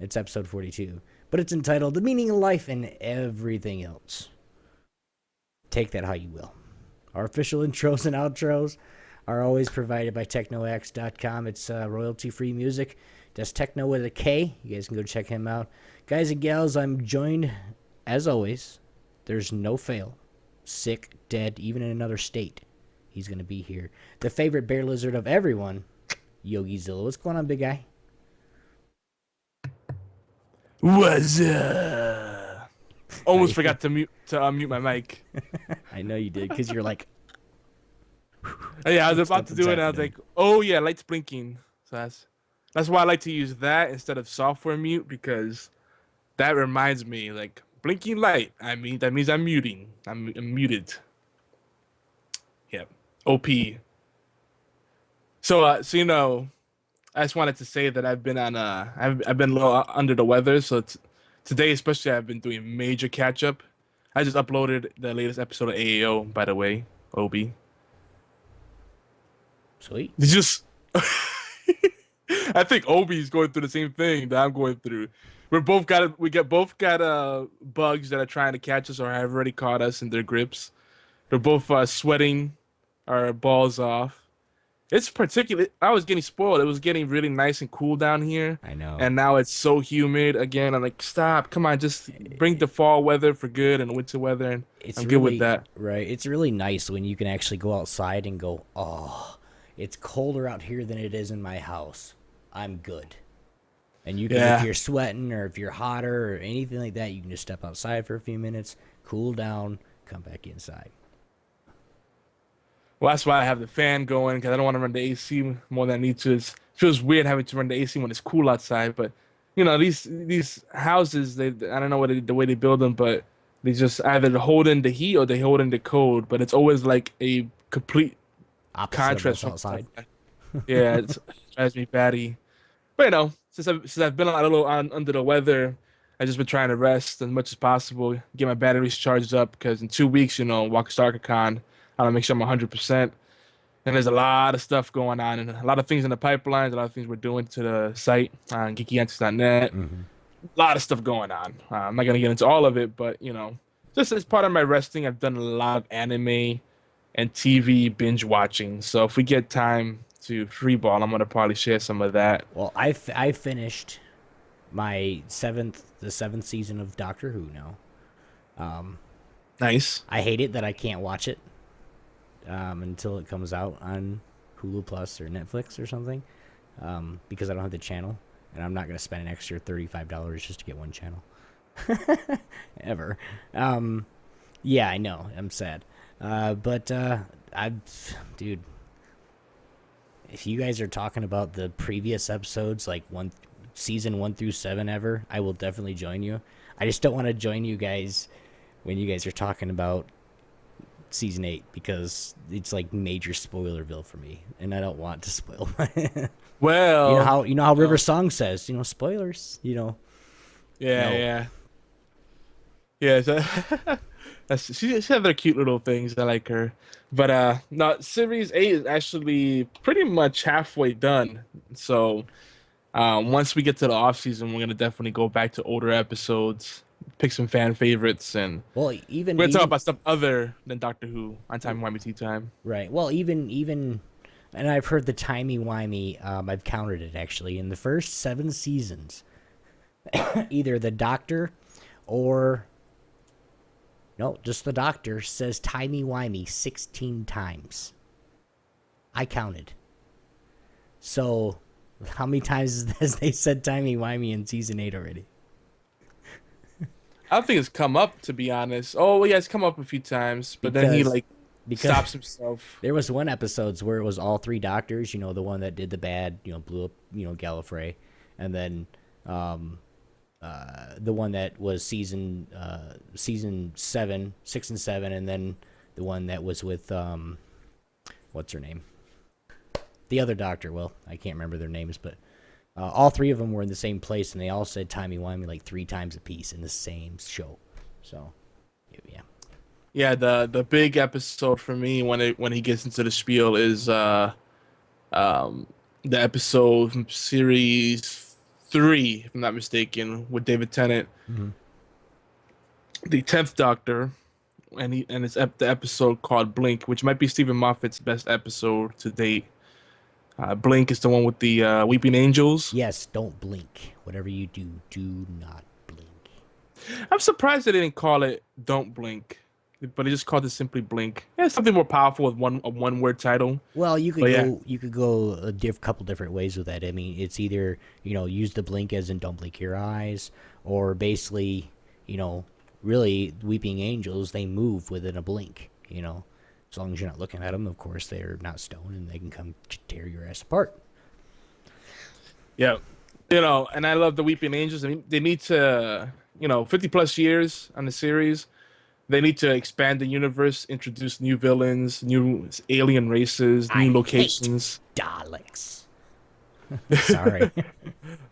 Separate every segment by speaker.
Speaker 1: It's episode 42. But it's entitled The Meaning of Life and Everything Else. Take that how you will. Our official intros and outros are always provided by technoax.com. It's royalty-free music. That's techno with a K. You guys can go check him out. Guys and gals, I'm joined, as always, there's no fail. Sick, dead, even in another state. He's going to be here. The favorite bear lizard of everyone, Yogi Zilla. What's going on, big guy?
Speaker 2: What's up? Almost forgot to unmute my mic.
Speaker 1: I know you did, because you're like...
Speaker 2: Yeah, I was about to do it, and I was like, oh yeah, light's blinking. So that's why I like to use that instead of software mute, because that reminds me, like, blinking light. I mean, that means I'm muting. I'm muted. Yeah. OP. So I just wanted to say that I've been I've been a little under the weather. So today, especially, I've been doing major catch up. I just uploaded the latest episode of AAO, by the way, Obi.
Speaker 1: Sweet.
Speaker 2: It's just, I think Obi's going through the same thing that I'm going through. We both got bugs that are trying to catch us or have already caught us in their grips. They're both sweating our balls off. It's particularly, I was getting spoiled. It was getting really nice and cool down here.
Speaker 1: I know.
Speaker 2: And now it's so humid again. I'm like, stop, come on, just bring the fall weather for good and winter weather, and I'm good with that.
Speaker 1: Right. It's really nice when you can actually go outside and go, oh, it's colder out here than it is in my house. I'm good. And you can, if you're sweating or if you're hotter or anything like that, you can just step outside for a few minutes, cool down, come back inside.
Speaker 2: Well, that's why I have the fan going, because I don't want to run the AC more than I need to. It feels weird having to run the AC when it's cool outside, but these houses, I don't know the way they build them, but they just either hold in the heat or they hold in the cold, but it's always like a complete
Speaker 1: Opposite
Speaker 2: contrast
Speaker 1: of what's outside.
Speaker 2: Yeah, it drives me batty. But since I've been a little under the weather, I've just been trying to rest as much as possible, get my batteries charged up, because in 2 weeks, Walker StarkerCon, I want to make sure I'm 100%. And there's a lot of stuff going on, and a lot of things in the pipelines, a lot of things we're doing to the site on geekyantics.net.
Speaker 1: Mm-hmm.
Speaker 2: A lot of stuff going on. I'm not gonna get into all of it, but just as part of my resting, I've done a lot of anime and TV binge watching. So if we get time to freeball, I'm gonna probably share some of that.
Speaker 1: Well, I finished my the seventh season of Doctor Who now.
Speaker 2: Nice.
Speaker 1: I hate it that I can't watch it until it comes out on Hulu Plus or Netflix or something, because I don't have the channel, and I'm not going to spend an extra $35 just to get one channel. Ever. Yeah, I know. I'm sad. But dude, if you guys are talking about the previous episodes, like season 1 through 7 ever, I will definitely join you. I just don't want to join you guys when you guys are talking about season 8, because it's like major spoilerville for me, and I don't want to spoil my
Speaker 2: Well,
Speaker 1: you know how River Song says, spoilers,
Speaker 2: Yeah. So, she has their cute little things. I like her. But no, series 8 is actually pretty much halfway done. So once we get to the off season, we're gonna definitely go back to older episodes, pick some fan favorites, and
Speaker 1: well,
Speaker 2: we're gonna talk about stuff other than Doctor Who on Timey Wimey Tea Time.
Speaker 1: right. Well, even and I've heard the timey-wimey, I've counted it actually in the first 7 seasons. Either the Doctor or just the Doctor says timey-wimey 16 times. I counted. So, how many times has they said timey-wimey in season 8 already?
Speaker 2: I don't think it's come up, to be honest. Oh, well, yeah, it's come up a few times, but then he
Speaker 1: because
Speaker 2: stops himself.
Speaker 1: There was one episode where it was all 3 doctors, the one that did the bad, blew up, Gallifrey, and then the one that was season 7, 6 and 7, and then the one that was with what's her name? The other doctor. Well, I can't remember their names, but all 3 of them were in the same place, and they all said timey-wimey like 3 times a piece in the same show. So, yeah.
Speaker 2: Yeah, the big episode for me when he gets into the spiel is the episode from series 3, if I'm not mistaken, with David Tennant,
Speaker 1: Mm-hmm.
Speaker 2: the 10th Doctor, and it's the episode called Blink, which might be Stephen Moffat's best episode to date. Blink is the one with the weeping angels.
Speaker 1: Yes, don't blink. Whatever you do, do not blink.
Speaker 2: I'm surprised they didn't call it "Don't Blink," but they just called it simply "Blink." Yeah, something more powerful with a one word title.
Speaker 1: Well,
Speaker 2: But yeah,
Speaker 1: you could go a couple different ways with that. I mean, it's either, use the blink as in don't blink your eyes, or basically, really weeping angels, they move within a blink. As long as you're not looking at them, of course, they're not stone and they can come tear your ass apart.
Speaker 2: yeah, and I love the Weeping Angels. I mean, they need to, 50 plus years on the series. They need to expand the universe, introduce new villains, new alien races,
Speaker 1: I
Speaker 2: new
Speaker 1: hate
Speaker 2: locations.
Speaker 1: Daleks. Sorry.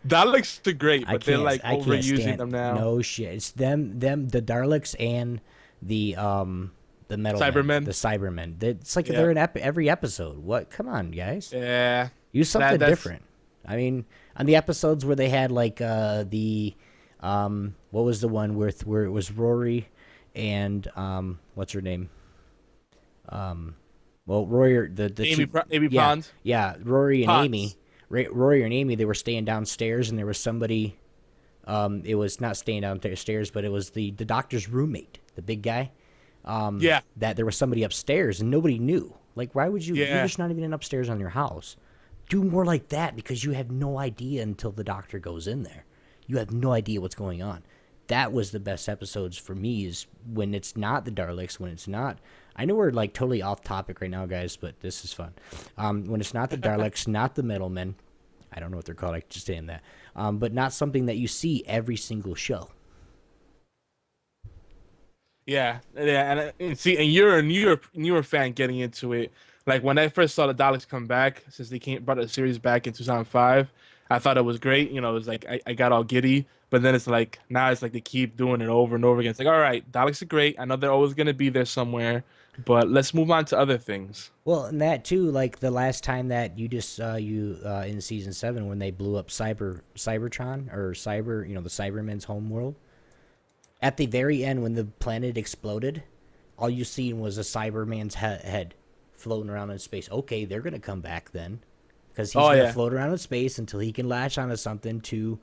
Speaker 2: Daleks are great,
Speaker 1: I
Speaker 2: but they're
Speaker 1: can't.
Speaker 2: like
Speaker 1: I can't
Speaker 2: overusing
Speaker 1: stand.
Speaker 2: them now.
Speaker 1: No shit. It's the Daleks and the metal
Speaker 2: Cybermen.
Speaker 1: the Cybermen. It's like
Speaker 2: Yeah.
Speaker 1: they're in every episode. What? Come on, guys.
Speaker 2: Yeah,
Speaker 1: Use something
Speaker 2: that's
Speaker 1: different. I mean, on the episodes where they had like what was the one where it was Rory and what's her name? Well, Rory, the
Speaker 2: Amy,
Speaker 1: two,
Speaker 2: Amy
Speaker 1: yeah,
Speaker 2: Pond.
Speaker 1: yeah, Rory and
Speaker 2: Pons.
Speaker 1: Amy. Rory and Amy, they were staying downstairs, and there was somebody. It was not staying downstairs, but it was the doctor's roommate, the big guy.
Speaker 2: Yeah,
Speaker 1: That there was somebody upstairs, and nobody knew. Like, why would you?
Speaker 2: Yeah.
Speaker 1: You're just not even upstairs on your house. Do more like that, because you have no idea until the doctor goes in there. You have no idea what's going on. That was the best episodes for me, is when it's not the Daleks, when it's not. I know we're like totally off topic right now, guys, but this is fun. When it's not the Daleks, not the Metalmen. I don't know what they're called. I just saying that. But not something that you see every single show.
Speaker 2: yeah, and see, and you're a newer fan getting into it. Like when I first saw the Daleks come back, since they brought the series back in 2005, I thought it was great. It was like I got all giddy. But then it's like now it's like they keep doing it over and over again. It's like, all right, Daleks are great. I know they're always gonna be there somewhere, but let's move on to other things.
Speaker 1: Well, and that too, like the last time that you just in season 7 when they blew up Cybertron or Cyber, the Cybermen's home world. At the very end, when the planet exploded, all you seen was a Cyberman's head floating around in space. Okay, they're gonna come back then, because he's gonna float around in space until he can latch onto something to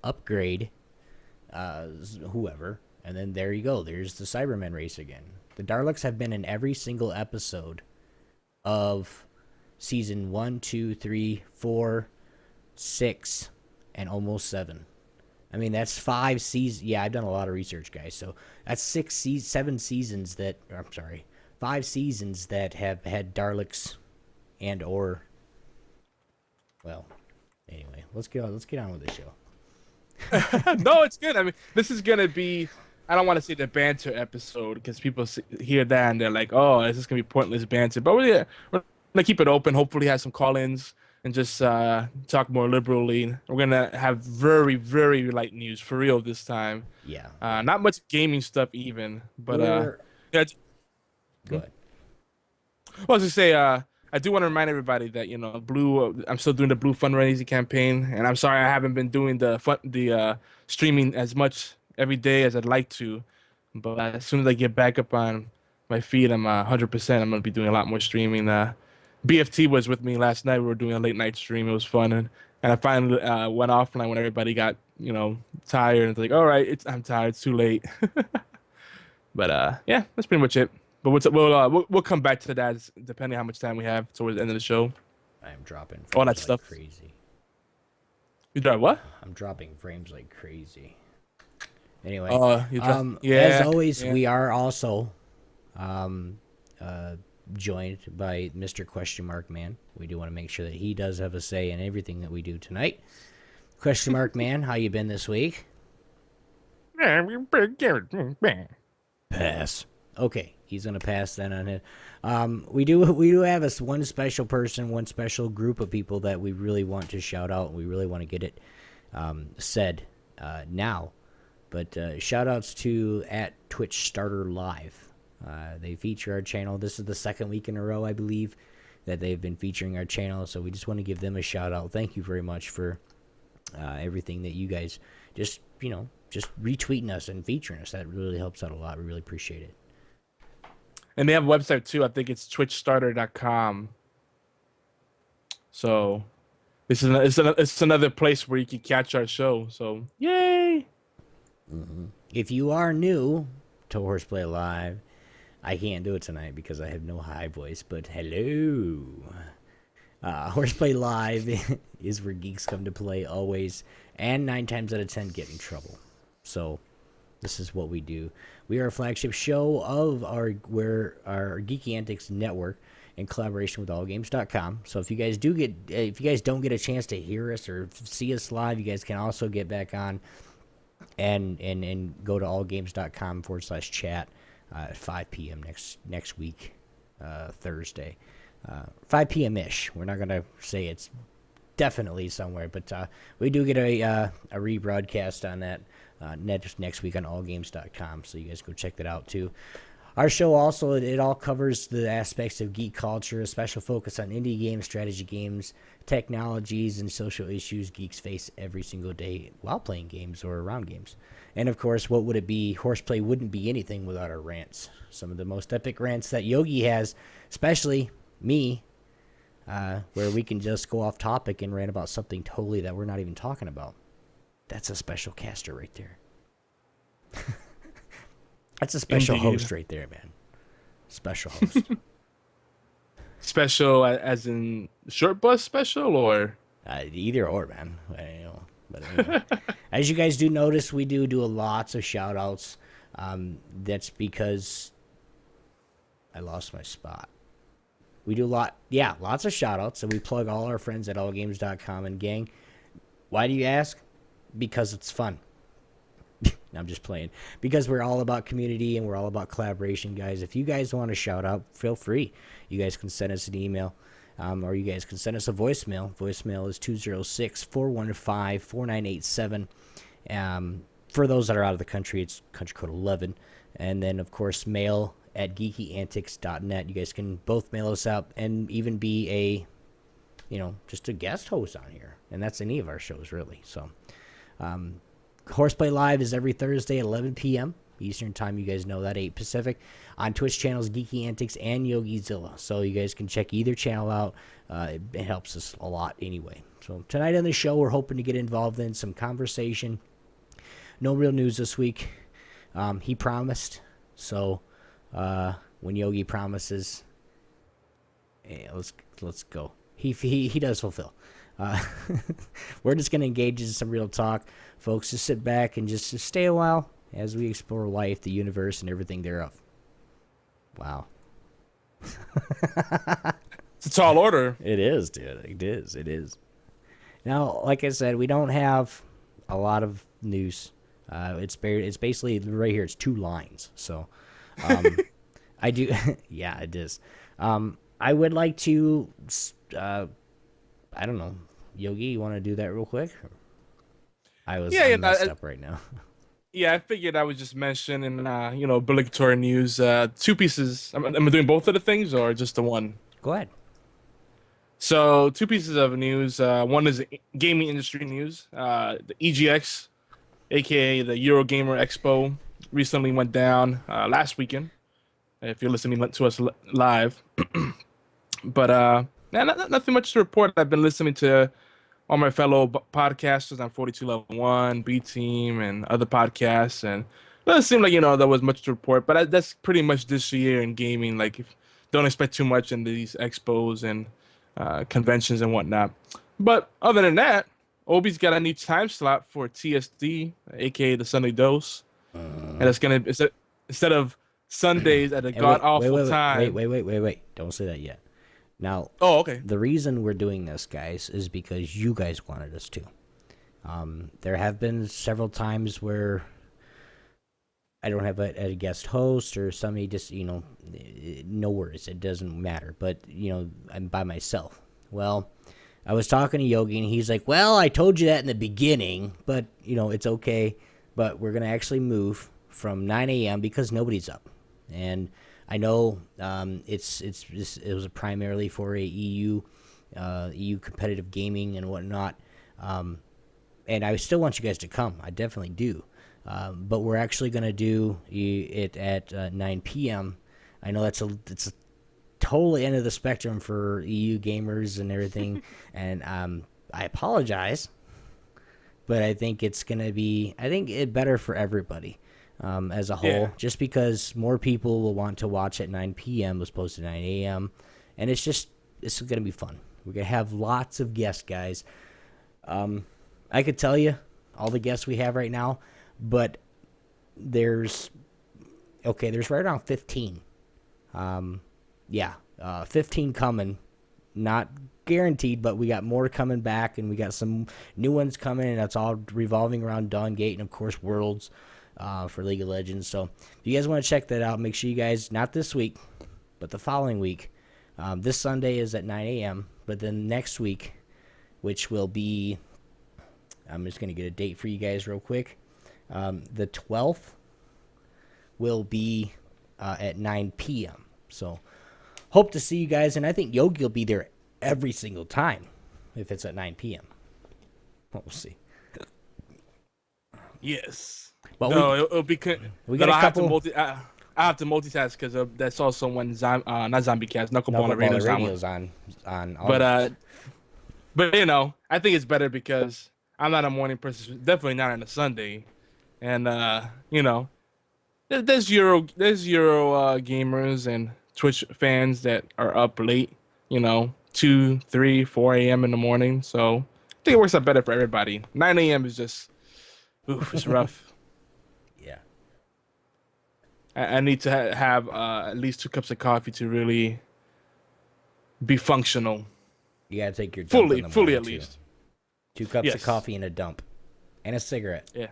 Speaker 1: upgrade whoever, and then there you go. There's the Cybermen race again. The Daleks have been in every single episode of season 1, 2, 3, 4, 6, and almost 7. I mean, that's 5 seasons. Yeah, I've done a lot of research, guys. So that's 7 seasons that. I'm sorry, 5 seasons that have had Daleks and or. Well, anyway, let's get on with the show.
Speaker 2: No, it's good. I mean, this is gonna be. I don't want to say the banter episode because people hear that and they're like, "Oh, this is gonna be pointless banter." But we're gonna keep it open. Hopefully, have some call-ins and just talk more liberally. We're gonna have very, very light news for real this time.
Speaker 1: Yeah.
Speaker 2: Not much gaming stuff even, but yeah.
Speaker 1: Go ahead.
Speaker 2: Well, I was to say, I do want to remind everybody that Blue. I'm still doing the Blue fundraising campaign, and I'm sorry I haven't been doing the streaming as much every day as I'd like to. But as soon as I get back up on my feed, I'm 100%. I'm gonna be doing a lot more streaming. BFT was with me last night. We were doing a late night stream. It was fun, and I finally went offline when everybody got tired. And it's like, all right, I'm tired. It's too late. But yeah, that's pretty much it. But we'll come back to that depending how much time we have towards the end of the show.
Speaker 1: I am dropping
Speaker 2: All that
Speaker 1: frames
Speaker 2: stuff.
Speaker 1: like crazy.
Speaker 2: You drive what?
Speaker 1: I'm dropping frames like crazy. Anyway,
Speaker 2: yeah.
Speaker 1: As always,
Speaker 2: yeah.
Speaker 1: we are also joined by Mr. Question Mark Man. We do want to make sure that he does have a say in everything that we do tonight. Question Mark Man, how you been this week? Pass. Okay, he's gonna pass then on it. We do have one special person, one special group of people that we really want to shout out. We really want to get it said now. But shout outs to at Twitch Starter Live. They feature our channel. This is the 2nd week in a row, I believe, that they've been featuring our channel. So we just want to give them a shout out. Thank you very much for everything that you guys just retweeting us and featuring us. That really helps out a lot. We really appreciate it.
Speaker 2: And they have a website too. I think it's twitchstarter.com. So it's another place where you can catch our show. So yay!
Speaker 1: If you are new to Horseplay Live, I can't do it tonight because I have no high voice, but hello. Horseplay Live is where geeks come to play always, and 9 times out of 10 get in trouble. So this is what we do. We are a flagship show of our Geeky Antics network in collaboration with allgames.com. So if you guys don't get a chance to hear us or see us live, you guys can also get back on and go to allgames.com/chat at 5 p.m. next week, Thursday. 5 p.m. ish. We're not gonna say it's definitely somewhere, but we do get a rebroadcast on that next week on allgames.com. So you guys go check that out too. Our show also, it all covers the aspects of geek culture, a special focus on indie games, strategy games, technologies, and social issues geeks face every single day while playing games or around games. And of course, what would it be? Horseplay wouldn't be anything without our rants. Some of the most epic rants that Yogi has, especially me, where we can just go off topic and rant about something totally that we're not even talking about. That's a special caster right there. That's a special host right there, man. Special host.
Speaker 2: Special as in short bus special, or
Speaker 1: either or, man. But anyway. As you guys do notice, we do lots of shout outs. That's because I lost my spot. We do lots of shout outs, and we plug all our friends at allgames.com. And gang, why do you ask? Because it's fun. I'm just playing. Because we're all about community and we're all about collaboration, guys. If you guys want to shout out, feel free. You guys can send us an email, or you guys can send us a voicemail. Voicemail is 206-415-4987. For those that are out of the country, it's country code 11. And then, of course, mail at geekyantics.net. You guys can both mail us out and even be just a guest host on here. And that's any of our shows, really. So, Horseplay Live is every Thursday at 11 p.m. Eastern Time. You guys know that, 8 Pacific. On Twitch channels Geeky Antics and YogiZilla. So you guys can check either channel out. It helps us a lot anyway. So tonight on the show, we're hoping to get involved in some conversation. No real news this week. He promised. So when Yogi promises, let's go. He does fulfill. We're just going to engage in some real talk. Folks, just sit back and just stay a while as we explore life, the universe, and everything thereof. Wow.
Speaker 2: It's a tall order.
Speaker 1: It is, dude. It is. Now, like I said, we don't have a lot of news. It's basically right here. It's 2 lines. So I do. Yeah, it is. I would like to, I don't know. Yogi, you want to do that real quick? I'm messed up right now.
Speaker 2: Yeah, I figured I would just mention in obligatory news 2 pieces. Am I doing both of the things or just the one?
Speaker 1: Go ahead.
Speaker 2: So 2 pieces of news. One is gaming industry news. The EGX, aka the Eurogamer Expo, recently went down last weekend. If you're listening to us live, but nothing much to report. I've been listening to all my fellow podcasters on 42 Level 1, B Team, and other podcasts, and it doesn't seem like there was much to report. But that's pretty much this year in gaming. Like, don't expect too much in these expos and conventions and whatnot. But other than that, Obi's got a new time slot for TSD, aka the Sunday Dose, and it's gonna instead of Sundays at a god awful time.
Speaker 1: Wait! Don't say that yet. Now,
Speaker 2: okay.
Speaker 1: The reason we're doing this, guys, is because you guys wanted us to. There have been several times where I don't have a guest host or somebody just, no worries. It doesn't matter. But, I'm by myself. Well, I was talking to Yogi, and he's like, well, I told you that in the beginning, but, it's okay. But we're going to actually move from 9 a.m. because nobody's up. And I know it was primarily for a EU competitive gaming and whatnot, and and I still want you guys to come. I definitely do. But we're actually going to do it at 9 p.m. I know it's a totally end of the spectrum for EU gamers and everything, and I apologize, but I think it's going to be, better for everybody as a whole, just because more people will want to watch at 9 p.m. as opposed to 9 a.m., and it's going to be fun. We're going to have lots of guests, guys. I could tell you all the guests we have right now, but there's right around 15. 15 coming. Not guaranteed, but we got more coming back, and we got some new ones coming, and that's all revolving around Dawn Gate and, of course, Worlds for League of Legends. So if you guys want to check that out, make sure you guys, not this week, but the following week. This Sunday is at 9 a.m., but then next week, which will be, I'm just going to get a date for you guys real quick. The 12th will be at 9 p.m. So hope to see you guys, and I think Yogi will be there every single time if it's at 9 p.m. We'll see.
Speaker 2: Yes.
Speaker 1: But
Speaker 2: it'll be.
Speaker 1: We got a couple.
Speaker 2: I have to multitask because that's also when not Zombie Cast, Knuckleball
Speaker 1: Radio's on.
Speaker 2: But I think it's better because I'm not a morning person, definitely not on a Sunday, and there's Euro gamers and Twitch fans that are up late, 2, 3, 4 a.m. in the morning. So I think it works out better for everybody. 9 a.m. is just, it's rough.
Speaker 1: Yeah.
Speaker 2: I need to have at least 2 cups of coffee to really be functional.
Speaker 1: You gotta take your dump
Speaker 2: fully at least.
Speaker 1: 2 cups of coffee and a dump, and a cigarette.
Speaker 2: Yeah.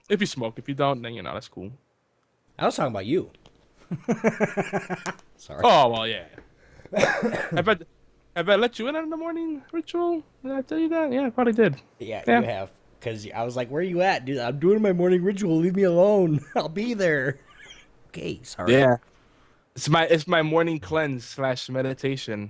Speaker 2: If you smoke, if you don't, then that's cool.
Speaker 1: I was talking about you. Sorry.
Speaker 2: Oh well, yeah. Have I let you in on the morning ritual? Did I tell you that? Yeah, I probably did.
Speaker 1: Yeah. You have. Because I was like, where are you at, dude? I'm doing my morning ritual. Leave me alone. I'll be there. Okay, sorry.
Speaker 2: Yeah. It's my morning cleanse / meditation.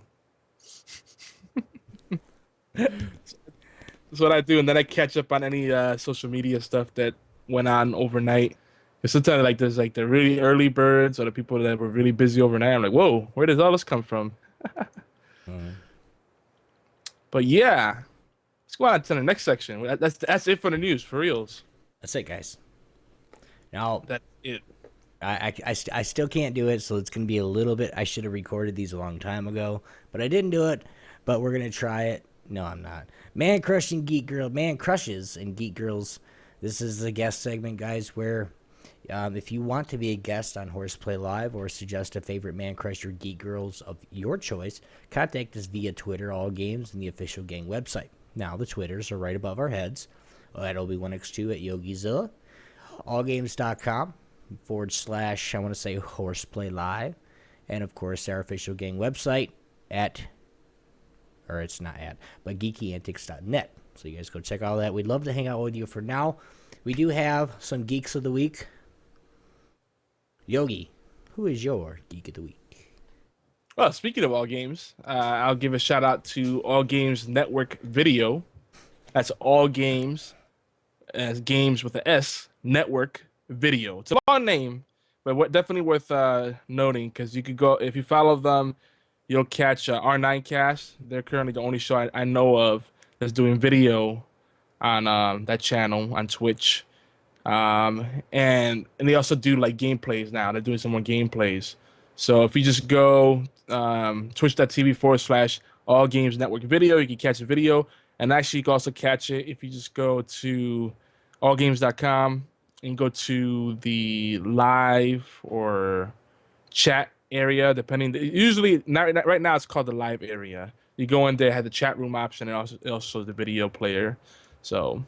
Speaker 2: That's what I do, and then I catch up on any social media stuff that went on overnight. Because sometimes there's the really early birds or the people that were really busy overnight. I'm like, whoa, where does all this come from? But yeah. Let's go on to the next section. That's it for the news, for reals.
Speaker 1: That's it, guys. Now
Speaker 2: that's it.
Speaker 1: I still can't do it, so it's gonna be a little bit. I should have recorded these a long time ago, but I didn't do it. But we're gonna try it. No, I'm not. Man crushes and geek girls. This is the guest segment, guys, where if you want to be a guest on HorsePLAY Live or suggest a favorite man crush or geek girls of your choice, contact us via Twitter, All Games, and the official gang website. Now, the Twitters are right above our heads at Obi1x2 at YogiZilla, allgames.com / I want to say HorsePLAY Live, and of course our official gang website but geekyantics.net. So you guys go check all that. We'd love to hang out with you. For now, we do have some Geeks of the Week. Yogi, who is your Geek of the Week?
Speaker 2: Well, speaking of All Games, I'll give a shout out to All Games Network Video. That's All Games, as games with an S, Network Video. It's a long name, but definitely worth noting, because you could go, if you follow them, you'll catch R9 Cast. They're currently the only show I know of that's doing video on that channel on Twitch. And they also do gameplays now. They're doing some more gameplays. So if you just go twitch.tv / All Games Network Video, you can catch the video. And actually, you can also catch it if you just go to allgames.com and go to the live or chat area, depending. Usually, right now, it's called the live area. You go in there, have the chat room option, and also the video player. So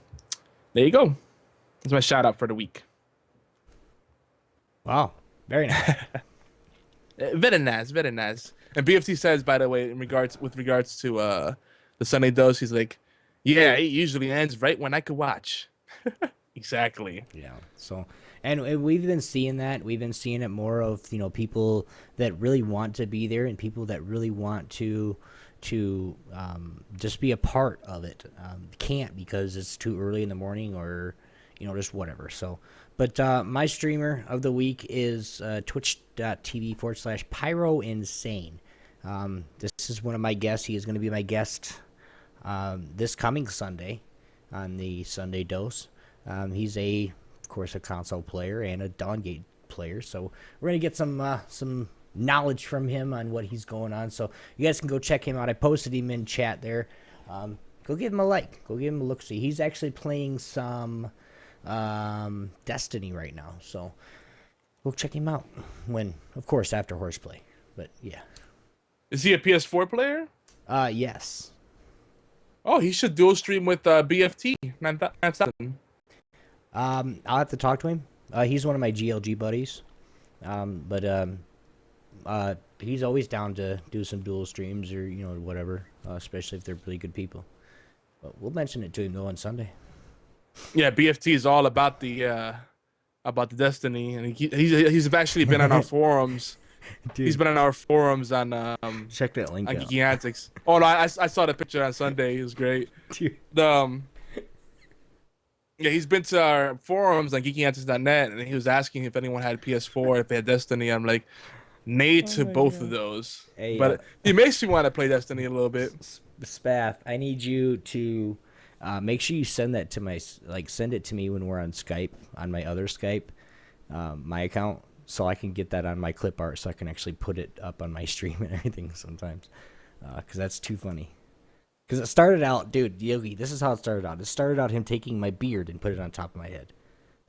Speaker 2: there you go. That's my shout out for the week.
Speaker 1: Wow, very nice.
Speaker 2: Very nice, very nice. And BFT says, by the way, with regards to the Sunday dose, he's like, yeah, it usually ends right when I could watch. Exactly.
Speaker 1: Yeah. So, and we've been seeing that. We've been seeing it more of people that really want to be there and people that really want to to just be a part of it. Can't because it's too early in the morning or, just whatever. So, but my streamer of the week is twitch.tv/Pyro Insane. This is one of my guests. He is going to be my guest this coming Sunday on the Sunday Dose. He's of course, a console player and a Dawngate player. So we're going to get some knowledge from him on what he's going on. So you guys can go check him out. I posted him in chat there. Go give him a like. Go give him a look-see. He's actually playing some Destiny right now. So we'll check him out of course, after Horseplay. But yeah.
Speaker 2: Is he a PS4 player?
Speaker 1: Yes.
Speaker 2: Oh, he should dual stream with BFT 9000.
Speaker 1: I'll have to talk to him. He's one of my GLG buddies. But he's always down to do some dual streams or whatever, especially if they're really good people. But we'll mention it to him though on Sunday.
Speaker 2: Yeah, BFT is all about the Destiny, and he's actually been on our forums. Dude. He's been on our forums on
Speaker 1: check that link
Speaker 2: on
Speaker 1: out.
Speaker 2: Geeky Antics. Oh no, I saw the picture on Sunday. It was great.
Speaker 1: Dude.
Speaker 2: Yeah, he's been to our forums on geekyantics.net, and he was asking if anyone had PS4, if they had Destiny. I'm like, nay to both of those.
Speaker 1: Hey,
Speaker 2: but it makes me want to play Destiny a little bit.
Speaker 1: Spath, I need you to make sure you send that to send it to me when we're on Skype, on my other Skype, my account, so I can get that on my clip art, so I can actually put it up on my stream and everything sometimes, because that's too funny. Because it started out, dude, Yogi, this is how it started out. It started out him taking my beard and put it on top of my head.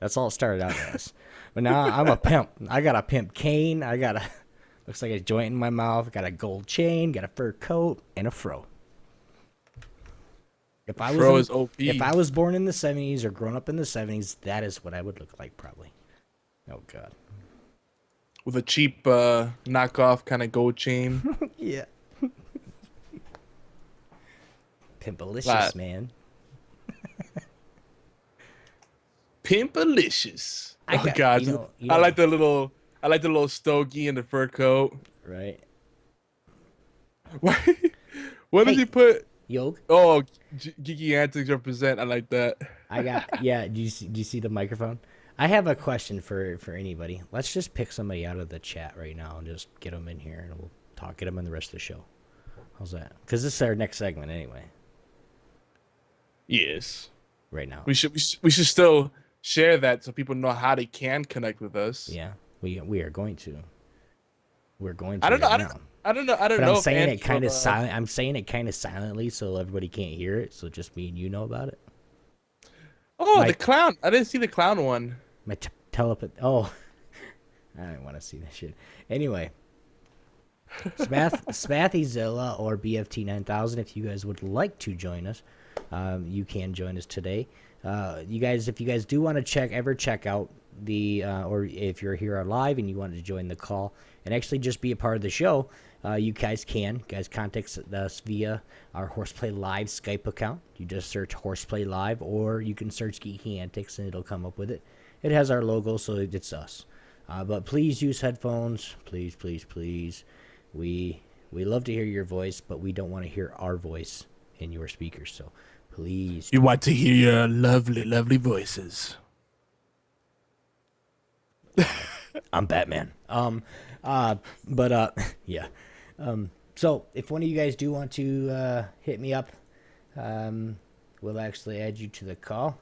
Speaker 1: That's all it started out as. But now I'm a pimp. I got a pimp cane. I got looks like a joint in my mouth. I got a gold chain, got a fur coat, and a fro. If I was born in the 70s or grown up in the 70s, that is what I would look like probably. Oh, God.
Speaker 2: With a cheap knockoff kind of gold chain.
Speaker 1: Yeah. Pimpalicious, man.
Speaker 2: Pimpalicious. Oh God, I like the little stogie and the fur coat.
Speaker 1: Right.
Speaker 2: What did he put?
Speaker 1: Yog.
Speaker 2: Oh, Geeky Antics represent. I like that.
Speaker 1: Yeah. Do you see the microphone? I have a question for anybody. Let's just pick somebody out of the chat right now and just get them in here, and we'll get them in the rest of the show. How's that? Because this is our next segment anyway.
Speaker 2: Yes.
Speaker 1: Right now.
Speaker 2: We should still share that so people know how they can connect with us.
Speaker 1: Yeah, we are going to. We're going to.
Speaker 2: I don't know. I don't know.
Speaker 1: I'm saying it kind of silent. I'm saying it kind of silently so everybody can't hear it. So just me and you know about it.
Speaker 2: Oh, the clown! I didn't see the clown one.
Speaker 1: My telepathy. Oh, I didn't want to see that shit. Anyway, Spathyzilla or BFT 9000. If you guys would like to join us, you can join us today. If you guys do want to check out the or if you're here live and you wanted to join the call and actually just be a part of the show, you guys contact us via our Horseplay Live Skype account. You just search Horseplay Live, or you can search Geeky Antics and it'll come up with it. It has our logo, so it's us. But please use headphones. Please. We love to hear your voice, but we don't want to hear our voice in your speakers. So please.
Speaker 2: You want to hear your lovely, lovely voices.
Speaker 1: I'm Batman. Yeah. So if one of you guys do want to hit me up, we'll actually add you to the call,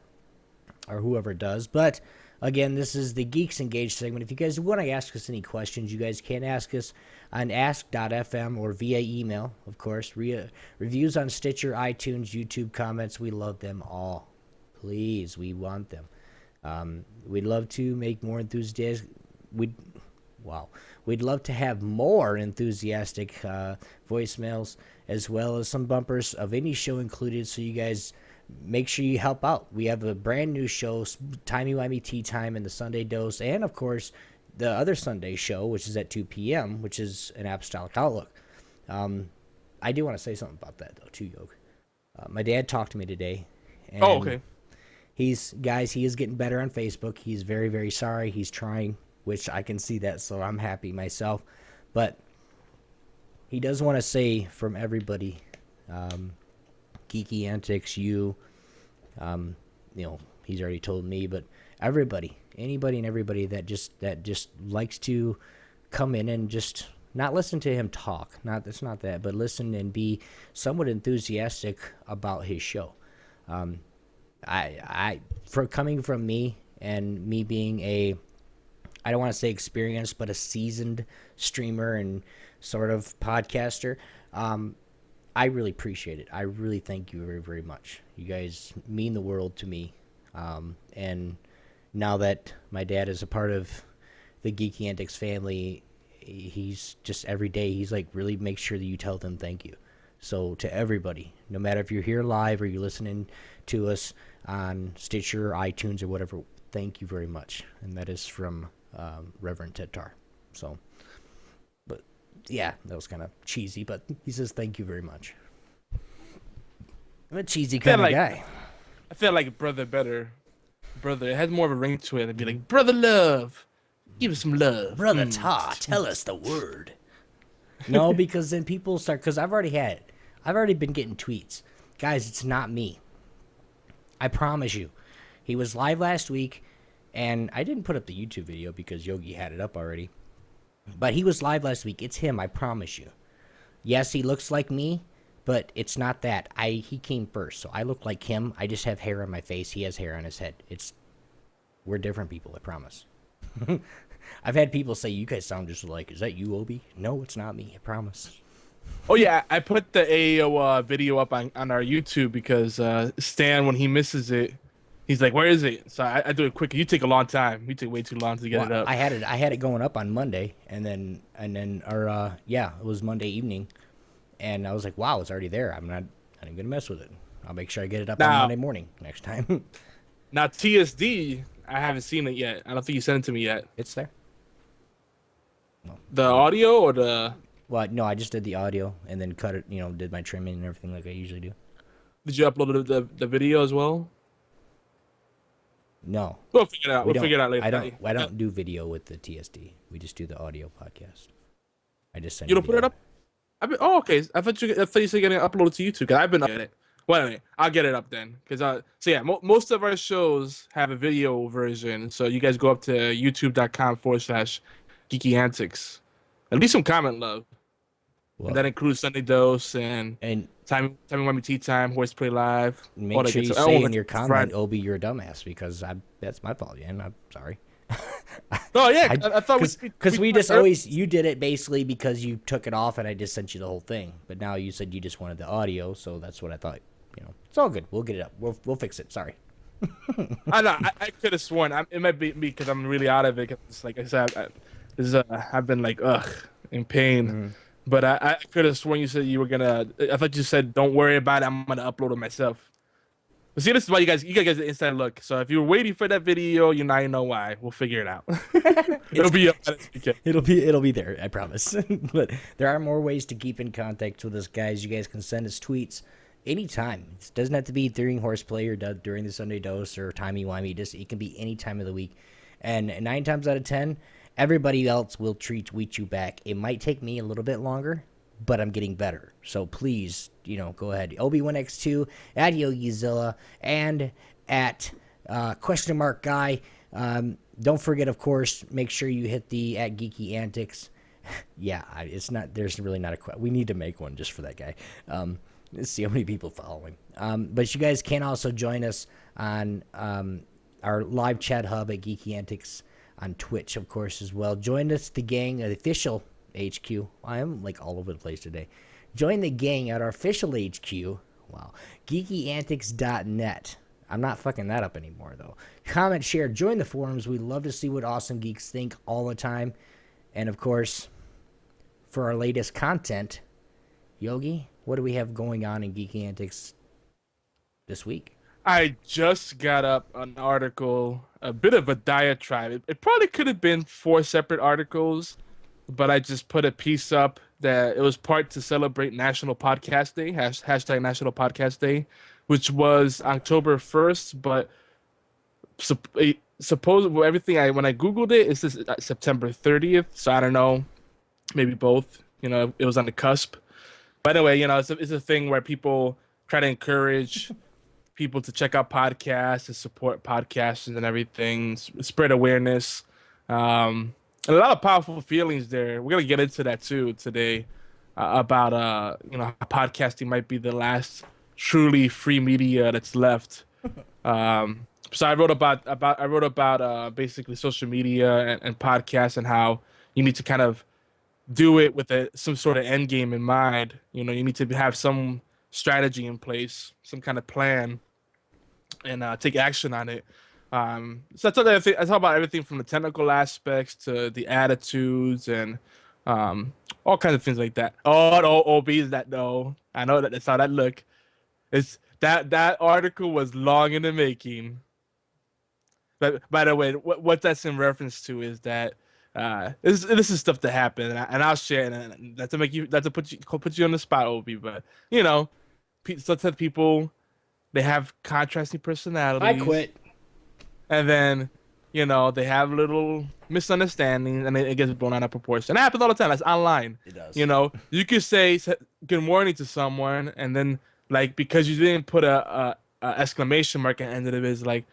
Speaker 1: or whoever does. But again, this is the Geeks Engage segment. If you guys want to ask us any questions, you guys can ask us on ask.fm or via email, of course. Reviews on Stitcher, iTunes, YouTube, comments. We love them all. Please, we want them. We'd love to make more enthusiastic. We'd love to have more enthusiastic voicemails, as well as some bumpers of any show included, so you guys make sure you help out. We have a brand new show, Timey-Wimey Tea Time and the Sunday Dose, and of course the other Sunday show, which is at 2 p.m., which is an Apostolic Outlook. I do want to say something about that though too, Yog. My dad talked to me today. And
Speaker 2: okay.
Speaker 1: He is getting better on Facebook. He's very, very sorry. He's trying, which I can see that, so I'm happy myself. But he does want to say from everybody, Geeky Antics, he's already told me, but everybody, anybody and everybody that just likes to come in and just not listen to him talk. It's not that, but listen and be somewhat enthusiastic about his show. For coming from me and me being I don't want to say experienced, but a seasoned streamer and sort of podcaster, I really appreciate it. I really thank you very, very much. You guys mean the world to me. And now that my dad is a part of the Geeky Antics family, he's just every day, he's like, really make sure that you tell them thank you. So to everybody, no matter if you're here live or you're listening to us on Stitcher, iTunes, or whatever, thank you very much. And that is from Reverend Tetar. So, but yeah, that was kind of cheesy, but he says thank you very much. I'm a cheesy kind of guy.
Speaker 2: I feel like brother better. Brother, it has more of a ring to it. It'd be like, brother love. Give us some love.
Speaker 1: Brother Ta, tell us the word. No, because then people start, because I've already been getting tweets. Guys, it's not me. I promise you. He was live last week, and I didn't put up the YouTube video because Yogi had it up already. But he was live last week. It's him, I promise you. Yes, he looks like me, but it's not that. He came first, so I look like him. I just have hair on my face. He has hair on his head. We're different people, I promise. I've had people say, you guys sound just alike. Is that you, Obi? No, it's not me, I promise.
Speaker 2: Oh, yeah, I put the AO video up on our YouTube because Stan, when he misses it, he's like, where is it? So I do it quick. You take a long time. You take way too long to get it up.
Speaker 1: I had it going up on Monday, and then it was Monday evening, and I was like, wow, it's already there. I'm not gonna mess with it. I'll make sure I get it up on Monday morning next time.
Speaker 2: Now TSD, I haven't seen it yet. I don't think you sent it to me yet.
Speaker 1: It's there.
Speaker 2: No. The audio or the?
Speaker 1: Well, no, I just did the audio and then cut it. Did my trimming and everything like I usually do.
Speaker 2: Did you upload the video as well?
Speaker 1: No.
Speaker 2: We'll figure it out. We'll figure it out later.
Speaker 1: I don't do video with the TSD. We just do the audio podcast. I just send
Speaker 2: you. You don't put it up? Okay. I thought you said you're gonna upload it to YouTube. Cause I've been uploading it. Well, anyway, I'll get it up then. Most of our shows have a video version. So you guys go up to youtube.com/Geeky Antics. And leave some comment love. Well, and that includes Sunday Dose and Time Whammy Tea Time, HorsePLAY Live.
Speaker 1: Make sure you say in your comment, Obi, you're a dumbass, because that's my fault, and I'm sorry.
Speaker 2: Oh yeah, I thought
Speaker 1: because we just always, you did it basically because you took it off and I just sent you the whole thing. But now you said you just wanted the audio, so that's what I thought. It's all good. We'll get it up. We'll fix it. Sorry.
Speaker 2: I know. I could have sworn it might be me because I'm really out of it. Cause like I said, I've been like in pain. Mm-hmm. But I could have sworn you said you were gonna. I thought you said don't worry about it. I'm gonna upload it myself. But see, this is why you guys get the inside look. So if you're waiting for that video, you know why. We'll figure it out. It'll be up.
Speaker 1: It'll be there. I promise. But there are more ways to keep in contact with us, guys. You guys can send us tweets anytime. It doesn't have to be during Horseplay or during the Sunday Dose or timey-wimey. It can be any time of the week. And 9 times out of 10, everybody else will tweet you back. It might take me a little bit longer, but I'm getting better. So please, go ahead. Obi1x2 at YogiZilla and at question mark guy. Don't forget, of course, make sure you hit the at Geeky Antics. Yeah, it's not. There's really not a. We need to make one just for that guy. Let's see how many people follow him. But you guys can also join us on our live chat hub at Geeky Antics on Twitch, of course, as well. Join us, the gang, the official HQ. I am like all over the place today. Join the gang at our official HQ. Wow. GeekyAntics.net. I'm not fucking that up anymore, though. Comment, share, join the forums. We love to see what awesome geeks think all the time. And, of course, for our latest content, Yogi, what do we have going on in Geeky Antics this week?
Speaker 2: I just got up an article, a bit of a diatribe. It probably could have been 4 separate articles, but I just put a piece up that it was part to celebrate National Podcast Day, hashtag National Podcast Day, which was October 1st, but when I Googled it, it's September 30th, so I don't know, maybe both. it was on the cusp. But anyway, it's a thing where people try to encourage people to check out podcasts and support podcasters and everything, spread awareness. And a lot of powerful feelings there. We're gonna get into that too today, about how podcasting might be the last truly free media that's left. So I wrote about basically social media and podcasts and how you need to kind of do it with some sort of end game in mind. You need to have some strategy in place, some kind of plan, and take action on it. So I talk about everything from the technical aspects to the attitudes and all kinds of things like that. Oh, no, OB is that though. I know that's how that look. It's that article was long in the making. But by the way, what that's in reference to is that this is stuff that happened, and I'll share it. And that's to put you on the spot, Obi. But sometimes people, they have contrasting personalities.
Speaker 1: I quit.
Speaker 2: And then, they have little misunderstandings, and it gets blown out of proportion. It happens all the time. That's online.
Speaker 1: It does.
Speaker 2: You could say good morning to someone, and then because you didn't put a exclamation mark at the end of it, is like,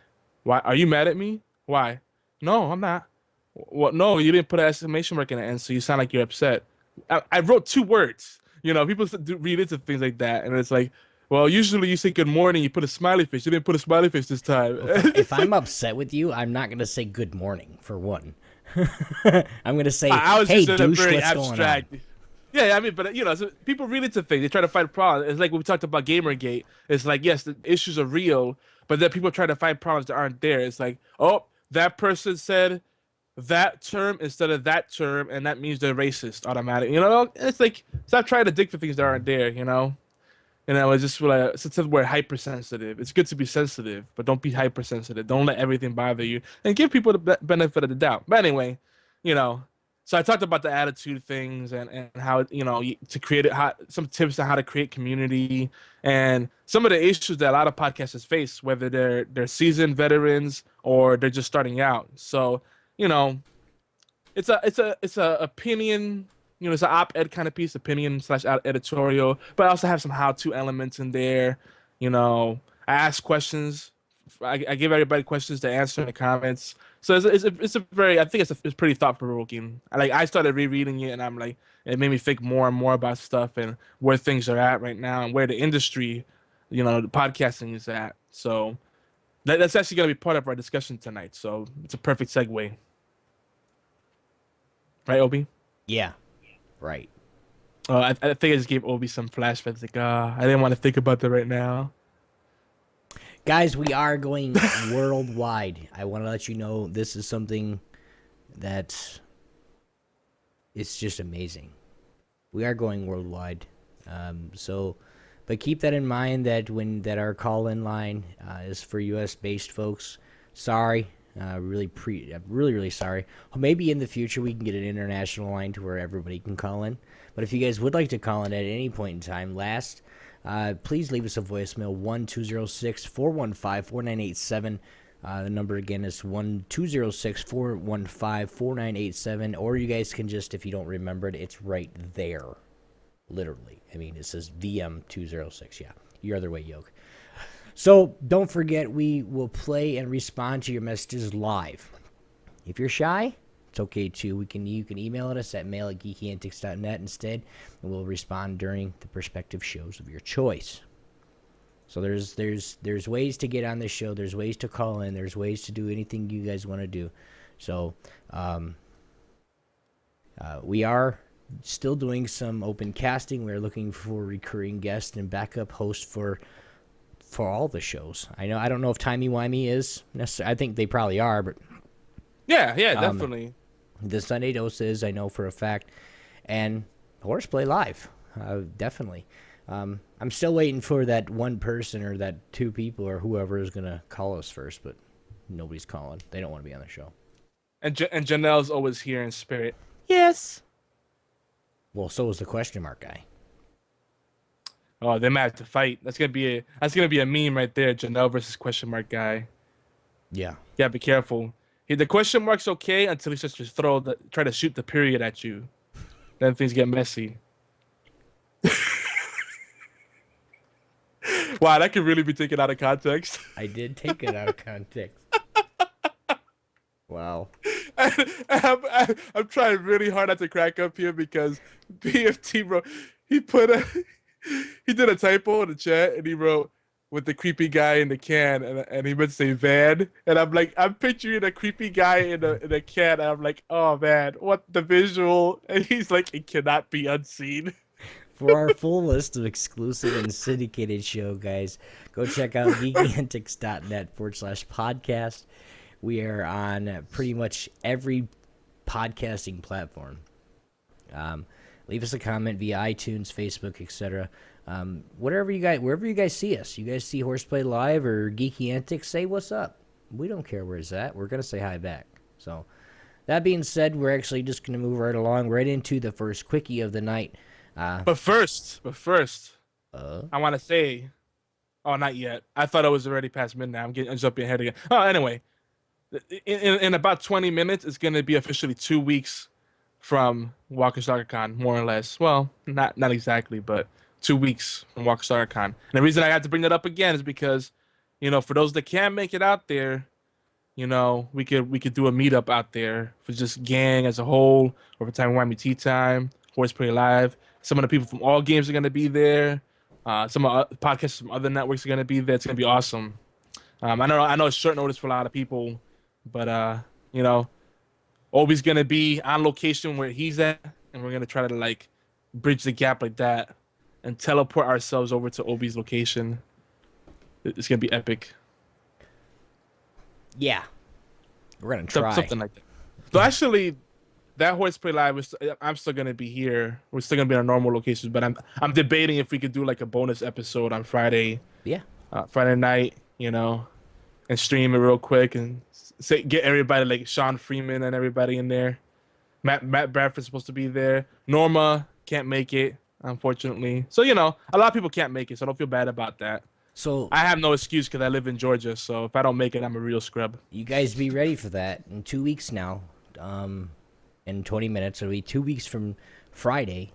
Speaker 2: why are you mad at me? Why? No, I'm not. Well, no, you didn't put an exclamation mark in the end, so you sound like you're upset. I wrote 2 words. People read into things like that, and it's like, well, usually you say good morning, you put a smiley face. You didn't put a smiley face this time.
Speaker 1: If I'm upset with you, I'm not gonna say good morning for one. I'm gonna say, hey, douche, what's going on?
Speaker 2: Yeah, I mean, but so people read into things. They try to find problems. It's like when we talked about Gamergate. It's like, yes, the issues are real, but then people try to find problems that aren't there. It's like, oh, that person said that term instead of that term, and that means they're racist automatically. It's like, stop trying to dig for things that aren't there. It's just since we're hypersensitive, it's good to be sensitive, but don't be hypersensitive. Don't let everything bother you, and give people the benefit of the doubt. But anyway, so I talked about the attitude things and how to create some tips on how to create community and some of the issues that a lot of podcasters face, whether they're seasoned veterans or they're just starting out. So it's a opinion. It's an op-ed kind of piece, opinion / editorial, but I also have some how-to elements in there. I ask questions. I give everybody questions to answer in the comments. So it's a very, I think it's pretty thought-provoking. I started rereading it, and I'm like, it made me think more and more about stuff and where things are at right now and where the industry, the podcasting is at. So that's actually going to be part of our discussion tonight. So it's a perfect segue. Right, Obi?
Speaker 1: Yeah. Right.
Speaker 2: I think I just gave Obi some flashbacks. Like, I didn't want to think about that right now.
Speaker 1: Guys, we are going worldwide. I want to let you know this is something that it's just amazing. We are going worldwide. But keep that in mind that that our call-in line is for U.S.-based folks. Sorry. Really sorry. Maybe in the future we can get an international line to where everybody can call in. But if you guys would like to call in at any point in time, please leave us a voicemail, 1-206-415-4987. The number again is 1-206-415-4987. Or you guys can just, if you don't remember it, it's right there. Literally. I mean, it says VM206. Yeah, your other way, Yoke. So don't forget, we will play and respond to your messages live. If you're shy, it's okay too. You can email us at mail@geekyantics.net instead, and we'll respond during the respective shows of your choice. So there's ways to get on this show. There's ways to call in. There's ways to do anything you guys want to do. So we are still doing some open casting. We're looking for recurring guests and backup hosts for all the shows. I don't know if Timey Wimey is necessary. I think they probably are, but
Speaker 2: yeah, definitely.
Speaker 1: The Sunday Dose is, I know for a fact, and HorsePLAY Live, definitely. I'm still waiting for that one person or that 2 people or whoever is gonna call us first, but nobody's calling. They don't want to be on the show.
Speaker 2: And Janelle's always here in spirit. Yes.
Speaker 1: Well, so is the question mark guy.
Speaker 2: Oh, they might have to fight. That's gonna be a meme right there. Janelle versus question mark guy.
Speaker 1: Yeah.
Speaker 2: Yeah, be careful. The question mark's okay until he starts to try to shoot the period at you. then things get messy. Wow, that could really be taken out of context.
Speaker 1: I did take it out of context. Wow.
Speaker 2: I'm trying really hard not to crack up here because BFT, bro, he he did a typo in the chat and he wrote with the creepy guy in the can and he meant to say van and I'm like I'm picturing a creepy guy in a can and I'm like, oh man, what the visual, and he's like, it cannot be unseen.
Speaker 1: For our full list of exclusive and syndicated show, guys, go check out geekyantics.net/podcast. We are on pretty much every podcasting platform. Leave us a comment via iTunes, Facebook, etc. Wherever you guys see us. You guys see Horseplay Live or Geeky Antics, say what's up. We don't care where it's at. We're going to say hi back. So, that being said, we're actually just going to move right along, right into the first quickie of the night.
Speaker 2: But first, I want to say, oh, not yet. I thought it was already past midnight. I'm jumping ahead again. Oh, anyway, in about 20 minutes, it's going to be officially 2 weeks from Walker Soccer Con, more or less. Well, not exactly, but 2 weeks from Walker Soccer Con. And the reason I had to bring that up again is because, for those that can't make it out there, we could do a meetup out there for just gang as a whole, or for Time Miami Tea Time, Horseplay Live. Some of the people from all games are going to be there. Some of the podcasts from other networks are going to be there. It's going to be awesome. I know it's short notice for a lot of people, but Obi's going to be on location where he's at, and we're going to try to bridge the gap like that and teleport ourselves over to Obi's location. It's going to be epic.
Speaker 1: Yeah. We're going to try.
Speaker 2: Something like that. So actually, that Horseplay Live, I'm still going to be here. We're still going to be in our normal locations, but I'm debating if we could do a bonus episode on Friday.
Speaker 1: Yeah.
Speaker 2: Friday night, and stream it real quick and get everybody like Sean Freeman and everybody in there. Matt Bradford's supposed to be there. Norma can't make it, unfortunately. So, a lot of people can't make it, so I don't feel bad about that.
Speaker 1: So
Speaker 2: I have no excuse because I live in Georgia, so if I don't make it, I'm a real scrub.
Speaker 1: You guys be ready for that in 2 weeks now. In 20 minutes. It'll be 2 weeks from Friday.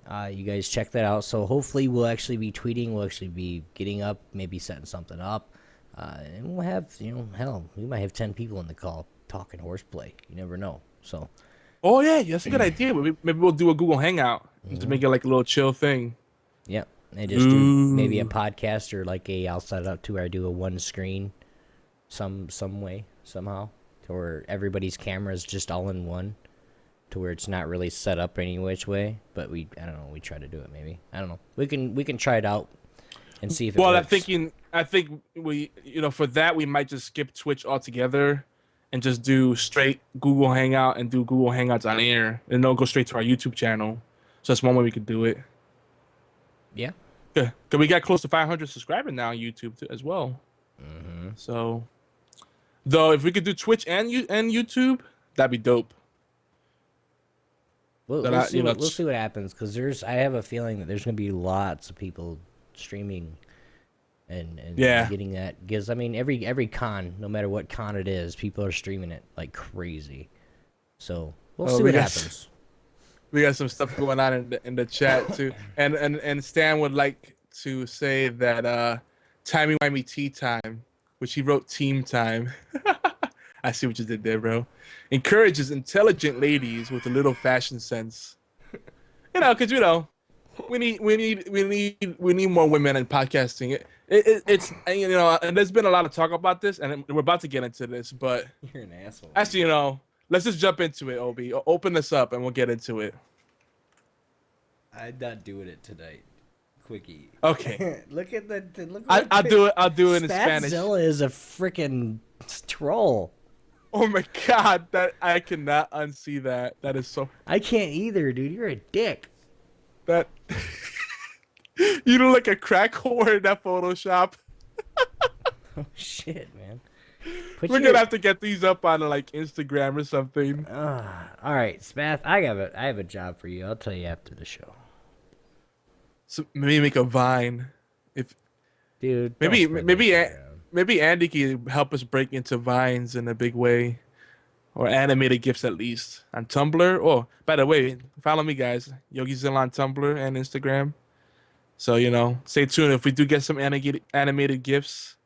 Speaker 1: You guys check that out. So hopefully we'll actually be tweeting. We'll actually be getting up, maybe setting something up. And we'll have, hell, we might have 10 people in the call talking horseplay. You never know. So.
Speaker 2: Oh, yeah, that's a good idea. Maybe we'll do a Google Hangout to make it like a little chill thing.
Speaker 1: Yep. And just do maybe a podcast or I'll set it up to where I do a one screen some way, somehow. Or everybody's camera is just all in one, to where it's not really set up any which way. But I don't know. We try to do it. Maybe I don't know. We can try it out and see if it works.
Speaker 2: I think we for that we might just skip Twitch altogether and just do straight Google Hangout and do Google Hangouts on air, and they'll go straight to our YouTube channel. So that's one way we could do it.
Speaker 1: Yeah.
Speaker 2: Good. Cause we got close to 500 subscribers now on YouTube as well.
Speaker 1: Mm-hmm.
Speaker 2: So. Though, if we could do Twitch and YouTube, that'd be dope.
Speaker 1: We'll see what happens, because I have a feeling that there's going to be lots of people streaming and getting that. Because, every con, no matter what con it is, people are streaming it like crazy. So, we'll see what happens.
Speaker 2: We got some stuff going on in the chat, too. And Stan would like to say that Timey Wimey Tea Time, which he wrote Team Time. I see what you did there, bro. Encourages intelligent ladies with a little fashion sense. Because we need more women in podcasting. It's and there's been a lot of talk about this, and we're about to get into this, but
Speaker 1: you're an asshole.
Speaker 2: Actually, let's just jump into it, Obi. Open this up, and we'll get into it.
Speaker 1: I'm not doing it tonight. Quickie.
Speaker 2: Okay.
Speaker 1: Look at the.
Speaker 2: I'll do it in Spanish.
Speaker 1: Spatzilla is a freaking troll.
Speaker 2: Oh my god, that I cannot unsee that. That is so.
Speaker 1: I can't either, dude. You're a dick.
Speaker 2: That. You look like a crack whore in that Photoshop.
Speaker 1: Oh shit, man.
Speaker 2: We're gonna have to get these up on Instagram or something.
Speaker 1: All right, Spath. I have a job for you. I'll tell you after the show.
Speaker 2: So maybe make a Vine,
Speaker 1: dude.
Speaker 2: Maybe Andy can help us break into Vines in a big way, or animated GIFs at least on Tumblr. Oh, by the way, follow me, guys. YogiZilla on Tumblr and Instagram. So, stay tuned. If we do get some animated GIFs,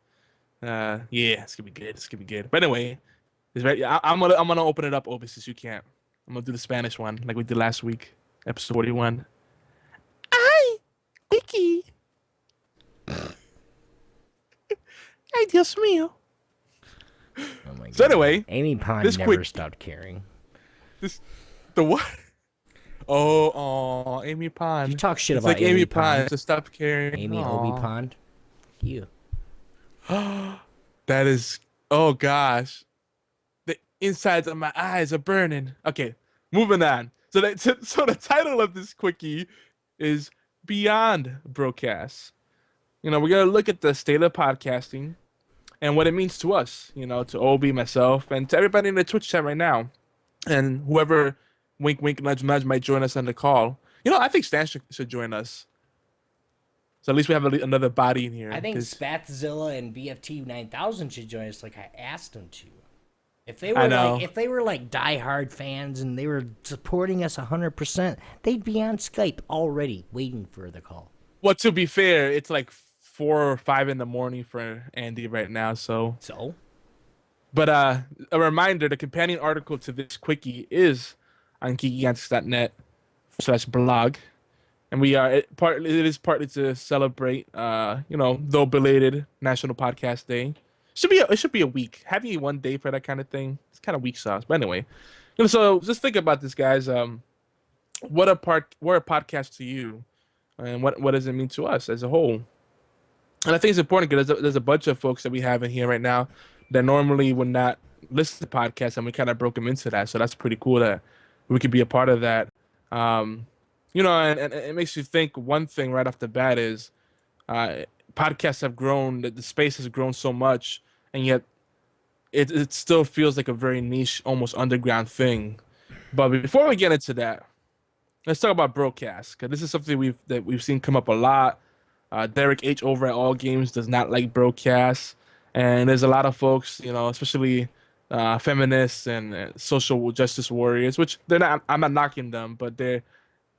Speaker 2: yeah, it's gonna be good. It's gonna be good. But anyway, I'm gonna open it up, Obi, since you can't. I'm gonna do the Spanish one like we did last week, episode 41. Ay, Vicky. Ay, Dios mío.
Speaker 1: Oh my God.
Speaker 2: So anyway,
Speaker 1: Amy Pond never stopped caring.
Speaker 2: The what? Oh, Amy Pond.
Speaker 1: You talk shit
Speaker 2: It's
Speaker 1: about
Speaker 2: like
Speaker 1: Amy
Speaker 2: Pond.
Speaker 1: Pond.
Speaker 2: So stop caring.
Speaker 1: Amy
Speaker 2: Aw.
Speaker 1: Obi Pond. You.
Speaker 2: That is. Oh gosh, the insides of my eyes are burning. Okay, moving on. So the title of this quickie is Beyond Broadcast. We're gonna look at the state of podcasting and what it means to us. To Obi, myself, and to everybody in the Twitch chat right now, and whoever, wink, wink, nudge, nudge, might join us on the call. I think Stan should join us. So at least we have another body in here.
Speaker 1: I think Spatzilla and BFT 9000 should join us, like I asked them to. If they were like diehard fans and they were supporting us 100%, they'd be on Skype already waiting for the call.
Speaker 2: Well, to be fair, it's like 4 or 5 in the morning for Andy right now. So. But a reminder: the companion article to this quickie is on geekyantics.net/blog. And it is partly to celebrate, though belated National Podcast Day. It should be a week. Having one day for that kind of thing, it's kind of weak sauce. But anyway, so just think about this, guys. What are podcasts to you, and what does it mean to us as a whole? And I think it's important because there's a bunch of folks that we have in here right now that normally would not listen to podcasts, and we kind of broke them into that. So that's pretty cool that we could be a part of that. And it makes you think. One thing right off the bat is podcasts have grown, the space has grown so much, and yet it still feels like a very niche, almost underground thing. But before we get into that, let's talk about broadcast, because this is something we've seen come up a lot. Derek H over at All Games does not like broadcasts, and there's a lot of folks, especially feminists and social justice warriors, which they're not. I'm not knocking them, but they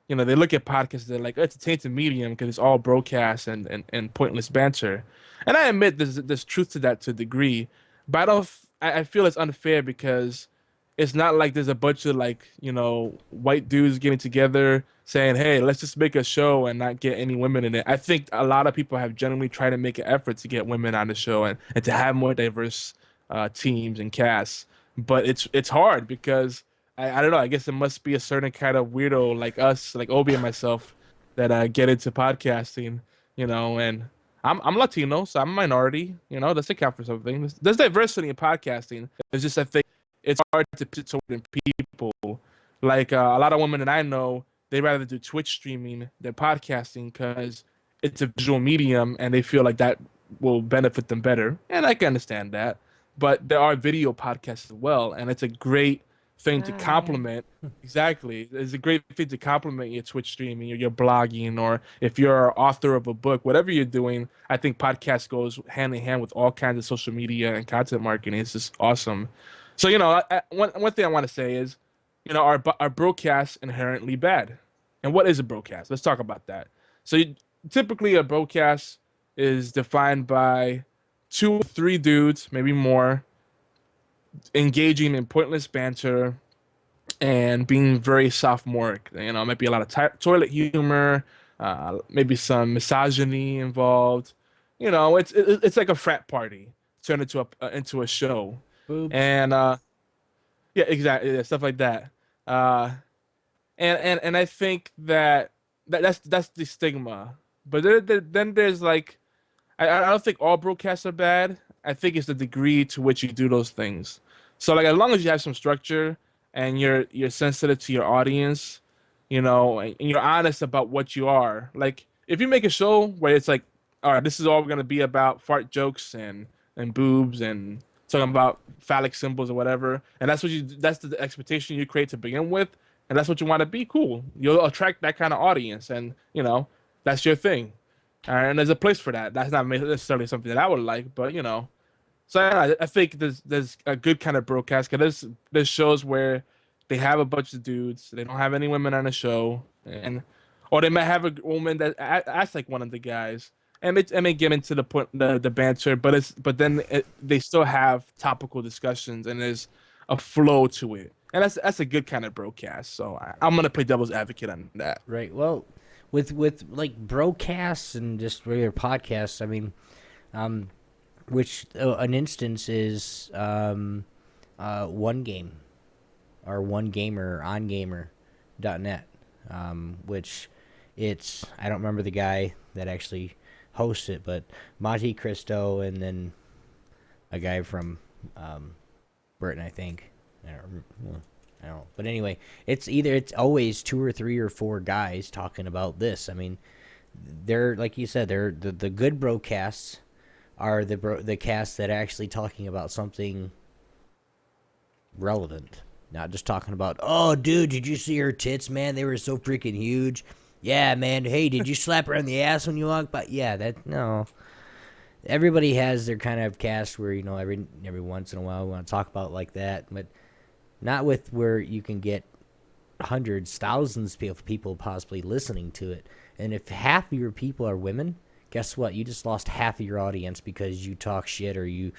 Speaker 2: look at podcasts. They're like, it's a tainted medium because it's all broadcast and pointless banter. And I admit there's truth to that to a degree, but I feel it's unfair because it's not like there's a bunch of white dudes getting together saying, hey, let's just make a show and not get any women in it. I think a lot of people have generally tried to make an effort to get women on the show and to have more diverse teams and casts, but it's hard because I don't know. I guess it must be a certain kind of weirdo like us, like Obi and myself, that get into podcasting, and I'm Latino, so I'm a minority, that's account for something. There's diversity in podcasting. It's just, I think it's hard to put certain people. Like a lot of women that I know, they rather do Twitch streaming than podcasting because it's a visual medium and they feel like that will benefit them better. And I can understand that. But there are video podcasts as well, and it's a great thing to complement. Exactly. It's a great thing to complement your Twitch streaming or your blogging, or if you're an author of a book, whatever you're doing. I think podcast goes hand in hand with all kinds of social media and content marketing. It's just awesome. So, one thing I want to say is, our broadcasts inherently bad. And what is a broadcast? Let's talk about that. So typically a broadcast is defined by 2 or 3 dudes, maybe more, engaging in pointless banter and being very sophomoric. It might be a lot of toilet humor, maybe some misogyny involved. It's like a frat party turned into a show.
Speaker 1: Boobs.
Speaker 2: And yeah, exactly, stuff like that. And I think that's the stigma. But then there's like, I don't think all broadcasts are bad. I think it's the degree to which you do those things. So like, as long as you have some structure and you're sensitive to your audience, and you're honest about what you are. Like, if you make a show where it's like, all right, this is all we're gonna be about, fart jokes and boobs and talking about phallic symbols or whatever, and that's the expectation you create to begin with, and that's what you want to be, cool. You'll attract that kind of audience, and that's your thing. And there's a place for that. That's not necessarily something that I would like, but So I think there's a good kind of broadcast. Cause there's shows where they have a bunch of dudes. They don't have any women on the show, or they might have a woman that acts like one of the guys, and they get into the banter. But then they still have topical discussions, and there's a flow to it, and that's a good kind of broadcast. So I'm gonna play devil's advocate on that.
Speaker 1: Right. Well, with like broadcasts and just regular podcasts, I mean, which an instance is One Game or One Gamer on Gamer.net, which I don't remember the guy that actually hosts it, but Monte Cristo and then a guy from Britain, I think. I don't know. But anyway, it's always 2 or 3 or 4 guys talking about this. I mean, they're like you said, they're the good broadcasts are the casts that are actually talking about something relevant, not just talking about, oh, dude, did you see her tits, man? They were so freaking huge. Yeah, man. Hey, did you slap her on the ass when you walked by? Yeah, no. Everybody has their kind of cast where, you know, every once in a while we want to talk about like that, but not with where you can get hundreds, thousands of people possibly listening to it. And if half of your people are women, guess what? You just lost half of your audience because you talk shit or you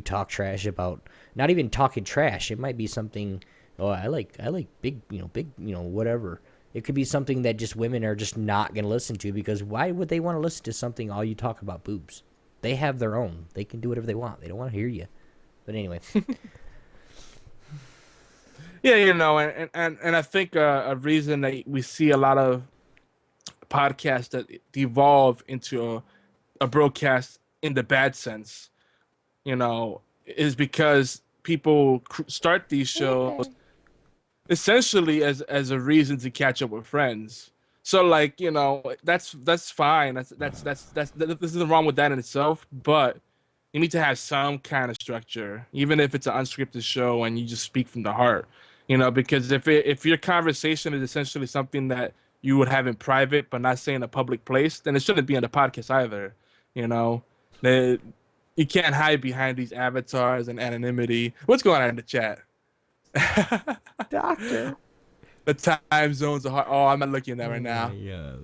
Speaker 1: talk trash about, not even talking trash. It might be something, oh, I like big, whatever. It could be something that just women are just not going to listen to, because why would they want to listen to something all you talk about boobs? They have their own. They can do whatever they want. They don't want to hear you. But anyway.
Speaker 2: Yeah, you know, and I think a reason that we see a lot of podcasts that devolve into a broadcast in the bad sense, you know, is because people start these shows essentially as a reason to catch up with friends. So like, you know, that's fine. This isn't wrong with that in itself, but you need to have some kind of structure, even if it's an unscripted show and you just speak from the heart, you know, because if your conversation is essentially something that you would have in private but not say in a public place, then it shouldn't be on the podcast either. You know, you can't hide behind these avatars and anonymity. What's going on in the chat?
Speaker 1: Doctor.
Speaker 2: The time zones are hard. Oh, I'm not looking at that right now.
Speaker 1: Yeah.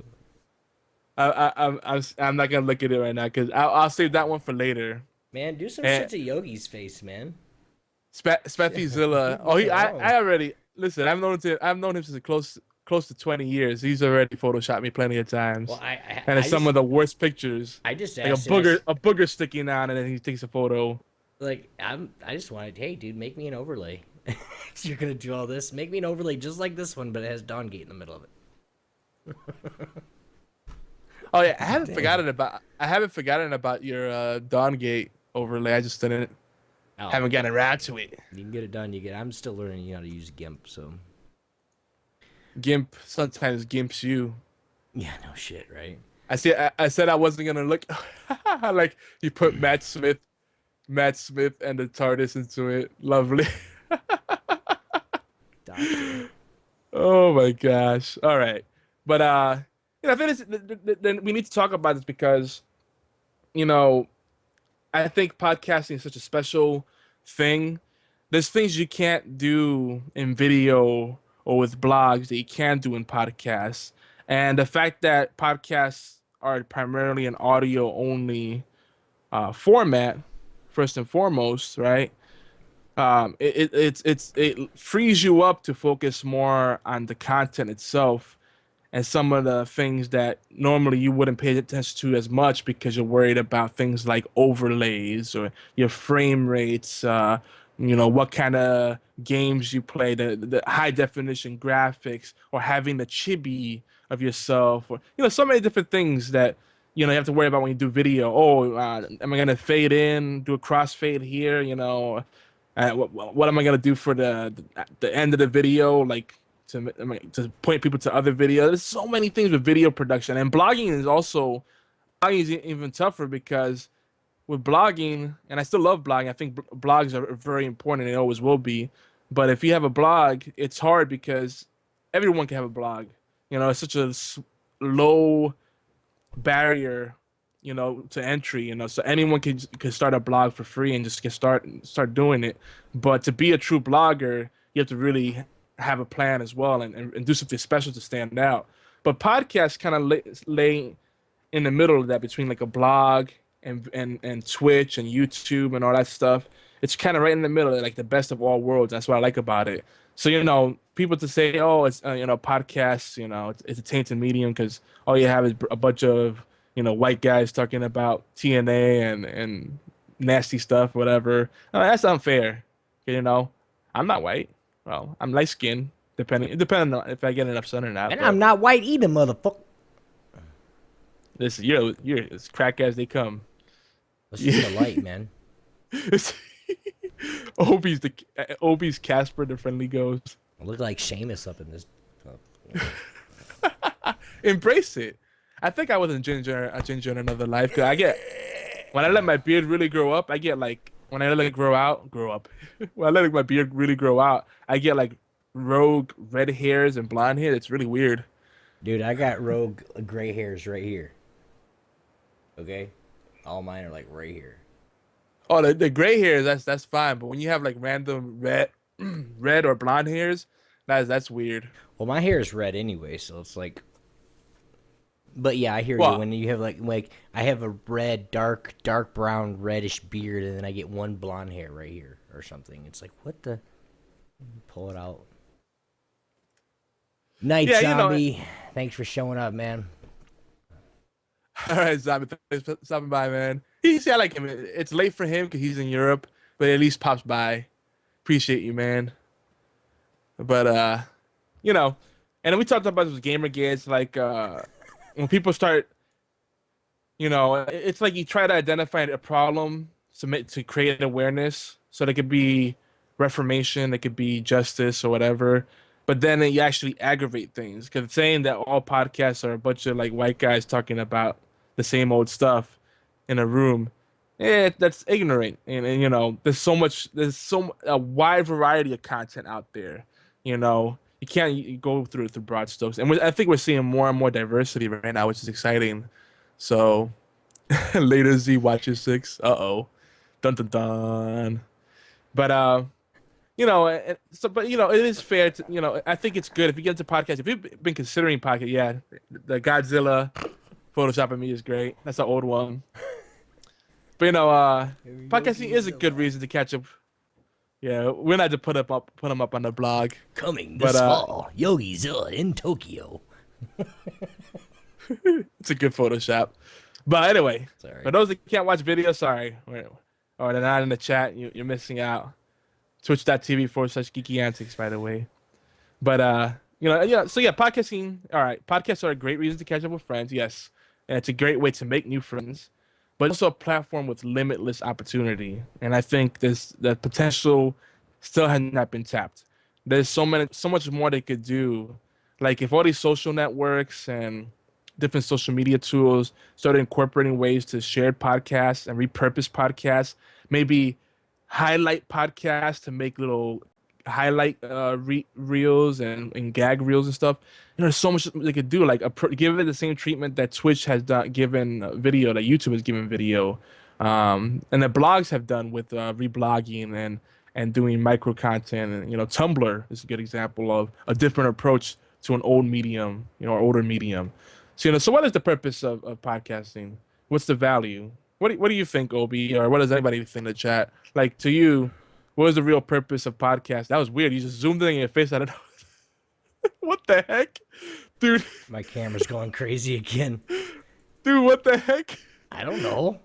Speaker 2: I'm not gonna look at it right now because I'll save that one for later.
Speaker 1: Man, do some shit to Yogi's face, man.
Speaker 2: Speffyzilla. Oh, I already listen. I've known him since close to 20 years. He's already photoshopped me plenty of times. Well, and it's some of the worst pictures.
Speaker 1: I just
Speaker 2: like asked a booger sticking on, and then he takes a photo.
Speaker 1: Like I just wanted, hey, dude, make me an overlay. If you're gonna do all this, make me an overlay just like this one, but it has Dawngate in the middle of it.
Speaker 2: Oh yeah, I haven't forgotten about your Dawngate overlay. I just haven't gotten around to it.
Speaker 1: You can get it done. I'm still learning how to use GIMP, so.
Speaker 2: GIMP sometimes gimps you.
Speaker 1: Yeah, no shit, right?
Speaker 2: I said I wasn't gonna look like you put Matt Smith and the TARDIS into it. Lovely. Oh my gosh! All right, but you know, I think then we need to talk about this because, you know, I think podcasting is such a special thing. There's things you can't do in video or with blogs that you can do in podcasts, and the fact that podcasts are primarily an audio only format, first and foremost, right? It frees you up to focus more on the content itself and some of the things that normally you wouldn't pay attention to as much because you're worried about things like overlays or your frame rates, you know, what kind of games you play, the high definition graphics, or having the chibi of yourself, or, you know, so many different things that, you know, you have to worry about when you do video. Oh, am I gonna fade in, do a crossfade here, you know? What am I gonna do for the end of the video, like to point people to other videos? There's so many things with video production, and blogging is even tougher because with blogging, and I still love blogging. I think blogs are very important, and they always will be. But if you have a blog, it's hard because everyone can have a blog. You know, it's such a low barrier, to entry, so anyone can start a blog for free and just start doing it. But to be a true blogger, you have to really have a plan as well and do something special to stand out. But podcasts kind of lay in the middle of that between like a blog and Twitch and YouTube and all that stuff. It's kind of right in the middle, like the best of all worlds. That's what I like about it. So people to say, oh, it's podcasts, it's a tainted medium because all you have is a bunch of white guys talking about TNA and nasty stuff, whatever. That's unfair. I'm not white. Well, I'm light skinned, depending on if I get enough sun or not.
Speaker 1: And I'm not white either, motherfucker.
Speaker 2: Listen, you're as crack as they come.
Speaker 1: Let's just the light, man.
Speaker 2: Obi's Casper, the Friendly Ghost.
Speaker 1: I look like Seamus up in this.
Speaker 2: Embrace it. I think I was a ginger in another life. Cause when I let my beard really grow up, I get like when I let it grow up. When I let my beard really grow out, I get like rogue red hairs and blonde hair. It's really weird.
Speaker 1: Dude, I got rogue gray hairs right here. Okay, all mine are like right here.
Speaker 2: Oh, the gray hairs, that's fine. But when you have like random red or blonde hairs, that's weird.
Speaker 1: Well, my hair is red anyway, so it's like. But yeah, I hear you. When you have like I have a red, dark brown, reddish beard, and then I get one blonde hair right here or something. It's like, what the? Pull it out. Night, Zombie. Thanks for showing up, man.
Speaker 2: All right, Zombie. Thanks for stopping by, man. I like him. It's late for him because he's in Europe, but at least pops by. Appreciate you, man. But and then we talked about those Gamergates, like when people start, it's like you try to identify a problem, submit to create awareness, so there could be reformation, there could be justice or whatever. But then you actually aggravate things because saying that all podcasts are a bunch of like white guys talking about the same old stuff in a room, that's ignorant. And there's a wide variety of content out there. You can't go through broad strokes. And I think we're seeing more and more diversity right now, which is exciting. So later Z watches 6. Uh-oh. Dun dun dun. But it is fair to, I think it's good if you get into podcasts. If you've been considering podcast, yeah, the Godzilla Photoshop of me is great. That's an old one. But podcasting is a good reason to catch up. Yeah, we're not to put them up on the blog.
Speaker 1: Coming this fall, YogiZilla in Tokyo.
Speaker 2: It's a good Photoshop. But anyway, for those that can't watch video, sorry, or they're not in the chat, you're missing out. Twitch.tv/geeky antics, by the way. But so yeah, podcasting. All right, podcasts are a great reason to catch up with friends. Yes, and it's a great way to make new friends, but also a platform with limitless opportunity. And I think the potential still has not been tapped. There's so much more they could do. Like if all these social networks and different social media tools started incorporating ways to share podcasts and repurpose podcasts, maybe highlight podcasts to make little highlight reels and gag reels and stuff. There's so much they could do. Like give it the same treatment that Twitch has given video, that YouTube has given video, and that blogs have done with reblogging and doing micro content. And Tumblr is a good example of a different approach to an old medium, or older medium. So so what is the purpose of podcasting? What's the value? What do you think, Obi, or what does anybody think in the chat? Like, to you, what is the real purpose of podcast? That was weird. You just zoomed in your face. I don't know. What the heck? Dude.
Speaker 1: My camera's going crazy again.
Speaker 2: Dude, what the heck?
Speaker 1: I don't know.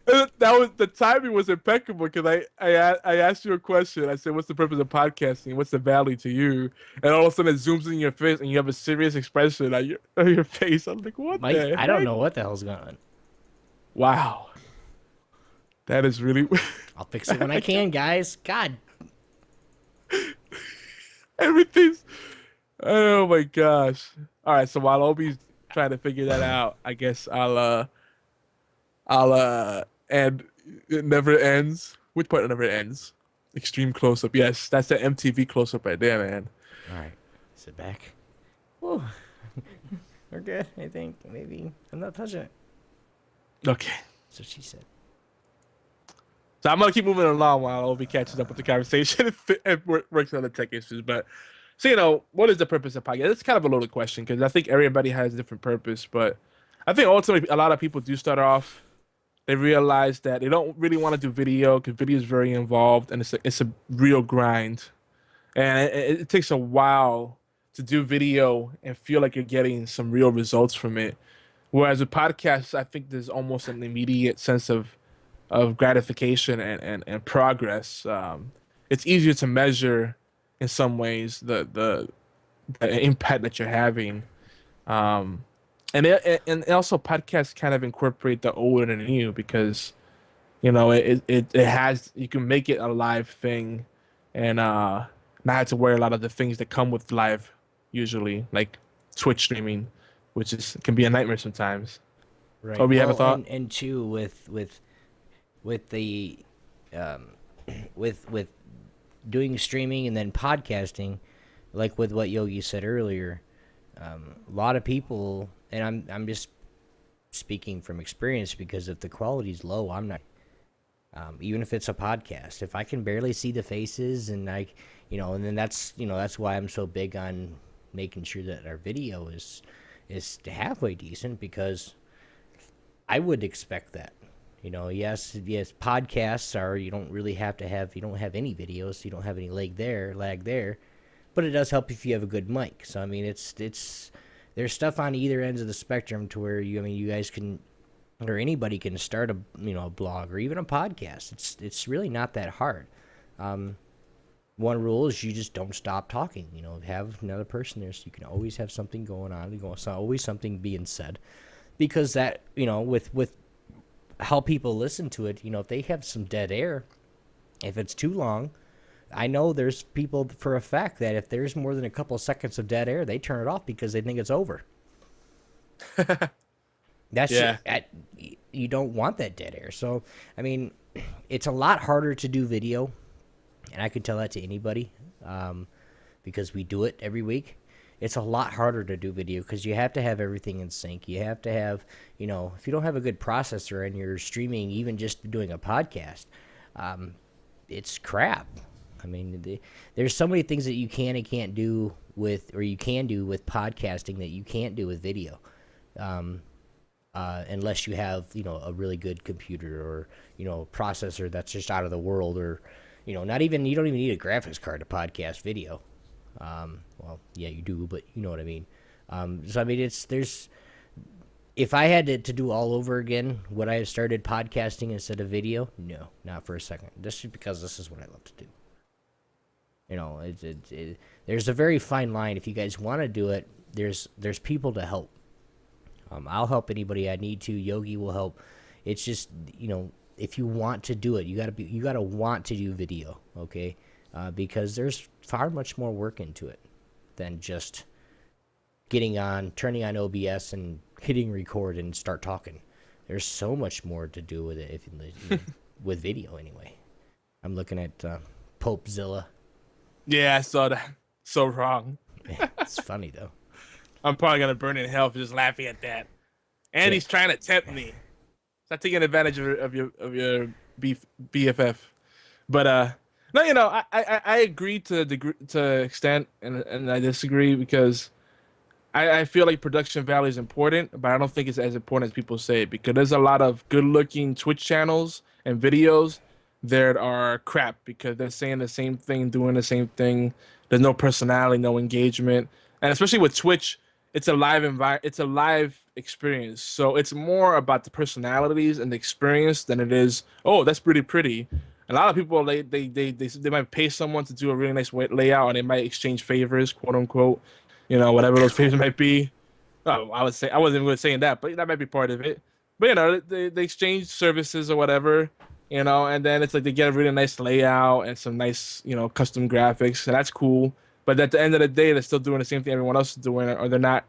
Speaker 2: The timing was impeccable because I asked you a question. I said, what's the purpose of podcasting? What's the value to you? And all of a sudden it zooms in your face and you have a serious expression on your face. I'm like, what the heck?
Speaker 1: I don't know what the hell's going on.
Speaker 2: Wow. That is really...
Speaker 1: I'll fix it when I can, guys. God.
Speaker 2: Everything's... Oh, my gosh. All right, so while Obi's trying to figure that out, I guess I'll and it never ends. Which part never ends? Extreme close-up. Yes, that's the MTV close-up right there, man.
Speaker 1: All right. Sit back. Whoa. We're good, I think. Maybe. I'm not touching it.
Speaker 2: Okay.
Speaker 1: That's what she said.
Speaker 2: So I'm gonna keep moving along while Obi catches up with the conversation and works on the tech issues. But so what is the purpose of podcast? It's kind of a loaded question because I think everybody has a different purpose. But I think ultimately a lot of people do start off. They realize that they don't really want to do video because video is very involved and it's a real grind, and it takes a while to do video and feel like you're getting some real results from it. Whereas with podcasts, I think there's almost an immediate sense of gratification and progress. It's easier to measure in some ways the impact that you're having. Um, and also podcasts kind of incorporate the old and the new because it has you can make it a live thing and not have to worry a lot of the things that come with live usually like Twitch streaming, which is can be a nightmare sometimes.
Speaker 1: Right.
Speaker 2: Or we have a
Speaker 1: Well,
Speaker 2: thought?
Speaker 1: and two with the with doing streaming and then podcasting, like with what Yogi said earlier, a lot of people, and I'm just speaking from experience because if the quality's low, I'm not. Even if it's a podcast, if I can barely see the faces and and then that's why I'm so big on making sure that our video is halfway decent because I would expect that. Yes, podcasts are you don't really have to have you don't have any videos, you don't have any lag there, but it does help if you have a good mic. So I mean, it's there's stuff on either ends of the spectrum to where you guys can or anybody can start a blog or even a podcast. It's really not that hard. One rule is you just don't stop talking. Have another person there so you can always have something going on. Always something being said, because that with how people listen to it, if they have some dead air, if it's too long, I know there's people for a fact that if there's more than a couple seconds of dead air, they turn it off because they think it's over.
Speaker 2: Yeah.
Speaker 1: You don't want that dead air. So, I mean, it's a lot harder to do video, and I can tell that to anybody because we do it every week. It's a lot harder to do video because you have to have everything in sync. You have to have, if you don't have a good processor and you're streaming, even just doing a podcast, it's crap. I mean, there's so many things that you can and can't do or you can do with podcasting that you can't do with video. Unless you have, a really good computer or, processor that's just out of the world or, you don't even need a graphics card to podcast video. Well, yeah, you do, but you know what I mean. So, I mean, if I had to do all over again, would I have started podcasting instead of video? No, not for a second. Just because this is what I love to do. There's a very fine line. If you guys want to do it, there's people to help. I'll help anybody I need to. Yogi will help. It's just, if you want to do it, you gotta want to do video, okay? Because there's far much more work into it than just turning on OBS and hitting record and start talking. There's so much more to do with it with video anyway. I'm looking at Popezilla.
Speaker 2: Yeah, I saw that. So wrong.
Speaker 1: Yeah, it's funny though.
Speaker 2: I'm probably gonna burn in hell for just laughing at that. And he's trying to tempt me. Stop taking advantage of your BFF. But no, I agree to extent, and I disagree because I feel like production value is important, but I don't think it's as important as people say because there's a lot of good-looking Twitch channels and videos that are crap because they're saying the same thing, doing the same thing. There's no personality, no engagement, and especially with Twitch, it's a live experience. So it's more about the personalities and the experience than it is, oh, that's pretty. A lot of people they might pay someone to do a really nice layout and they might exchange favors, quote unquote, whatever those favors might be. Oh, I would say I wasn't even saying that, but that might be part of it. But they exchange services or whatever, and then it's like they get a really nice layout and some nice, custom graphics, and that's cool. But at the end of the day, they're still doing the same thing everyone else is doing, or they're not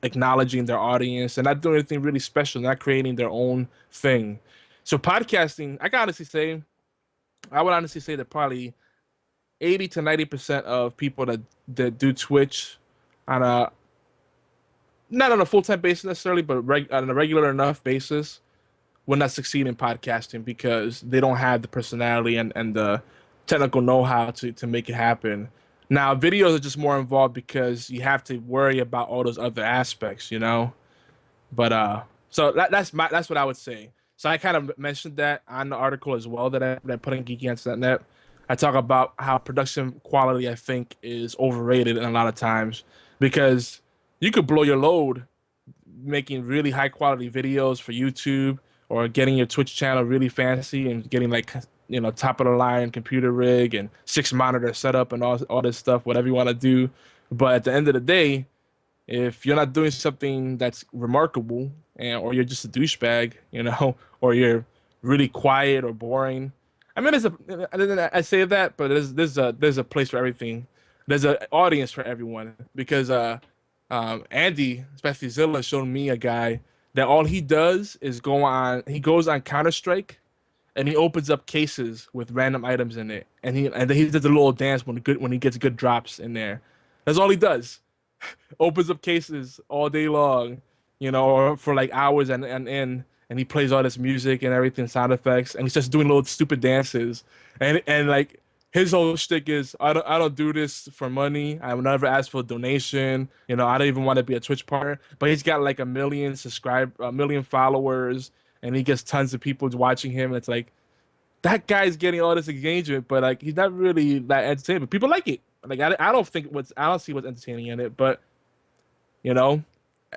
Speaker 2: acknowledging their audience. They're not doing anything really special. They're not creating their own thing. So podcasting, I would honestly say that probably 80 to 90% of people that do Twitch not on a full-time basis necessarily, but on a regular enough basis, will not succeed in podcasting because they don't have the personality and the technical know-how to make it happen. Now, videos are just more involved because you have to worry about all those other aspects, you know. But so that's what I would say. So I kind of mentioned that on the article as well that I put in geekyants.net. I talk about how production quality I think is overrated in a lot of times because you could blow your load making really high quality videos for YouTube or getting your Twitch channel really fancy and getting like top of the line computer rig and 6 monitor setup and all this stuff, whatever you want to do. But at the end of the day, if you're not doing something that's remarkable or you're just a douchebag, or you're really quiet or boring. I mean, I say that, but there's a place for everything. There's an audience for everyone because Andy, especially Zilla, showed me a guy that all he does is he goes on Counter-Strike and he opens up cases with random items in it, and then he does a little dance when he gets good drops in there. That's all he does. Opens up cases all day long, or for like hours and he plays all this music and everything, sound effects, and he's just doing little stupid dances, and like his whole shtick is I don't do this for money. I would never ask for a donation. I don't even want to be a Twitch partner. But he's got like a million followers, and he gets tons of people watching him. And it's like that guy's getting all this engagement, but like he's not really that entertaining. But people like it. Like I don't see what's entertaining in it, but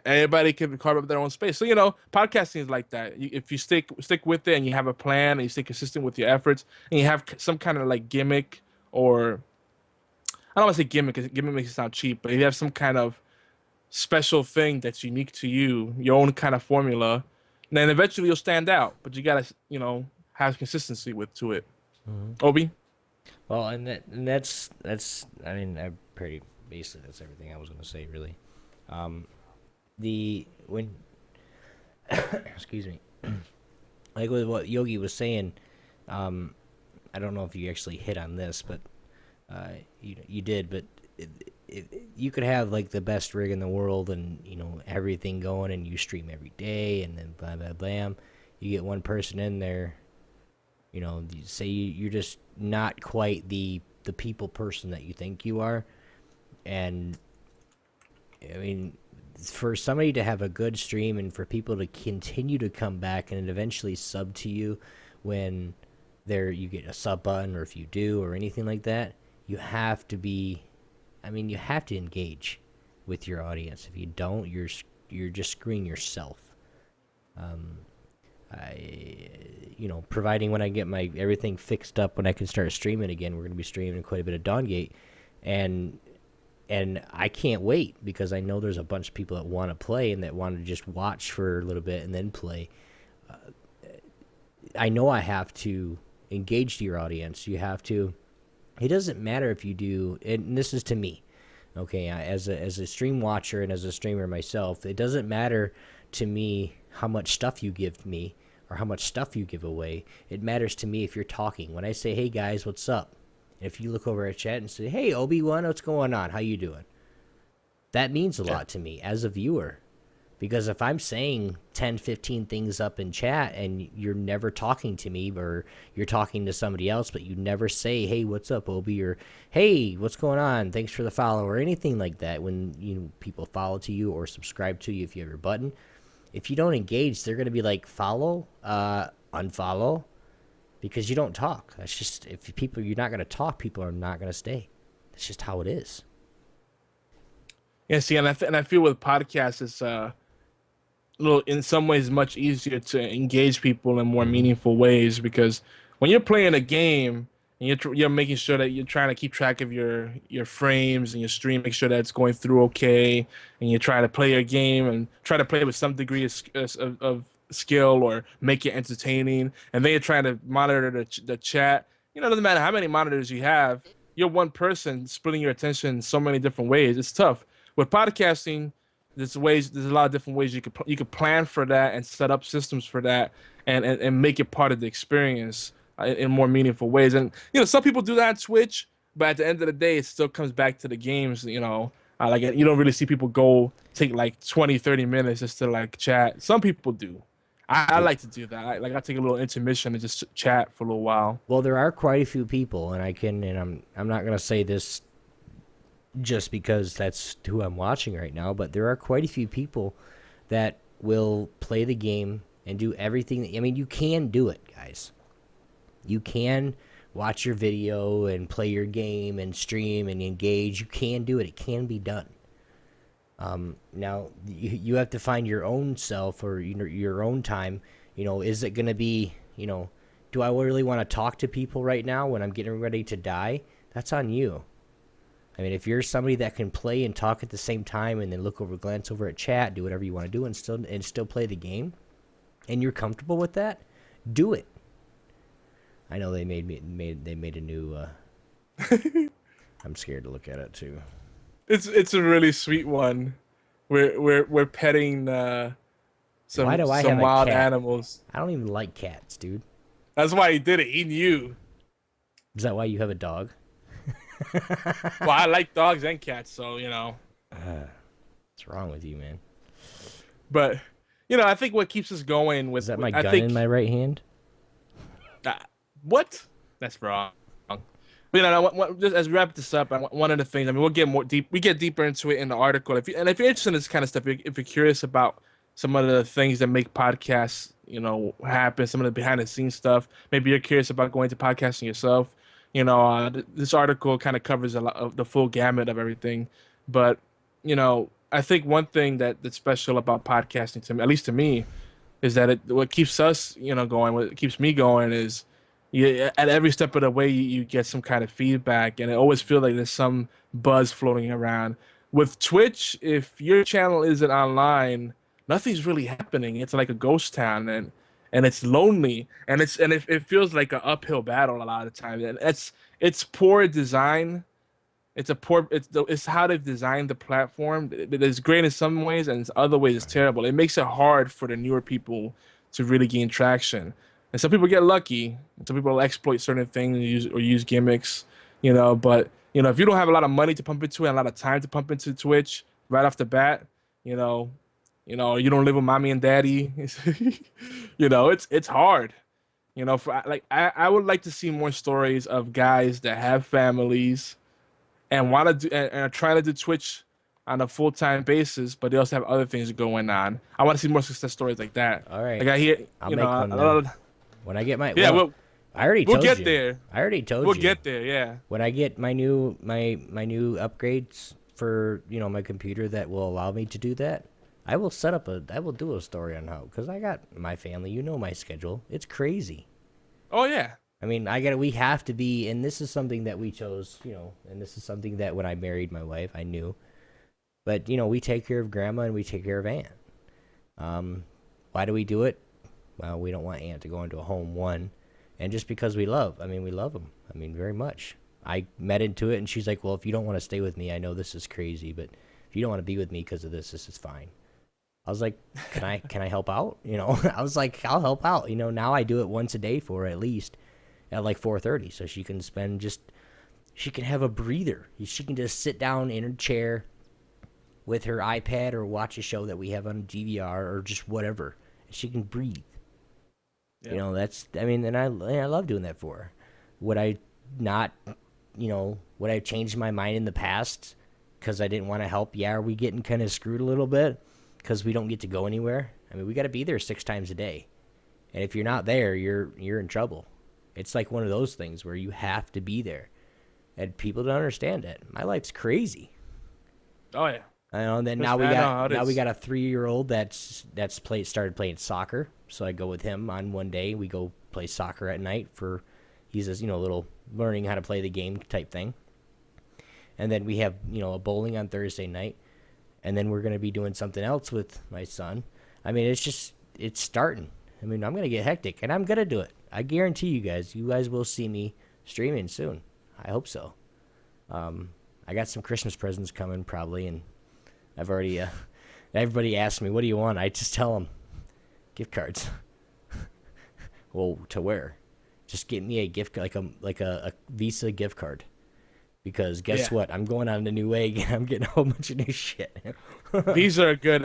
Speaker 2: everybody can carve up their own space. So podcasting is like that. If you stick with it and you have a plan and you stay consistent with your efforts and you have some kind of like gimmick, or I don't want to say gimmick because gimmick makes it sound cheap, but if you have some kind of special thing that's unique to you, your own kind of formula, then eventually you'll stand out. But you gotta have consistency to it. Mm-hmm. Obi.
Speaker 1: Well, and that's I mean, basically that's everything I was gonna say really. Excuse me, like with what Yogi was saying, I don't know if you actually hit on this, but you did, but you could have like the best rig in the world and everything going, and you stream every day, and then blah blah blam, you get one person in there. You say you're just not quite the people person that you think you are. And, I mean, for somebody to have a good stream and for people to continue to come back and eventually sub to you when you get a sub button, or if you do or anything like that, you have to engage with your audience. If you don't, you're just screwing yourself. Providing when I get my everything fixed up, when I can start streaming again, we're going to be streaming quite a bit of Dawngate, and I can't wait because I know there's a bunch of people that want to play and that want to just watch for a little bit and then play. I know I have to engage to your audience. You have to. It doesn't matter if you do, and this is to me, okay, as a stream watcher and as a streamer myself, it doesn't matter to me how much stuff you give me or how much stuff you give away. It matters to me if you're talking. When I say, hey guys, what's up? And if you look over at chat and say, hey Obi-Wan, what's going on? How you doing? That means a lot to me as a viewer. Because if I'm saying 10, 15 things up in chat and you're never talking to me, or you're talking to somebody else, but you never say, hey, what's up, Obi? Or, hey, what's going on? Thanks for the follow, or anything like that. When people follow to you or subscribe to you if you have your button, if you don't engage, they're going to be like, follow, unfollow, because you don't talk. That's just, you're not going to talk, people are not going to stay. That's just how it is.
Speaker 2: Yeah, see, and I feel with podcasts, it's in some ways much easier to engage people in more meaningful ways, because when you're playing a game and you're making sure that you're trying to keep track of your frames and your stream, make sure that it's going through okay, and you're trying to play your game and try to play with some degree of skill or make it entertaining, and then you're trying to monitor the chat. It doesn't matter how many monitors you have, you're one person splitting your attention in so many different ways. It's tough. With podcasting, there's a lot of different ways you could plan for that and set up systems for that and make it part of the experience in more meaningful ways. And some people do that on Twitch, but at the end of the day, it still comes back to the games. Like you don't really see people go take like 20-30 minutes just to like chat. Some people do. I like to do that. I take a little intermission and just chat for a little while.
Speaker 1: Well, there are quite a few people, and I'm not gonna say this just because that's who I'm watching right now, but there are quite a few people that will play the game and do everything. I mean, you can do it, guys. You can watch your video and play your game and stream and engage. You can do it. It can be done. Now, you have to find your own self or your own time. Is it going to be, do I really want to talk to people right now when I'm getting ready to die? That's on you. I mean, if you're somebody that can play and talk at the same time and then glance over at chat, do whatever you want to do and still play the game, and you're comfortable with that, do it. I know they made a new. I'm scared to look at it too.
Speaker 2: It's a really sweet one. We're petting some wild animals.
Speaker 1: I don't even like cats, dude.
Speaker 2: That's why he did it. He knew.
Speaker 1: Is that why you have a dog?
Speaker 2: Well, I like dogs and cats, so
Speaker 1: What's wrong with you, man?
Speaker 2: But I think what keeps us going with
Speaker 1: is that my gun in my right hand?
Speaker 2: What? That's wrong. But just as we wrap this up, one of the things, I mean, we get deeper into it in the article. If you're interested in this kind of stuff, if you're curious about some of the things that make podcasts, happen, some of the behind the scenes stuff, maybe you're curious about going to podcasting yourself. This article kind of covers a lot of the full gamut of everything. But, I think one thing that's special about podcasting to me, at least to me, is that what keeps us, going, what keeps me going is, at every step of the way, you get some kind of feedback, and it always feels like there's some buzz floating around. With Twitch, if your channel isn't online, nothing's really happening. It's like a ghost town, and it's lonely, and it feels like an uphill battle a lot of the time. And it's poor design. It's how they've designed the platform. It's great in some ways, and in other ways it's terrible. It makes it hard for the newer people to really gain traction. And some people get lucky. Some people exploit certain things and use gimmicks, But if you don't have a lot of money to pump into it, and a lot of time to pump into Twitch right off the bat, you don't live with mommy and daddy. It's hard. I would like to see more stories of guys that have families and want to do and are trying to do Twitch on a full-time basis, but they also have other things going on. I want to see more success stories like that.
Speaker 1: All right.
Speaker 2: Like I hear,
Speaker 1: I'll make one. When I get my
Speaker 2: I already told you.
Speaker 1: There. I already told you.
Speaker 2: We'll get there. Yeah.
Speaker 1: When I get my new upgrades for my computer that will allow me to do that, I will do a story on how, because I got my family. My schedule. It's crazy.
Speaker 2: Oh yeah.
Speaker 1: I mean, we have to be, and this is something that we chose, and this is something that when I married my wife, I knew. But, we take care of Grandma and we take care of Aunt. Why do we do it? Well, we don't want Aunt to go into a home, one. And just because we love them. Very much. I met into it, and she's like, well, if you don't want to stay with me, I know this is crazy, but if you don't want to be with me because of this is fine. I was like, can I help out? I was like, I'll help out. Now I do it once a day for her at least at like 4:30, so she can she can have a breather. She can just sit down in her chair with her iPad or watch a show that we have on DVR or just whatever. She can breathe. Yeah. And I love doing that for her. Would I not, would I have changed my mind in the past because I didn't want to help? Yeah, are we getting kind of screwed a little bit because we don't get to go anywhere? We got to be there 6 times a day. And if you're not there, you're in trouble. It's like one of those things where you have to be there. And people don't understand it. My life's crazy.
Speaker 2: Oh, yeah.
Speaker 1: And then now we got a 3-year-old that's started playing soccer. So I go with him on one day. We go play soccer at night he's just, little learning how to play the game type thing. And then we have, a bowling on Thursday night. And then we're going to be doing something else with my son. It's starting. I'm going to get hectic, and I'm going to do it. I guarantee you guys will see me streaming soon. I hope so. I got some Christmas presents coming probably, and I've already, everybody asks me, what do you want? I just tell them, gift cards. Well, to where? Just get me a gift, like a Visa gift card. Because guess what? I'm going on the new egg, and I'm getting a whole bunch of new shit.
Speaker 2: These are good.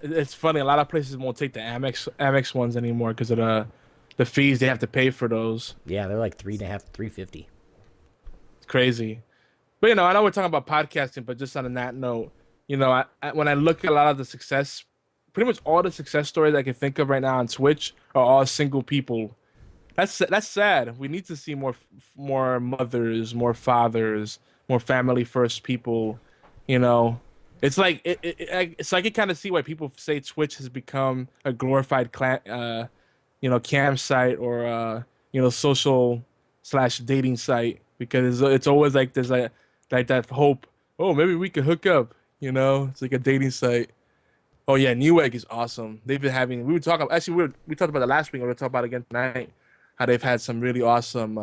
Speaker 2: it's funny. A lot of places won't take the Amex ones anymore because of the fees they have to pay for those.
Speaker 1: Yeah, they're like 3.5, 350.
Speaker 2: It's crazy. But I know we're talking about podcasting, but just on that note, when I look at a lot of the success, pretty much all the success stories I can think of right now on Twitch are all single people. That's sad. We need to see more mothers, more fathers, more family first people. You know, it's like it's like you kind of see why people say Twitch has become a glorified campsite or social slash dating site because it's always like there's like that hope. Oh, maybe we could hook up. It's like a dating site. Oh yeah, Newegg is awesome. They've been having. We were talking. Actually, we talked about it last week. We're gonna talk about it again tonight. How they've had some really awesome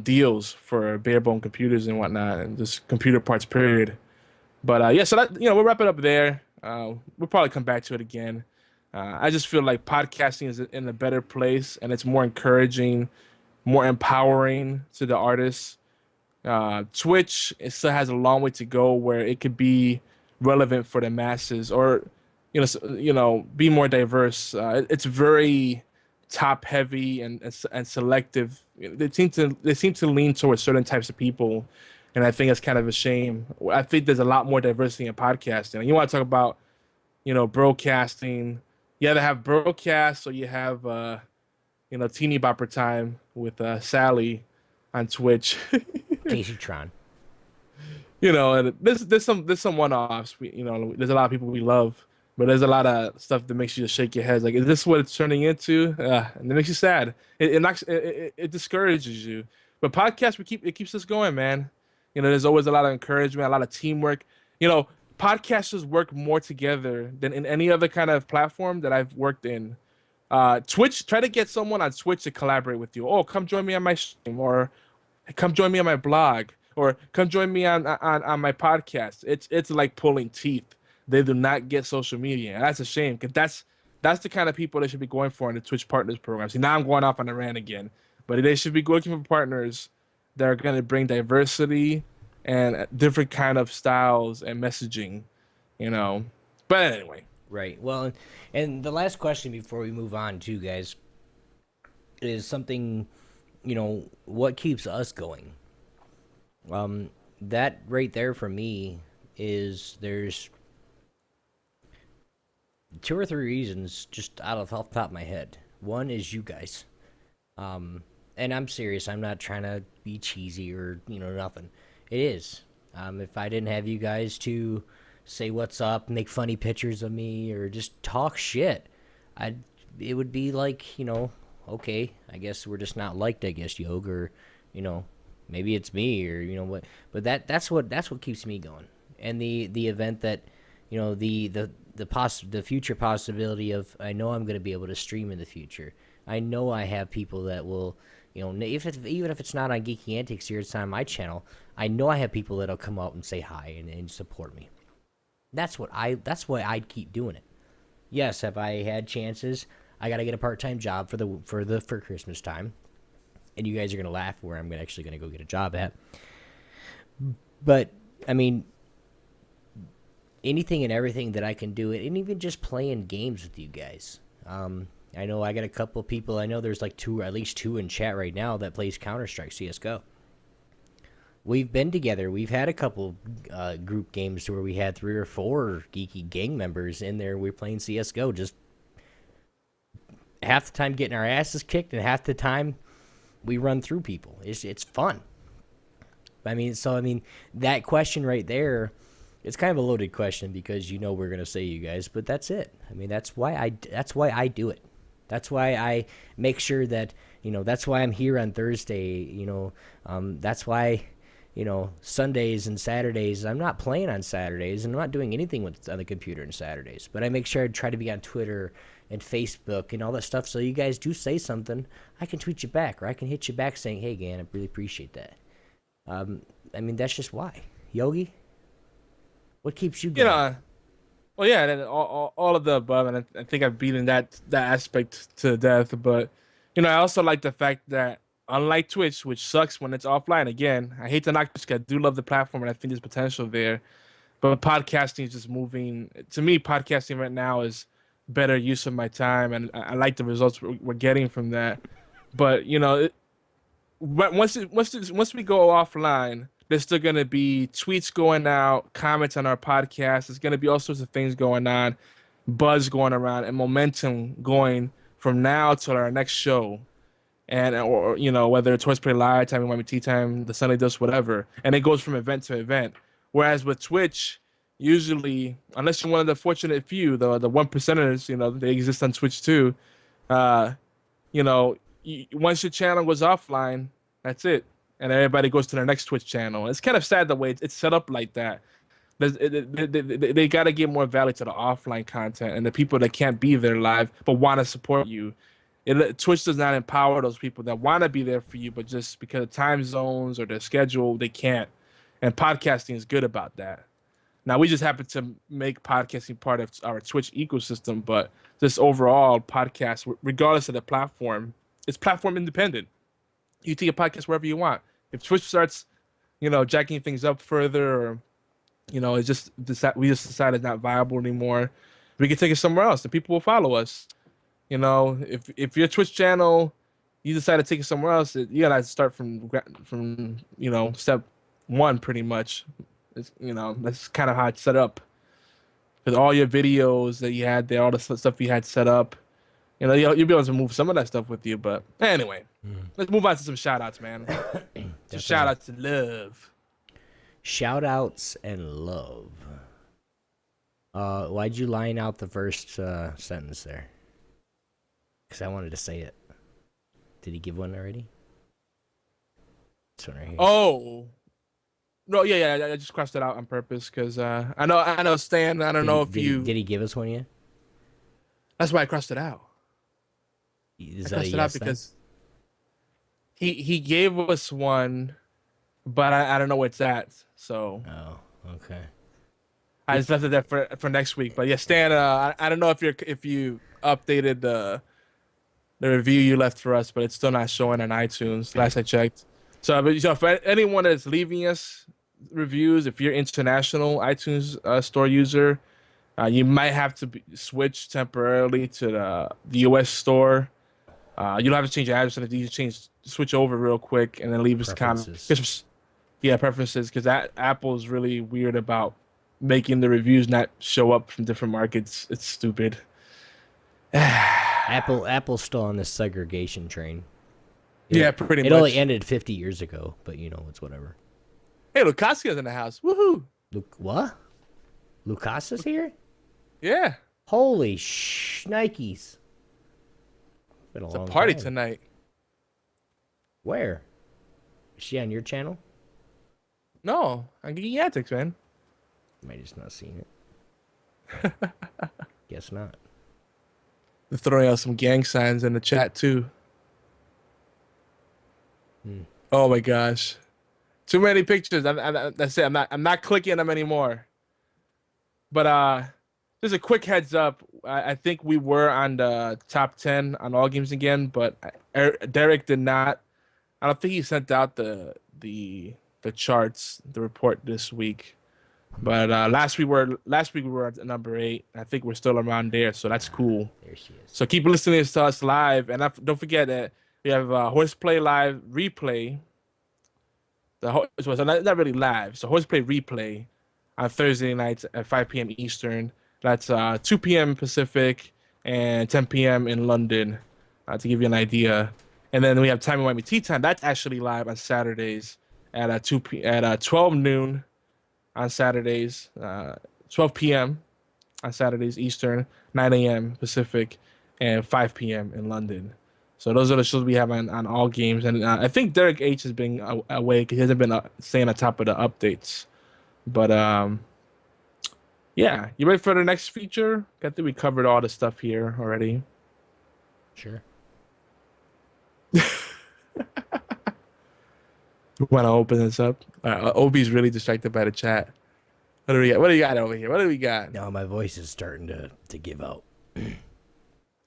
Speaker 2: deals for barebone computers and whatnot, and just computer parts. Period. But yeah, so that we'll wrap it up there. We'll probably come back to it again. I just feel like podcasting is in a better place, and it's more encouraging, more empowering to the artists. Twitch, it still has a long way to go where it could be relevant for the masses, or be more diverse. It's very top heavy and selective. They seem to lean towards certain types of people, and I think it's kind of a shame. I think there's a lot more diversity in podcasting. You want to talk about broadcasting? You either have broadcast or you have teeny bopper time with Sally on Twitch.
Speaker 1: Casey Tron.
Speaker 2: And there's some one-offs. There's a lot of people we love, but there's a lot of stuff that makes you just shake your head. Like, is this what it's turning into? And it makes you sad. It discourages you. But podcasts, it keeps us going, man. There's always a lot of encouragement, a lot of teamwork. Podcasters work more together than in any other kind of platform that I've worked in. Twitch, try to get someone on Twitch to collaborate with you. Oh, come join me on my stream, or come join me on my blog, or come join me on my podcast. It's like pulling teeth. They do not get social media, and that's a shame because that's the kind of people they should be going for in the Twitch Partners program. See, now I'm going off on a rant again, but they should be looking for partners that are going to bring diversity and different kind of styles and messaging. But anyway,
Speaker 1: Right. Well, and the last question before we move on, too, guys, is something, what keeps us going? That right there for me there's 2 or 3 reasons just off the top of my head. One is you guys. And I'm serious. I'm not trying to be cheesy or, nothing. It is. If I didn't have you guys to say what's up, make funny pictures of me, or just talk shit, it would be like, okay, I guess we're just not liked, I guess, Yog, or, maybe it's me, or, what, but that's what keeps me going. And the event that, the future possibility of, I know I'm going to be able to stream in the future. I know I have people that will, even if it's not on Geeky Antics here, it's on my channel, I know I have people that'll come out and say hi and support me. That's why I'd keep doing it. Yes, have I had chances? I gotta get a part-time job for Christmas time, and you guys are gonna laugh where I'm actually gonna go get a job at. But I mean, anything and everything that I can do it, and even just playing games with you guys. I know I got a couple of people. I know there's like at least two in chat right now that plays Counter-Strike CS:GO. We've been together. We've had a couple group games where we had 3 or 4 geeky gang members in there. We're playing CS:GO, just half the time getting our asses kicked, and half the time we run through people. It's fun. I mean, that question right there, it's kind of a loaded question because we're gonna say you guys, but that's it. I mean, that's why I do it. That's why I make sure that that's why I'm here on Thursday. That's why. Sundays and Saturdays, I'm not playing on Saturdays, and I'm not doing anything on the computer on Saturdays. But I make sure I try to be on Twitter and Facebook and all that stuff. So you guys do say something, I can tweet you back, or I can hit you back saying, "Hey, Gan, I really appreciate that." That's just why. Yogi, what keeps you going?
Speaker 2: Well, yeah, and all of the above, and I think I've beaten that aspect to death. But I also like the fact that unlike Twitch, which sucks when it's offline. Again, I hate to knock Twitch 'cause I do love the platform and I think there's potential there. But podcasting is just moving. To me, podcasting right now is better use of my time, and I like the results we're getting from that. But once we go offline, there's still gonna be tweets going out, comments on our podcast. There's gonna be all sorts of things going on, buzz going around, and momentum going from now till our next show. And or whether it's Horseplay Live, Time and Miami Tea Time, the Sunday Dose, whatever, and it goes from event to event. Whereas with Twitch, usually, unless you're one of the fortunate few, the 1%ers, they exist on Twitch too. Uh, once your channel goes offline, that's it, and everybody goes to their next Twitch channel. It's kind of sad the way it's set up like that. They got to give more value to the offline content and the people that can't be there live but want to support you. Twitch does not empower those people that want to be there for you, but just because of time zones or their schedule, they can't. And podcasting is good about that. Now, we just happen to make podcasting part of our Twitch ecosystem, but just overall, podcast, regardless of the platform, it's platform independent. You take a podcast wherever you want. If Twitch starts, jacking things up further, or, we just decided it's not viable anymore, we can take it somewhere else, and people will follow us. If your Twitch channel, you decide to take it somewhere else, you gotta start from step one pretty much. That's kind of how it's set up. Because all your videos that you had there, all the stuff you had set up, you'll be able to move some of that stuff with you. But anyway, let's move on to some shout outs, man. Some shout outs and love.
Speaker 1: Shout outs and love. Why'd you line out the first sentence there? Because I wanted to say it. Did he give one already? This one right here.
Speaker 2: Oh. No, yeah. I just crossed it out on purpose because I know, Stan. I don't know if you.
Speaker 1: Did he give us one yet?
Speaker 2: That's why I crossed it out.
Speaker 1: Is
Speaker 2: I crossed
Speaker 1: that
Speaker 2: it out because he gave us one, but I don't know where it's at. So.
Speaker 1: Oh, okay.
Speaker 2: I just left it there for next week. But yeah, Stan. I don't know if you updated the review you left for us, but it's still not showing on iTunes. Last I checked. So for anyone that's leaving us reviews, if you're international iTunes store user, you might have to switch temporarily to the US store. You don't have to change your address, and you switch over real quick and then leave us comments. Yeah, preferences, because Apple's really weird about making the reviews not show up from different markets. It's stupid.
Speaker 1: Apple's still on this segregation train.
Speaker 2: Yeah, pretty much.
Speaker 1: It only ended 50 years ago, but it's whatever.
Speaker 2: Hey, Lucasio's in the house. Woohoo!
Speaker 1: What? Lucasio's here?
Speaker 2: Yeah.
Speaker 1: Holy shnikes.
Speaker 2: It's a party tonight.
Speaker 1: Where? Is she on your channel?
Speaker 2: No, on Geeky Antics, man.
Speaker 1: You might just not seen it. Guess not.
Speaker 2: They're throwing out some gang signs in the chat too. Oh my gosh, too many pictures. That's it. I'm not clicking them anymore. But just a quick heads up. I think we were on the top 10 on all games again, but Derek did not. I don't think he sent out the charts, the report this week. But last week we were at number 8. I think we're still around there, so that's cool.
Speaker 1: There she is.
Speaker 2: So keep listening to us live, and don't forget that we have HorsePLay live replay. So not really live. So HorsePLay replay on Thursday nights at 5 p.m. Eastern. That's 2 p.m. Pacific and 10 p.m. in London, to give you an idea. And then we have Time and Miami Tea Time. That's actually live on Saturdays at 12 noon. On Saturdays, 12 p.m. on Saturdays Eastern, 9 a.m. Pacific, and 5 p.m. in London. So those are the shows we have on all games. And I think Derek H has been away because he hasn't been staying on top of the updates. But yeah, you ready for the next feature? I think we covered all the stuff here already.
Speaker 1: Sure.
Speaker 2: We want to open this up. Obi's really distracted by the chat. What do we got? What do you got over here? What do we got?
Speaker 1: No, my voice is starting to give out.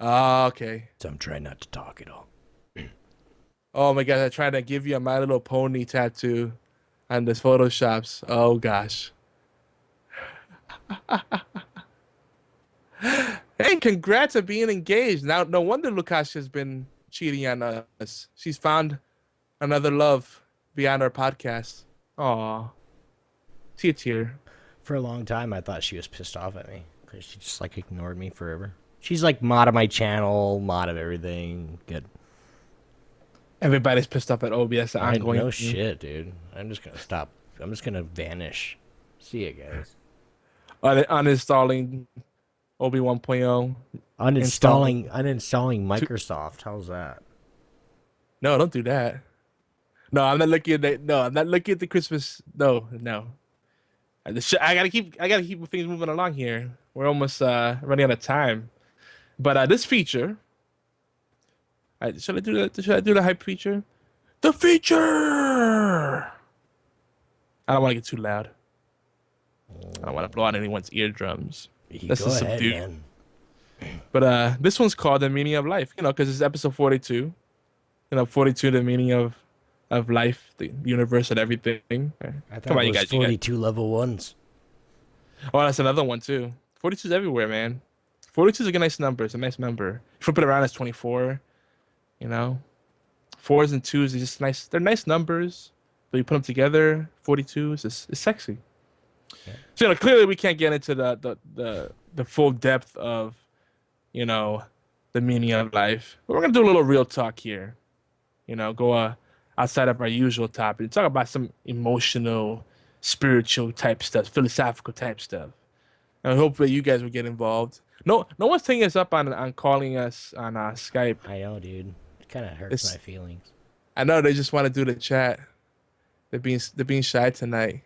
Speaker 2: Oh, okay.
Speaker 1: So I'm trying not to talk at all.
Speaker 2: Oh my god, I tried to give you a My Little Pony tattoo on this photoshops. Oh gosh. Hey, congrats on being engaged. Now, no wonder Lukasha's been cheating on us. She's found another love beyond our podcast. Aw. Tear.
Speaker 1: For a long time, I thought she was pissed off at me because she just like ignored me forever. She's like mod of my channel, mod of everything. Good.
Speaker 2: Everybody's pissed off at OBS. The ongoing
Speaker 1: No
Speaker 2: thing.
Speaker 1: shit, dude. I'm just gonna stop. I'm just gonna vanish. See ya, guys.
Speaker 2: Uninstalling OB 1.0.
Speaker 1: Uninstalling Microsoft. How's that?
Speaker 2: No, don't do that. No, I'm not looking at that. No, I'm not looking at the Christmas. No. I gotta keep things moving along here. We're almost running out of time. But this feature, should I do that? Should I do the hype feature? The feature. I don't want to get too loud. I don't want to blow out anyone's eardrums. That's
Speaker 1: Go ahead,
Speaker 2: subdued.
Speaker 1: man.
Speaker 2: But this one's called The Meaning of Life. You know, because it's episode 42. You know, 42, the meaning of life, the universe, and everything.
Speaker 1: I thought it was 42 level ones.
Speaker 2: Oh, that's another one too. 42 is everywhere, man. 42 is a nice number. It's a nice number. Flip it around, it's 24. You know, 4s and 2s are just nice. They're nice numbers. But you put them together, 42 is just, it's sexy. Yeah. So, you know, clearly we can't get into the full depth of, you know, the meaning of life. But we're gonna do a little real talk here. You know, go outside of our usual topic. Talk about some emotional, spiritual type stuff, philosophical type stuff. And hopefully you guys will get involved. No one's taking us up on calling us on Skype.
Speaker 1: I know, dude. It kind of hurts my feelings.
Speaker 2: I know they just want to do the chat. They're being shy tonight.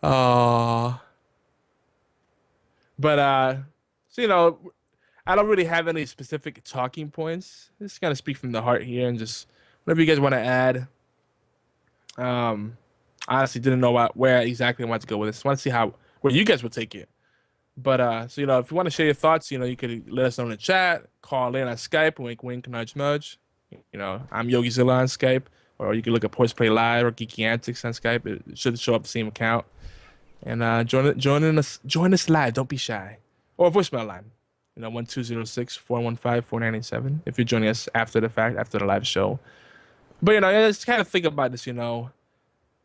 Speaker 2: Oh. But so you know, I don't really have any specific talking points. Just kind of speak from the heart here and just whatever you guys want to add. Honestly didn't know where exactly I want to go with this. I want to see where you guys will take it. But so you know, if you want to share your thoughts, you know, you could let us know in the chat, call in on Skype, wink wink, nudge nudge. You know, I'm YogiZilla on Skype, or you can look up HorsePLAY Live or Geeky Antics on Skype. It should show up the same account. And join us live. Don't be shy. Or voicemail line. You know, 1206-415-4987 if you're joining us after the fact, after the live show. But, you know, just kind of think about this, you know.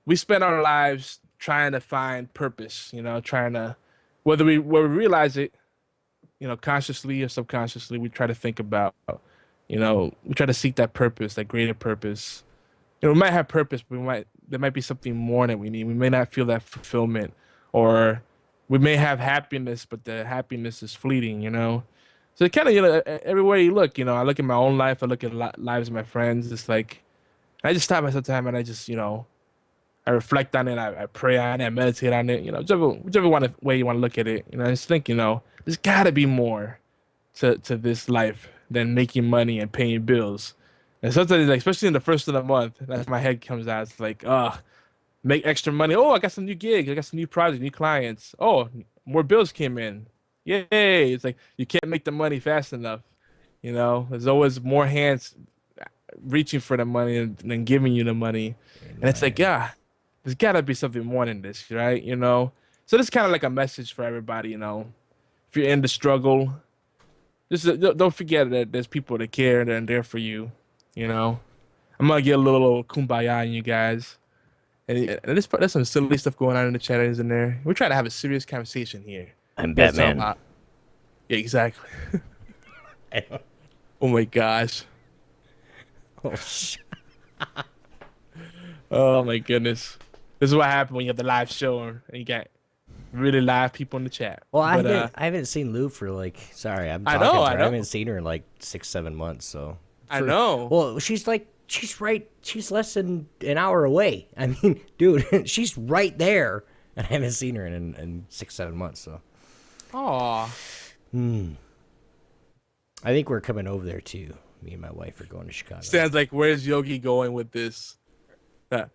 Speaker 2: We spend our lives trying to find purpose, you know, trying to, whether we realize it, you know, consciously or subconsciously, we try to think about, you know, we try to seek that purpose, that greater purpose. You know, we might have purpose, but there might be something more that we need. We may not feel that fulfillment, or we may have happiness, but the happiness is fleeting, you know? So kind of, you know, everywhere you look, you know, I look at my own life, I look at lives of my friends. It's like, I just stop myself time and I just, you know, I reflect on it, I pray on it, I meditate on it, you know, whichever way you want to look at it. You know, I just think, you know, there's got to be more to this life than making money and paying bills. And sometimes, like, especially in the first of the month, that's my head comes out. It's like, make extra money. Oh, I got some new gigs. I got some new projects, new clients. Oh, more bills came in. Yay. It's like, you can't make the money fast enough. You know, there's always more hands reaching for the money than giving you the money. And it's like, yeah, there's got to be something more than this, right? You know? So this is kind of like a message for everybody, you know. If you're in the struggle, just don't forget that there's people that care and they're there for you, you know. I'm going to get a little kumbaya on you guys. And there's some silly stuff going on in the chat, isn't there? We're trying to have a serious conversation here.
Speaker 1: I'm Batman.
Speaker 2: Yeah, exactly. Oh my gosh.
Speaker 1: Oh, shit.
Speaker 2: Oh my goodness. This is what happened when you have the live show and you got really live people in the chat.
Speaker 1: Well, I haven't seen Lou for like, sorry, I'm talking to her. I haven't seen her in like 6-7 months, so.
Speaker 2: I know.
Speaker 1: Well, she's less than an hour away. I mean, dude, she's right there, and I haven't seen her in 6-7 months, so.
Speaker 2: Aw.
Speaker 1: I think we're coming over there too. Me and my wife are going to Chicago.
Speaker 2: Sounds like, where's Yogi going with this? The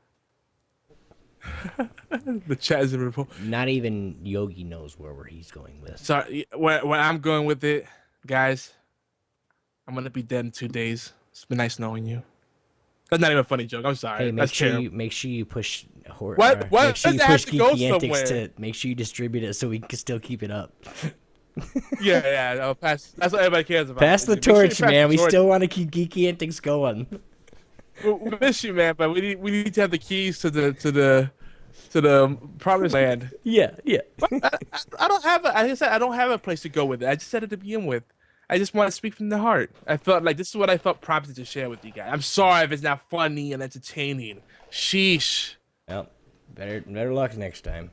Speaker 2: chat is in report.
Speaker 1: Not even Yogi knows where he's going with.
Speaker 2: Sorry, where I'm going with it, guys. I'm gonna be dead in 2 days. It's been nice knowing you. That's not even a funny joke. I'm sorry.
Speaker 1: Hey,
Speaker 2: That's terrible.
Speaker 1: make sure you push
Speaker 2: What?
Speaker 1: make
Speaker 2: What
Speaker 1: sure
Speaker 2: does
Speaker 1: you
Speaker 2: it have
Speaker 1: push
Speaker 2: to go
Speaker 1: Geeky Antics
Speaker 2: somewhere?
Speaker 1: to make sure you distribute it so we can still keep it up.
Speaker 2: Yeah. I'll pass. That's what everybody cares about.
Speaker 1: Pass the
Speaker 2: Make sure you
Speaker 1: torch,
Speaker 2: pass
Speaker 1: man.
Speaker 2: the
Speaker 1: We
Speaker 2: torch.
Speaker 1: still want to keep Geeky Antics going.
Speaker 2: We miss you, man. But we need to have the keys to the promised land.
Speaker 1: Yeah, yeah.
Speaker 2: But I don't have a. Like I said, I don't have a place to go with it. I just said it to begin with. I just want to speak from the heart. I felt like this is what I felt prompted to share with you guys. I'm sorry if it's not funny and entertaining. Sheesh.
Speaker 1: Well, better luck next time.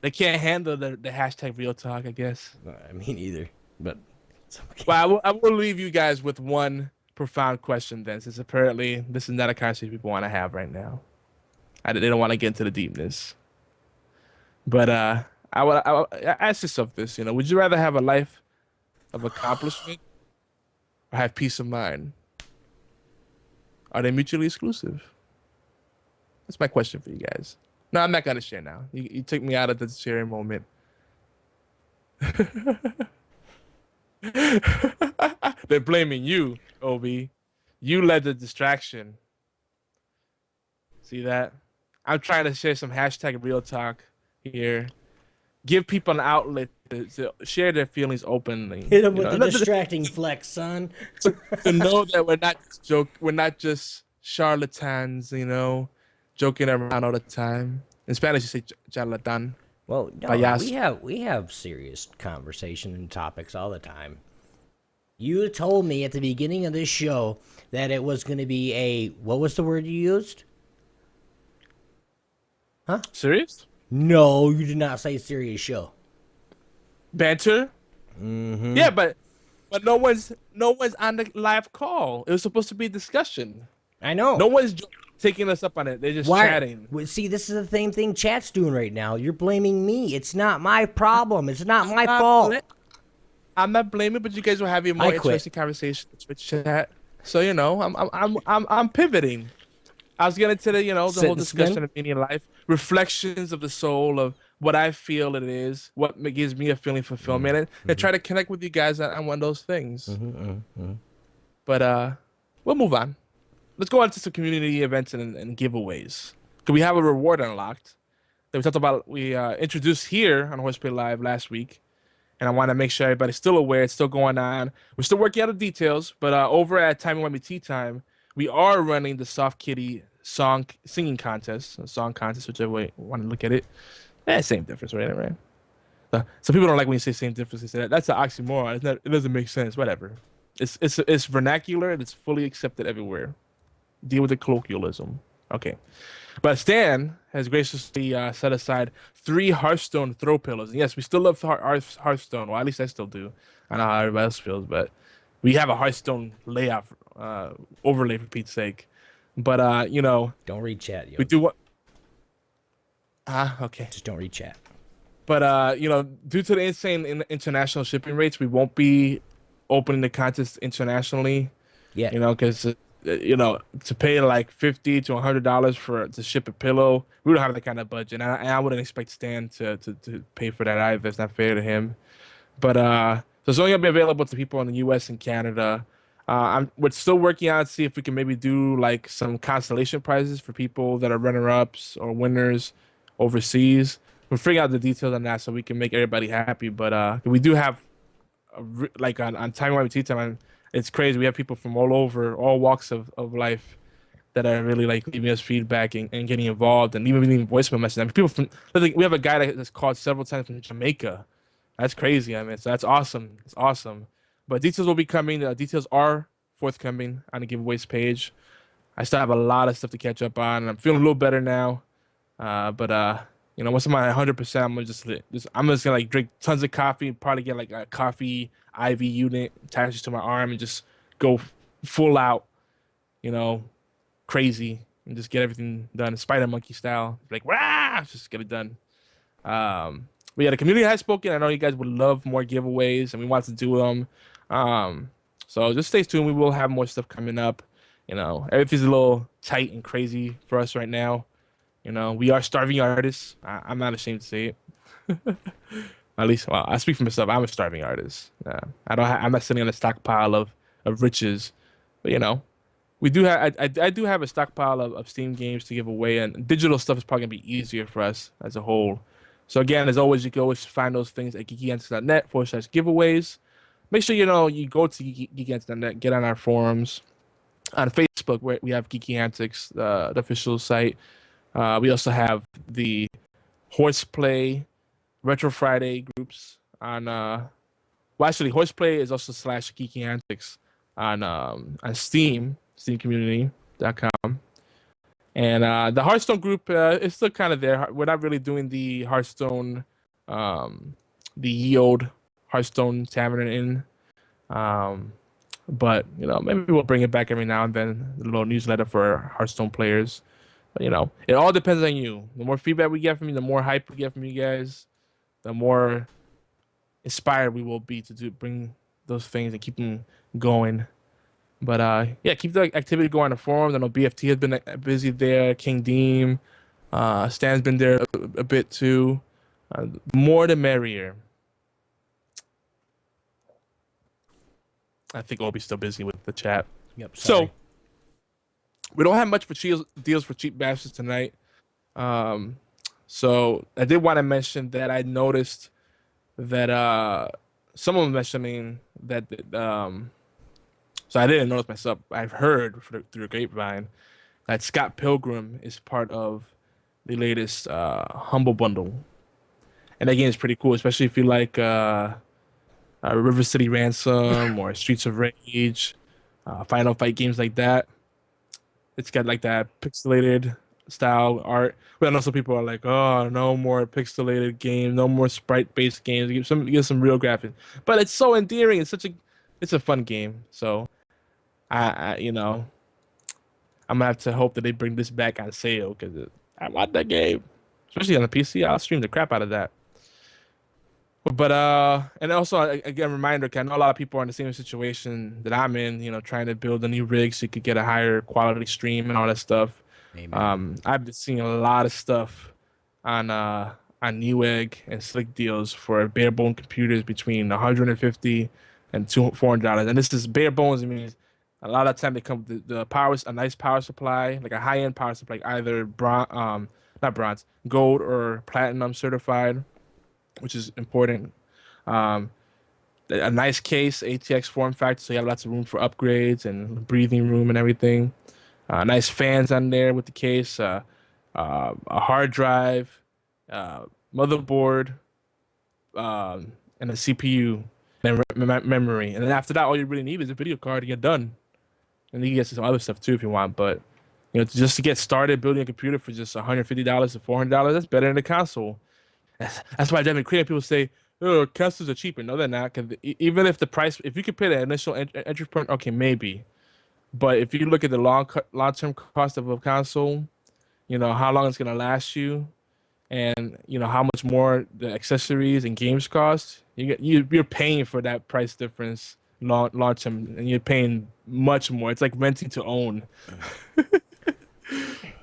Speaker 2: They can't handle the hashtag real talk, I guess.
Speaker 1: I mean, either, but it's okay.
Speaker 2: Well, I will leave you guys with one profound question then, since apparently this is not a conversation people want to have right now. They don't want to get into the deepness. But I ask yourself this, would you rather have a life of accomplishment or have peace of mind? Are they mutually exclusive? That's my question for you guys. No, I'm not gonna share now. You took me out of the sharing moment. They're blaming you, Obi. You led the distraction. See that? I'm trying to share some hashtag real talk here. Give people an outlet to share their feelings openly.
Speaker 1: Hit him with the distracting flex, son.
Speaker 2: To know that we're not just charlatans, joking around all the time. In Spanish, you say charlatan.
Speaker 1: Well, no,
Speaker 2: Payas.
Speaker 1: we have serious conversation and topics all the time. You told me at the beginning of this show that it was going to be what was the word you used? Huh?
Speaker 2: Serious?
Speaker 1: No, you did not say serious show.
Speaker 2: Banter?
Speaker 1: Mm-hmm.
Speaker 2: Yeah, but no one's on the live call. It was supposed to be discussion.
Speaker 1: I know.
Speaker 2: No one's taking us up on it. They're just chatting.
Speaker 1: See, this is the same thing chat's doing right now. You're blaming me. It's not my problem. It's not my fault.
Speaker 2: I'm not blaming, but you guys were having more interesting conversations with chat. So I'm pivoting. I was getting to the whole discussion of meaning in life, reflections of the soul of what I feel it is, what gives me a feeling of fulfillment, and try to connect with you guys on one of those things. But we'll move on. Let's go on to some community events and giveaways. Because we have a reward unlocked that we talked about. We introduced here on HorsePLAY Live last week. And I want to make sure everybody's still aware. It's still going on. We're still working out the details. But over at Time and Whammy Tea Time, we are running the Soft Kitty singing contest, a song contest, whichever way you want to look at it. Same difference, right? So people don't like when you say same difference. They say that's an oxymoron. It doesn't make sense. Whatever. It's vernacular and it's fully accepted everywhere. Deal with the colloquialism. Okay. But Stan has graciously set aside 3 Hearthstone throw pillows. And yes, we still love Hearthstone. Well, at least I still do. I know how everybody else feels, but we have a Hearthstone layout overlay for Pete's sake. But
Speaker 1: don't read chat. Yo.
Speaker 2: We do what? Okay.
Speaker 1: Just don't read chat.
Speaker 2: But due to the insane international shipping rates, we won't be opening the contest internationally.
Speaker 1: Yeah.
Speaker 2: Because to pay like $50 to $100 to ship a pillow, we don't have that kind of budget, and I wouldn't expect Stan to pay for that either. It's not fair to him. But so it's only gonna be available to people in the U.S. and Canada. We're still working on see if we can maybe do like some consolation prizes for people that are runner-ups or winners overseas. We're figuring out the details on that so we can make everybody happy. But we do have like on Time Whammy Tea Time. It's crazy. We have people from all over, all walks of life that are really like giving us feedback and getting involved and even leaving voicemail messages. I mean, people from we have a guy that's called several times from Jamaica. That's crazy. I mean, so that's awesome. It's awesome. But details will be coming. The details are forthcoming on the giveaways page. I still have a lot of stuff to catch up on. I'm feeling a little better now. But once I'm at 100%, I'm just gonna like drink tons of coffee. Probably get like a coffee IV unit attached to my arm and just go full out, crazy and just get everything done, Spider Monkey style. Like, rah! Just get it done. But yeah, the community has spoken. I know you guys would love more giveaways, and we want to do them. So just stay tuned. We will have more stuff coming up. Everything's a little tight and crazy for us right now. We are starving artists. I'm not ashamed to say it. At least, well, I speak for myself. I'm a starving artist. I'm not sitting on a stockpile of of riches. But we do have I do have a stockpile of Steam games to give away, and digital stuff is probably gonna be easier for us as a whole. So again, as always, you can always find those things at geekyantics.net/giveaways. Make sure you go to geekyantics.net, get on our forums. On Facebook, where we have Geeky Antics, the official site. We also have the HorsePLAY Retro Friday groups on. Well, actually, HorsePLAY is also /Geeky Antics on Steam, SteamCommunity.com. And the Hearthstone group is still kind of there. We're not really doing the Hearthstone, the ye old Hearthstone Tavern Inn. But maybe we'll bring it back every now and then. A little newsletter for Hearthstone players. But it all depends on you. The more feedback we get from you, the more hype we get from you guys, the more inspired we will be to bring those things and keep them going. But yeah, keep the activity going on the forums. I know BFT has been busy there. King Deem, Stan's been there a bit too. More the merrier. I think Obi's still busy with the chat.
Speaker 1: Yep. Sorry.
Speaker 2: So we don't have much for deals for cheap bashes tonight. So I did want to mention that I noticed that someone mentioning that so I didn't notice myself. I've heard through the grapevine that Scott Pilgrim is part of the latest Humble Bundle, and that game is pretty cool, especially if you like River City Ransom or Streets of Rage, Final Fight games like that. It's got like that pixelated style art. But I know some people are like, "Oh, no more pixelated games, no more sprite-based games. Give some real graphics." But it's so endearing. It's a fun game. So I'm gonna have to hope that they bring this back on sale because I want that game, especially on the PC. I'll stream the crap out of that. But and also again, reminder, 'cause I know a lot of people are in the same situation that I'm in. Trying to build a new rig so you could get a higher quality stream and all that stuff. I've been seeing a lot of stuff on Newegg and Slick Deals for bare bone computers between $150 and $400. And this is bare bones. I mean, a lot of time they come with the power, a nice power supply, like a high end power supply, either not bronze, gold or platinum certified, which is important. A nice case, ATX form factor, so you have lots of room for upgrades and breathing room and everything. Nice fans on there with the case, a hard drive, motherboard, and a CPU and memory. And then after that, all you really need is a video card to get done. And you can get some other stuff too if you want. But just to get started building a computer for just $150 to $400, that's better than a console. That's why Devin Creative people say, "Oh, consoles are cheaper." No, they're not. Because even if the price, if you compare the initial entry point, okay, maybe. But if you look at the long-term cost of a console, how long it's gonna last you, and how much more the accessories and games cost, you're paying for that price difference long term, and you're paying much more. It's like renting to own.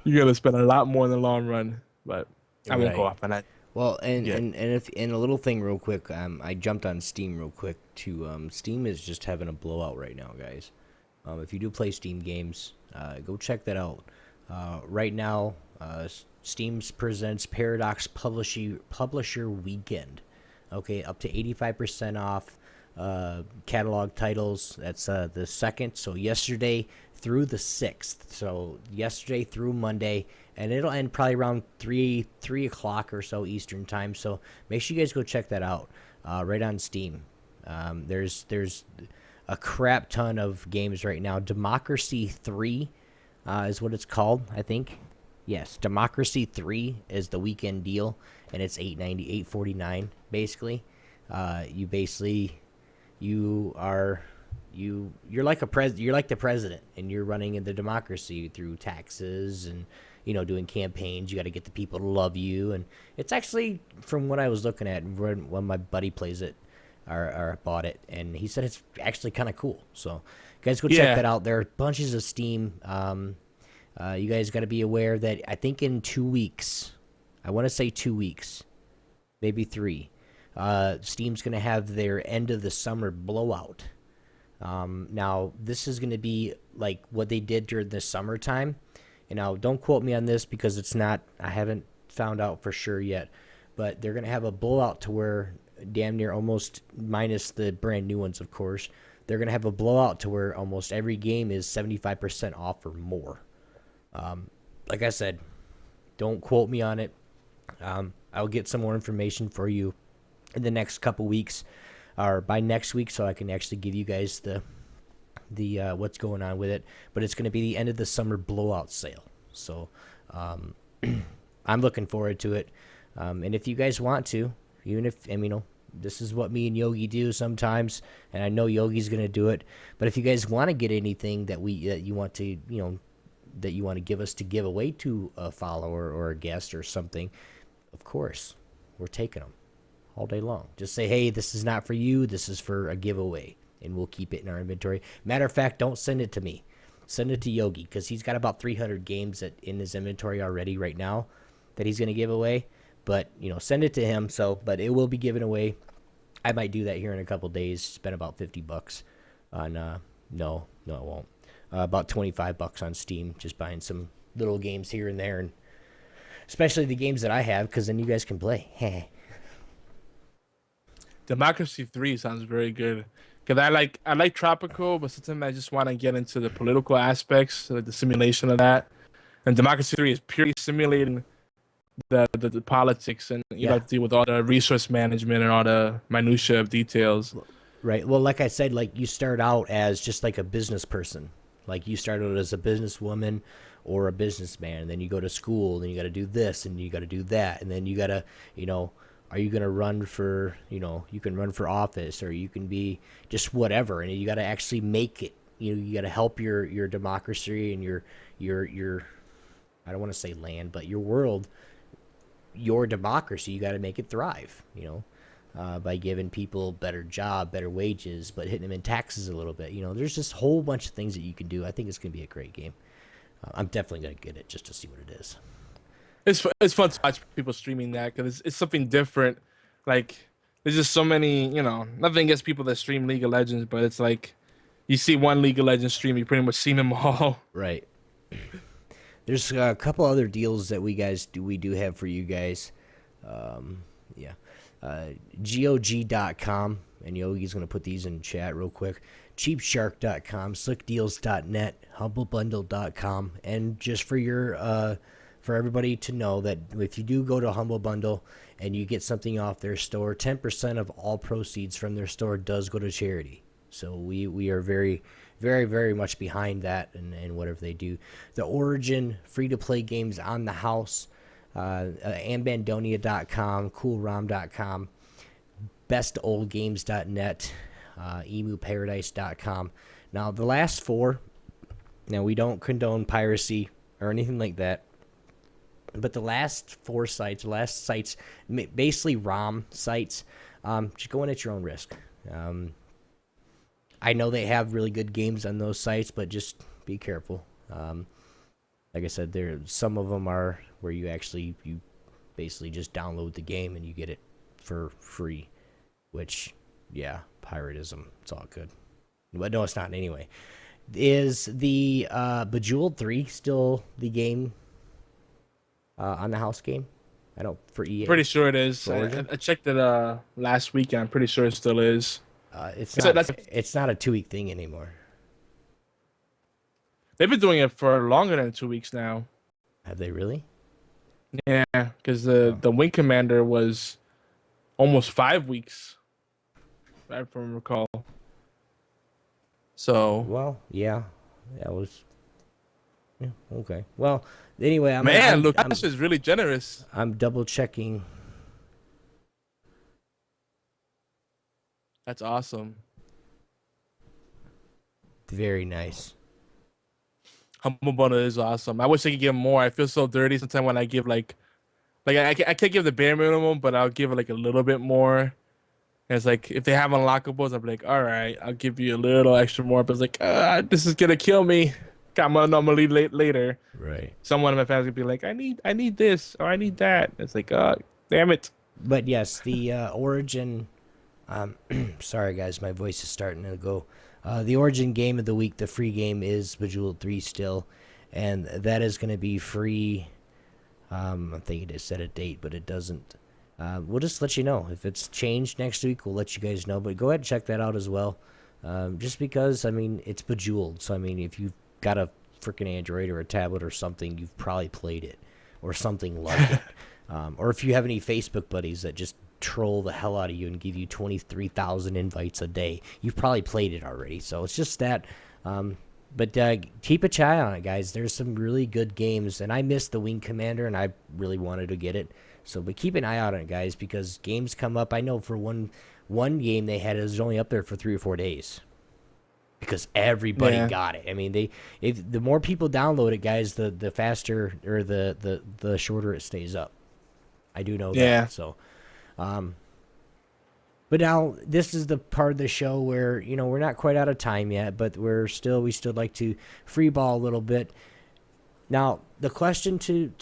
Speaker 2: You're gonna spend a lot more in the long run, but I won't go off on that.
Speaker 1: Well, and a little thing real quick, I jumped on Steam real quick too. Steam is just having a blowout right now, guys. If you do play Steam games, go check that out. Right now, Steam presents Paradox Publisher Weekend. Okay, up to 85% off catalog titles. That's the 2nd, so yesterday through the 6th. So yesterday through Monday, and it'll end probably around 3 o'clock or so Eastern time. So make sure you guys go check that out right on Steam. There's a crap ton of games right now. Democracy 3 is what it's called, I think. Yes, Democracy 3 is the weekend deal, and it's $8.49 basically. You're like the president, and you're running in the democracy through taxes and doing campaigns. You got to get the people to love you, and it's actually, from what I was looking at when my buddy plays it or bought it, and he said it's actually kind of cool. So guys, go check that out. There are bunches of Steam. You guys got to be aware that I think in 2 weeks, I want to say 2 weeks, maybe 3, Steam's going to have their end of the summer blowout. Now, this is going to be like what they did during the summertime. And now, don't quote me on this because it's not, I haven't found out for sure yet. But they're going to have a blowout to where damn near almost, minus the brand new ones, of course, they're going to have a blowout to where almost every game is 75% off or more. Like I said, don't quote me on it. I'll get some more information for you in the next couple weeks, or by next week, so I can actually give you guys the what's going on with it. But it's going to be the end of the summer blowout sale, so I'm looking forward to it. And if you guys want to, even if this is what me and Yogi do sometimes, and I know Yogi's going to do it. But if you guys want to get anything that you want to that you want to give us to give away to a follower or a guest or something, of course, we're taking them all day long. Just say, hey, this is not for you. This is for a giveaway, and we'll keep it in our inventory. Matter of fact, don't send it to me. Send it to Yogi, because he's got about 300 games in his inventory already right now that he's going to give away. But, send it to him. But it will be given away. I might do that here in a couple days. Spend about $50 on, no, it won't. About $25 on Steam, just buying some little games here and there, and especially the games that I have, because then you guys can play.
Speaker 2: Democracy 3 sounds very good. Cause I like Tropical, but sometimes I just want to get into the political aspects, like the simulation of that. And Democracy 3 is purely simulating the politics, and you have to deal with all the resource management and all the minutia of details.
Speaker 1: Right. Well, like I said, like you start out as just like a business person. Like you start out as a businesswoman or a businessman, and then you go to school, and you got to do this, and you got to do that, and then you got to, are you going to run for, you can run for office, or you can be just whatever, and you got to actually make it. You got to help your democracy and your I don't want to say land, but your world, your democracy. You got to make it thrive. By giving people better job, better wages, but hitting them in taxes a little bit. There's just a whole bunch of things that you can do. I think it's going to be a great game. I'm definitely going to get it just to see what it is.
Speaker 2: It's fun to watch people streaming that, because it's something different. Like, there's just so many, nothing against people that stream League of Legends, but it's like you see one League of Legends stream, you pretty much seen them all.
Speaker 1: Right. There's a couple other deals that we do have for you guys. Yeah. GOG.com, and Yogi's going to put these in chat real quick. Cheapshark.com, slickdeals.net, humblebundle.com, and just for everybody to know that if you do go to Humble Bundle and you get something off their store, 10% of all proceeds from their store does go to charity. So we are very, very, very much behind that and whatever they do. The Origin free-to-play games on the house, Ambandonia.com, CoolRom.com, BestOldGames.net, EmuParadise.com. Now, the last four, we don't condone piracy or anything like that, but the last sites, basically ROM sites, just go in at your own risk. I know they have really good games on those sites, but just be careful. Like I said, some of them are where you basically just download the game and you get it for free, which, yeah, piratism. It's all good. But no, it's not anyway. Is the Bejeweled 3 still the game on the house game? I don't, for EA.
Speaker 2: Pretty sure it is. I checked it last weekend. I'm pretty sure it still is.
Speaker 1: It's not a 2-week thing anymore.
Speaker 2: They've been doing it for longer than 2 weeks now.
Speaker 1: Have they really?
Speaker 2: Yeah, because the Wing Commander was almost 5 weeks, if I recall. So.
Speaker 1: Well, yeah, that was. Yeah, okay. Well, anyway,
Speaker 2: Lucas is really generous.
Speaker 1: I'm double checking.
Speaker 2: That's awesome.
Speaker 1: Very nice.
Speaker 2: Humble Bundle is awesome. I wish I could give more. I feel so dirty sometimes when I give I can't give the bare minimum, but I'll give it like a little bit more. And it's like if they have unlockables, I'm like, all right, I'll give you a little extra more. But it's like, this is gonna kill me. Got my anomaly later.
Speaker 1: Right.
Speaker 2: Someone in my family would be like, I need this or I need that. It's like, damn it.
Speaker 1: But yes, the Origin. Sorry guys, my voice is starting to go. The Origin game of the week, the free game, is Bejeweled 3 still, and that is going to be free. I think it just set a date, but it doesn't. We'll just let you know. If it's changed next week, we'll let you guys know. But go ahead and check that out as well. Just because, I mean, it's Bejeweled. So, I mean, if you've got a freaking Android or a tablet or something, you've probably played it or something like it. Or if you have any Facebook buddies that just troll the hell out of you and give you 23,000 invites a day, you've probably played it already. So it's just that. But keep a eye on it, guys. There's some really good games, and I missed the Wing Commander, and I really wanted to get it. So, but keep an eye out on it, guys, because games come up. I know for one game they had, it was only up there for 3 or 4 days because everybody got it. I mean, the more people download it, guys, the faster or the shorter it stays up. I do know that. So, but now this is the part of the show where, you know, we're not quite out of time yet, but we still like to free ball a little bit. Now, the question to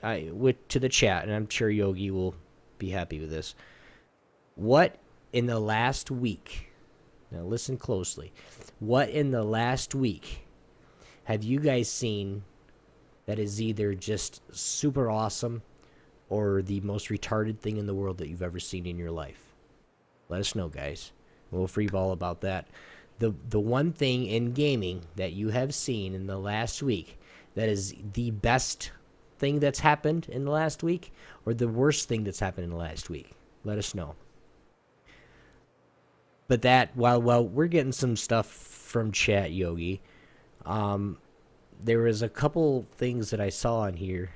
Speaker 1: the chat, and I'm sure Yogi will be happy with this. What in the last week, now listen closely, what in the last week have you guys seen that is either just super awesome or the most retarded thing in the world that you've ever seen in your life? Let us know, guys. We'll free ball about that. The one thing in gaming that you have seen in the last week that is the best thing that's happened in the last week, or the worst thing that's happened in the last week, let us know. But that, while we're getting some stuff from chat, Yogi, there was a couple things that I saw on here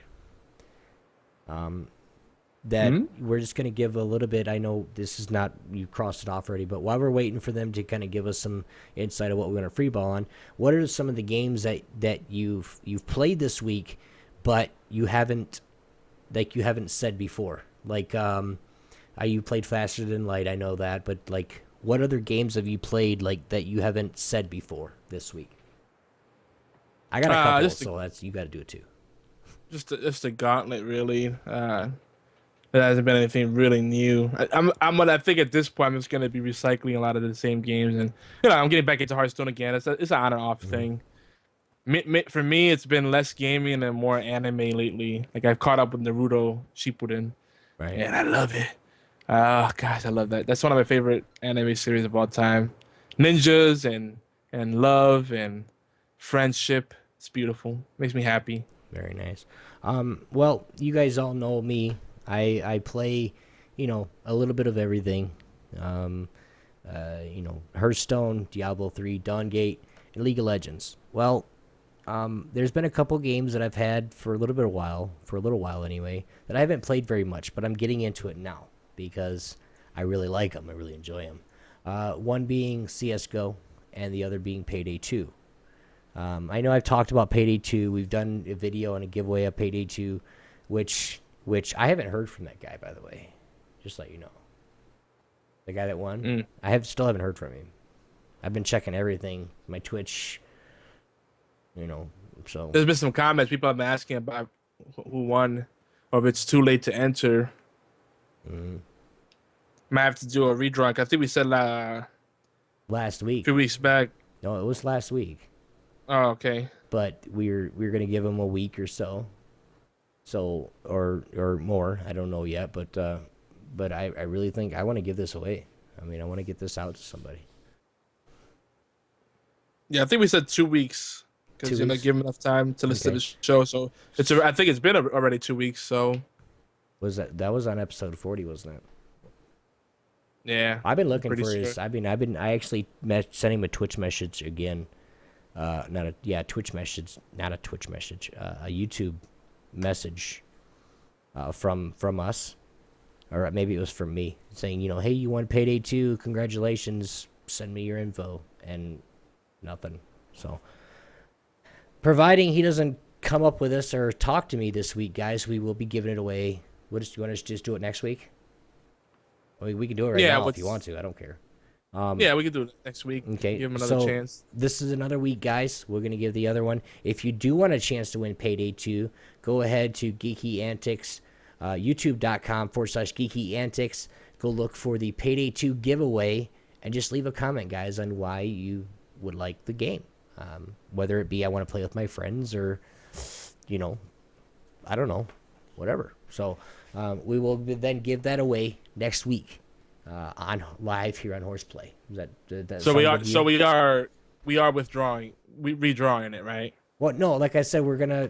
Speaker 1: that we're just going to give a little bit. I know this is not, you crossed it off already, but while we're waiting for them to kind of give us some insight of what we're going to free ball on, what are some of the games that you've played this week but you haven't said before? Like, you played Faster Than Light, I know that, but like, what other games have you played like that you haven't said before this week? I got a couple, so you got to do it too.
Speaker 2: Just a gauntlet, really. There hasn't been anything really new. I think at this point I'm just gonna be recycling a lot of the same games, and I'm getting back into Hearthstone again. It's an on and off thing. For me, it's been less gaming and more anime lately. Like, I've caught up with Naruto Shippuden,
Speaker 1: right?
Speaker 2: And I love it. Oh gosh, I love that. That's one of my favorite anime series of all time. Ninjas and love and friendship. It's beautiful. Makes me happy.
Speaker 1: Very nice. Well, you guys all know me. I play, a little bit of everything. Hearthstone, Diablo 3, Dawngate, and League of Legends. Well, there's been a couple games that I've had for a little while anyway, that I haven't played very much, but I'm getting into it now because I really like them. I really enjoy them. One being CSGO, and the other being Payday 2. I know I've talked about Payday 2. We've done a video and a giveaway of Payday 2, which I haven't heard from that guy, by the way. Just let you know. The guy that won? Still haven't heard from him. I've been checking everything, my Twitch, so.
Speaker 2: There's been some comments. People have been asking about who won, or if it's too late to enter. Might have to do a redraw. I think we said
Speaker 1: last week.
Speaker 2: 2 weeks back.
Speaker 1: No, it was last week.
Speaker 2: Oh, okay.
Speaker 1: But we're gonna give him a week or so. So or more. I don't know yet, but I really think I want to give this away. I mean, I want to get this out to somebody.
Speaker 2: Yeah, I think we said 2 weeks because give him enough time to listen to the show. So I think it's been already 2 weeks. So
Speaker 1: that was on episode 40, wasn't it?
Speaker 2: Yeah.
Speaker 1: I've been looking for his. I actually sent him a Twitch message again. Twitch message, not a Twitch message. A YouTube message from us, or maybe it was from me, saying, hey, you won Payday 2, congratulations, send me your info, and nothing. So, providing he doesn't come up with this or talk to me this week, guys, we will be giving it away. You want us to just do it next week? I mean, we can do it right now if you want to. I don't care.
Speaker 2: Yeah, we can do it next week.
Speaker 1: Okay,
Speaker 2: give him another chance.
Speaker 1: This is another week, guys. We're going to give the other one. If you do want a chance to win Payday 2, go ahead to Geeky Antics, youtube.com/Geeky Antics. Go look for the Payday 2 giveaway and just leave a comment, guys, on why you would like the game. Whether it be I want to play with my friends or, I don't know, whatever. So we will then give that away next week on live here on HorsePLAY.
Speaker 2: So we are withdrawing, redrawing it, right?
Speaker 1: Well, no, like I said, we're gonna.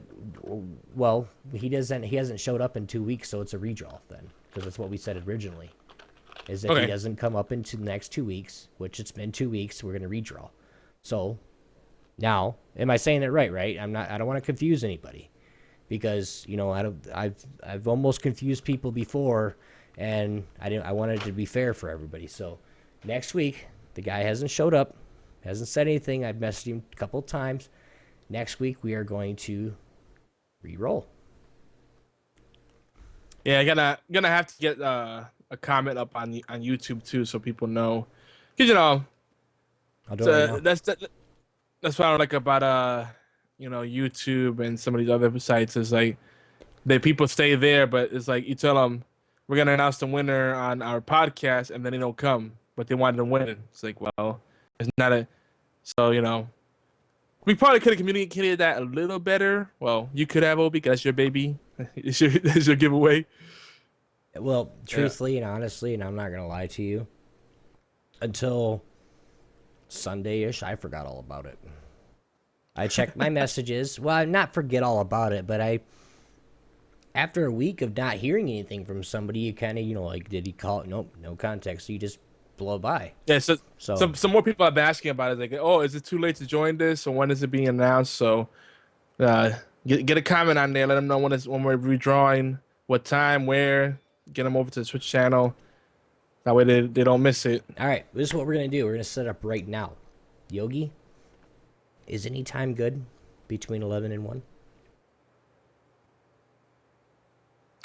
Speaker 1: Well, he hasn't showed up in 2 weeks, so it's a redraw then, because that's what we said originally. Is if he doesn't come up into the next 2 weeks, which it's been 2 weeks, we're gonna redraw. So now, am I saying it right? Right? I'm not. I don't want to confuse anybody, because I've almost confused people before, and I wanted it to be fair for everybody. So next week, the guy hasn't showed up, hasn't said anything. I've messaged him a couple of times. Next week, we are going to re-roll.
Speaker 2: Yeah, gonna have to get a comment up on YouTube too, so people know. Cause
Speaker 1: I'll do it right now.
Speaker 2: That's what I like about YouTube and some of these other sites is like people stay there, but it's like you tell them we're gonna announce the winner on our podcast, and then they don't come, but they wanted to win. It's like, well, it's not a so. We probably could have communicated that a little better. Well, you could have, Obi, because that's your baby. It's your giveaway.
Speaker 1: Well, truthfully and honestly, and I'm not going to lie to you, until Sunday-ish, I forgot all about it. I checked my messages. Well, not forget all about it, but after a week of not hearing anything from somebody, you kind of, like, did he call it? Nope, no context. So you just blow by.
Speaker 2: Yeah, so some more people have been asking about it. Like, oh, is it too late to join this, or when is it being announced? So, get a comment on there. Let them know when we're redrawing, what time, where. Get them over to the Twitch channel. That way they don't miss it.
Speaker 1: All right, this is what we're gonna do. We're gonna set up right now. Yogi, is any time good between 11 and 1?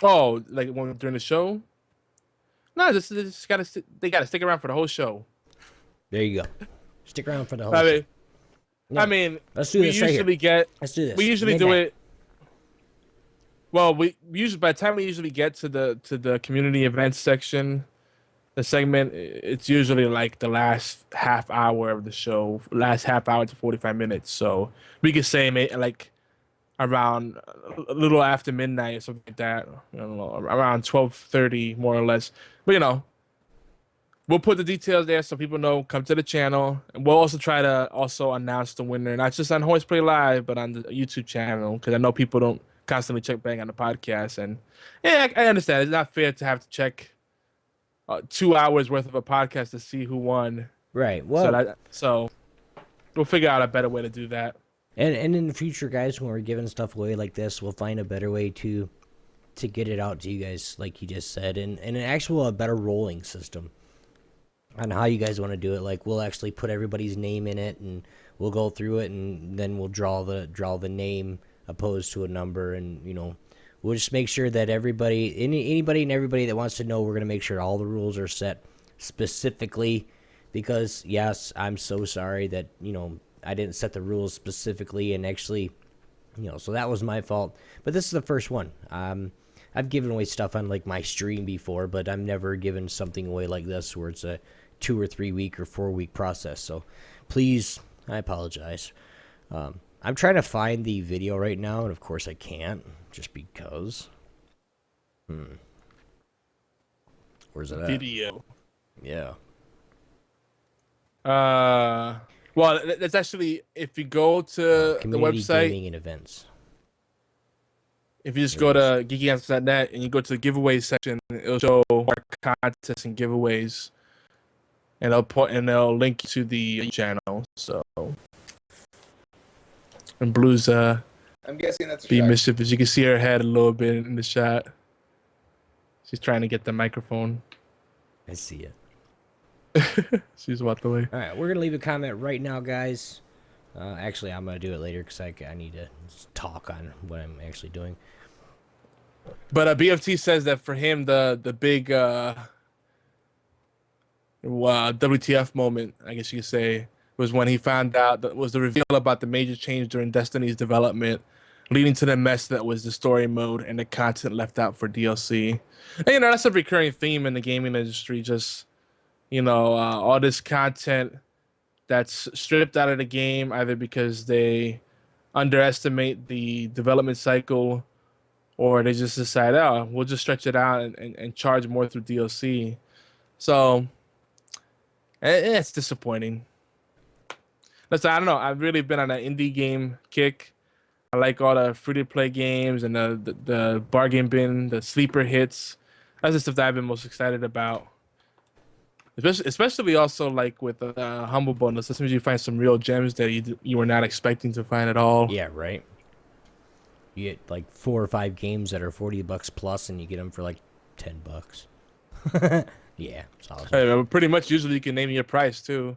Speaker 2: Oh, like during the show? No, they gotta stick around for the whole show.
Speaker 1: There you go. Stick around for the whole show.
Speaker 2: I mean,
Speaker 1: let's do this right here. Let's do this.
Speaker 2: We usually do it. Well, we usually by the time we usually get to the community events section, the segment, it's usually like the last half hour of the show, last half hour to 45 minutes. So we could say like around a little after midnight or something like that. I don't know, around 12:30 more or less. But we'll put the details there so people know. Come to the channel, and we'll also try to announce the winner, not just on HorsePLAY Live, but on the YouTube channel, because I know people don't constantly check back on the podcast. And yeah, I understand it's not fair to have to check 2 hours worth of a podcast to see who won.
Speaker 1: Right. Well,
Speaker 2: so we'll figure out a better way to do that.
Speaker 1: And in the future, guys, when we're giving stuff away like this, we'll find a better way to get it out to you guys, like you just said, and a better rolling system on how you guys want to do it. Like, we'll actually put everybody's name in it, and we'll go through it, and then we'll draw the name opposed to a number, and we'll just make sure that anybody and everybody that wants to know, we're gonna make sure all the rules are set specifically, because yes, I'm so sorry that I didn't set the rules specifically, and actually, so that was my fault. But this is the first one. I've given away stuff on like my stream before, but I've never given something away like this where it's a 2 or 3 week or 4 week process. So please, I apologize. I'm trying to find the video right now, and of course I can't, just because. Where's it at?
Speaker 2: Video.
Speaker 1: Yeah.
Speaker 2: Well, that's actually, if you go to the website,
Speaker 1: gaming and events.
Speaker 2: If you just go to geekyanswers.net and you go to the giveaways section, it'll show our contests and giveaways, and they'll link you to the channel. So, and Blue's
Speaker 3: I'm guessing that's
Speaker 2: being mischievous. You can see her head a little bit in the shot. She's trying to get the microphone.
Speaker 1: I see it.
Speaker 2: She's walked away.
Speaker 1: All right, we're gonna leave a comment right now, guys. Actually, I'm gonna do it later because I need to talk on what I'm actually doing.
Speaker 2: But BFT says that for him, the big WTF moment, I guess you could say, was when he found out that was the reveal about the major change during Destiny's development, leading to the mess that was the story mode and the content left out for DLC. And that's a recurring theme in the gaming industry. Just all this content that's stripped out of the game, either because they underestimate the development cycle, or they just decide, oh, we'll just stretch it out and charge more through DLC. So it's disappointing. Listen, I don't know. I've really been on an indie game kick. I like all the free-to-play games and the bargain bin, the sleeper hits. That's the stuff that I've been most excited about. Especially also like with Humble Bundle. Sometimes you find some real gems that you were not expecting to find at all.
Speaker 1: Yeah, right. You get like 4 or 5 games that are $40 plus, and you get them for like $10. Yeah, it's awesome.
Speaker 2: Hey, pretty much usually you can name your price too.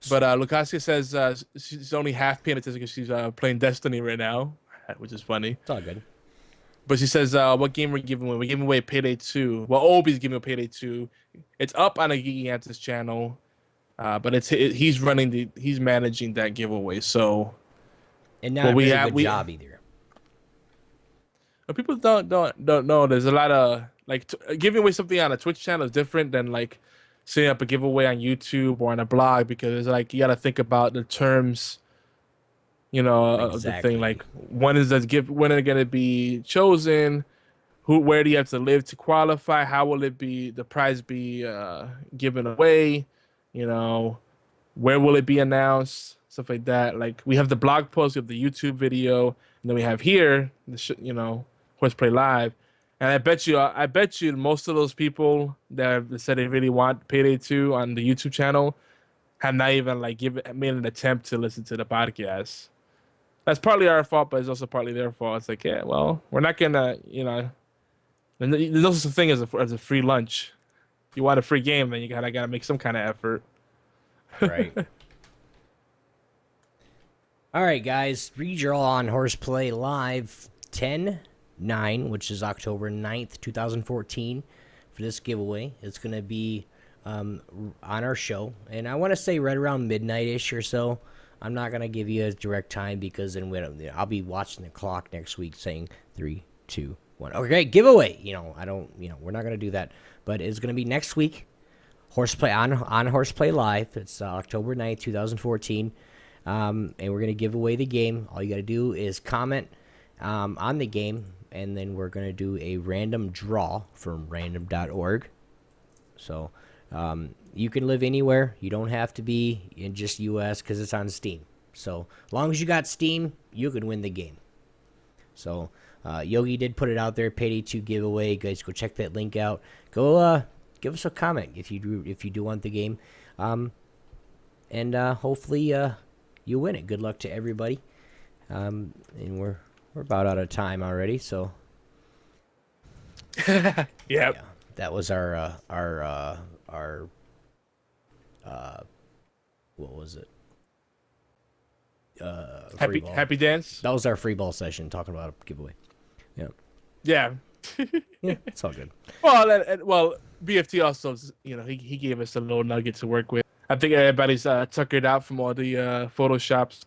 Speaker 2: But Lucasia says she's only half paying attention because she's playing Destiny right now, which is funny.
Speaker 1: It's all good.
Speaker 2: But she says, what game we're giving away? We're giving away Payday 2. Well, Obi's giving away Payday 2. It's up on a Geeky Antis channel, but he's managing that giveaway. So,
Speaker 1: and not a really good job either.
Speaker 2: People don't know. There's a lot of giving away something on a Twitch channel is different than like setting up a giveaway on YouTube or on a blog, because like you got to think about the terms, of the thing. Like when are they going to be chosen? Where do you have to live to qualify? How will the prize be given away? Where will it be announced? Stuff like that. Like we have the blog post, we have the YouTube video, and then we have here HorsePLAY Live. And I bet you most of those people that said they really want Payday 2 on the YouTube channel have not even made an attempt to listen to the podcast. That's partly our fault, but it's also partly their fault. It's like, yeah, well, we're not gonna, there's no such thing as a free lunch. If you want a free game, then you gotta make some kind of effort.
Speaker 1: Right. All right, guys. Redraw on HorsePLAY Live 10/9, which is October 9th, 2014, for this giveaway. It's going to be on our show, and I want to say right around midnight-ish or so. I'm not going to give you a direct time because then I'll be watching the clock next week saying 3, 2, 1. Okay, giveaway. We're not going to do that, but it's going to be next week. HorsePLAY on HorsePLAY Live. It's October 9th, 2014, and we're going to give away the game. All you got to do is comment on the game, and then we're going to do a random draw from random.org. So you can live anywhere. You don't have to be in just U.S. because it's on Steam. So as long as you got Steam, you can win the game. So Yogi did put it out there, Payday 2 giveaway. Guys, go check that link out. Go give us a comment if you do want the game, and hopefully you win it. Good luck to everybody. And we're about out of time already, so
Speaker 2: Yep.
Speaker 1: Yeah, that was our what was it?
Speaker 2: Happy dance.
Speaker 1: That was our free ball session talking about a giveaway. Yeah.
Speaker 2: Yeah.
Speaker 1: Yeah, it's all good.
Speaker 2: Well, BFT also, he gave us a little nugget to work with. I think everybody's tuckered out from all the photoshops.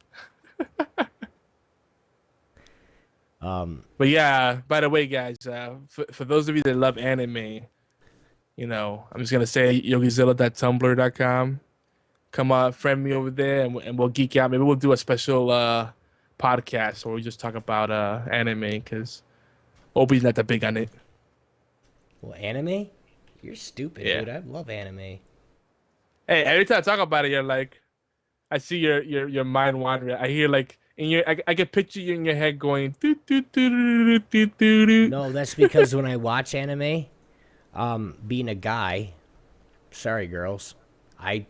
Speaker 2: But yeah, by the way, guys, for those of you that love anime, I'm just gonna say yogizilla.tumblr.com. Come friend me over there, and we'll geek out. Maybe we'll do a special podcast where we just talk about anime, because Obi's not that big on it.
Speaker 1: Well, anime? You're stupid,
Speaker 2: Yeah.
Speaker 1: dude. I love anime.
Speaker 2: Hey, every time I talk about it, you're like, I see your mind wandering. I hear I can picture you in your head going doo, doo, doo, doo, doo, doo, doo.
Speaker 1: No, that's because when I watch anime, being a guy, sorry girls, I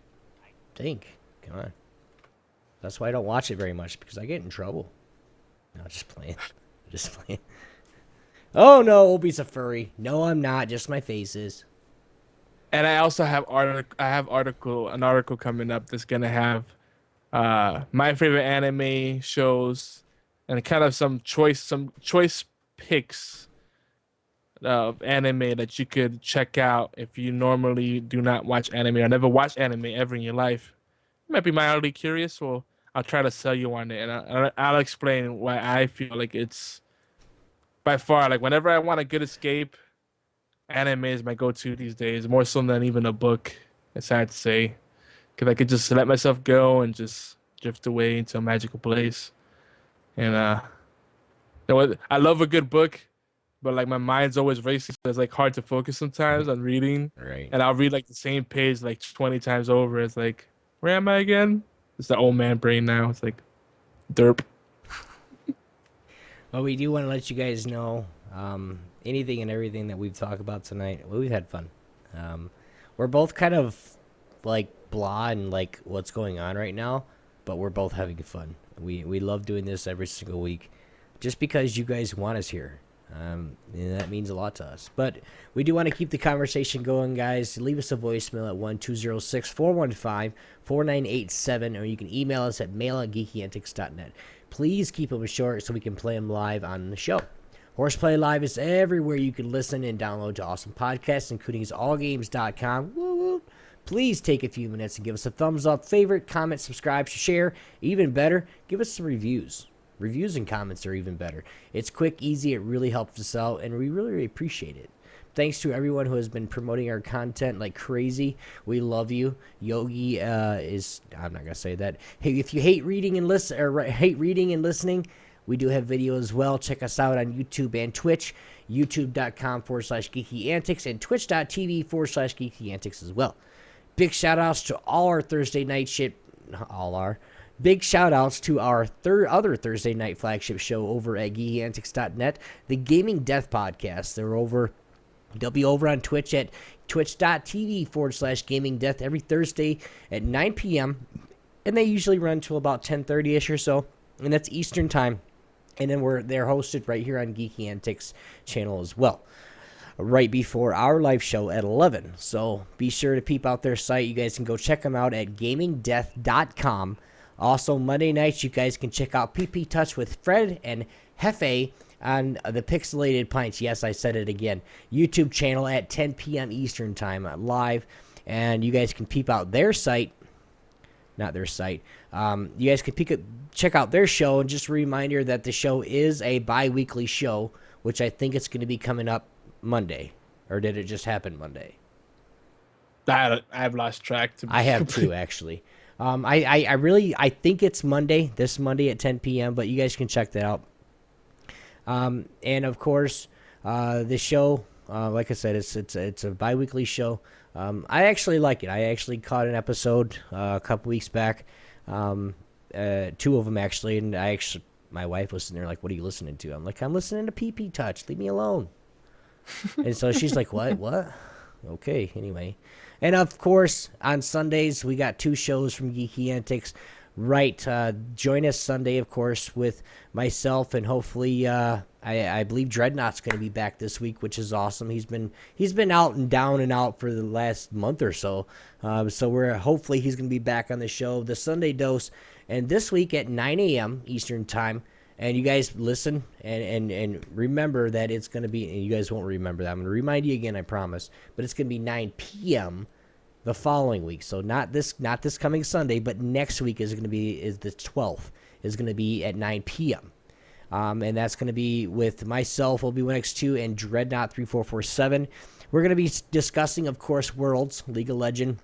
Speaker 1: think, come on. That's why I don't watch it very much, because I get in trouble. No, just playing. Just playing. Oh no, Obi's a furry. No, I'm not. Just my face is.
Speaker 2: And I also have an article coming up that's gonna have my favorite anime shows and kind of some choice picks of anime that you could check out if you normally do not watch anime or never watch anime ever in your life. You might be mildly curious, well, I'll try to sell you on it, and I'll explain why I feel like it's by far, like, whenever I want a good escape, anime is my go-to these days, more so than even a book. It's sad to say, because I could just let myself go and just drift away into a magical place. And you know what? I love a good book, but like my mind's always racing, so it's like hard to focus sometimes on reading.
Speaker 1: Right.
Speaker 2: And I'll read like the same page like 20 times over. It's like, where am I again? It's the old man brain now. It's like, derp.
Speaker 1: Well, we do want to let you guys know anything and everything that we've talked about tonight. Well, we've had fun. We're both kind of like blah and like what's going on right now, but we're both having fun. We love doing this every single week, just because you guys want us here. And that means a lot to us. But we do want to keep the conversation going, guys. Leave us a voicemail at 1-206-415-4987, or you can email us at mail@geekyantics.net. Please keep them short so we can play them live on the show. HorsePLAY Live is everywhere you can listen and download to awesome podcasts, including allgames.com. Woo woo. Please take a few minutes and give us a thumbs up, favorite, comment, subscribe, share. Even better, give us some reviews. Reviews and comments are even better. It's quick, easy, it really helps us out, and we really appreciate it. Thanks to everyone who has been promoting our content like crazy. We love you. Yogi is, I'm not going to say that. Hey, if you hate reading and listening, we do have video as well. Check us out on YouTube and Twitch, youtube.com/geekyantics and twitch.tv/geekyantics as well. Big shout outs to all our Thursday night shit, Big shout-outs to our other Thursday night flagship show over at geekyantics.net, the Gaming Death Podcast. They'll be over on Twitch at twitch.tv/gamingdeath every Thursday at 9 p.m., and they usually run till about 10:30ish or so, and that's Eastern time. And then they're hosted right here on Geeky Antics channel as well, right before our live show at 11. So be sure to peep out their site. You guys can go check them out at gamingdeath.com. Also, Monday nights, you guys can check out PP Touch with Fred and Hefe on the Pixelated Pints. Yes, I said it again. YouTube channel at 10 p.m. Eastern Time live. And you guys can peep out their site. Not their site. You guys can check out their show. And just a reminder that the show is a bi-weekly show, which I think it's going to be coming up Monday. Or did it just happen Monday?
Speaker 2: I've lost track.
Speaker 1: I have too, actually. I think it's this Monday at 10 p.m., but you guys can check that out. And of course, the show, like I said, it's a bi-weekly show. I actually like it. I actually caught an episode a couple weeks back, 2 of them actually, and my wife was sitting there like, "What are you listening to?" I'm like, "I'm listening to PP Touch. Leave me alone." And so she's like, "What?" Okay, anyway. And, of course, on Sundays, we got 2 shows from Geeky Antics. Right, join us Sunday, of course, with myself, and hopefully, I believe Dreadnought's going to be back this week, which is awesome. He's been out and down and out for the last month or so. So hopefully he's going to be back on the show, the Sunday Dose, and this week at 9 a.m. Eastern Time. And you guys listen and remember that it's going to be, and you guys won't remember that. I'm going to remind you again, I promise. But it's going to be 9 p.m. the following week. So not this coming Sunday, but next week is the 12th. Is going to be at 9 p.m. And that's going to be with myself, Obi-Wan-X2, and Dreadnought3447. We're going to be discussing, of course, Worlds, League of Legends,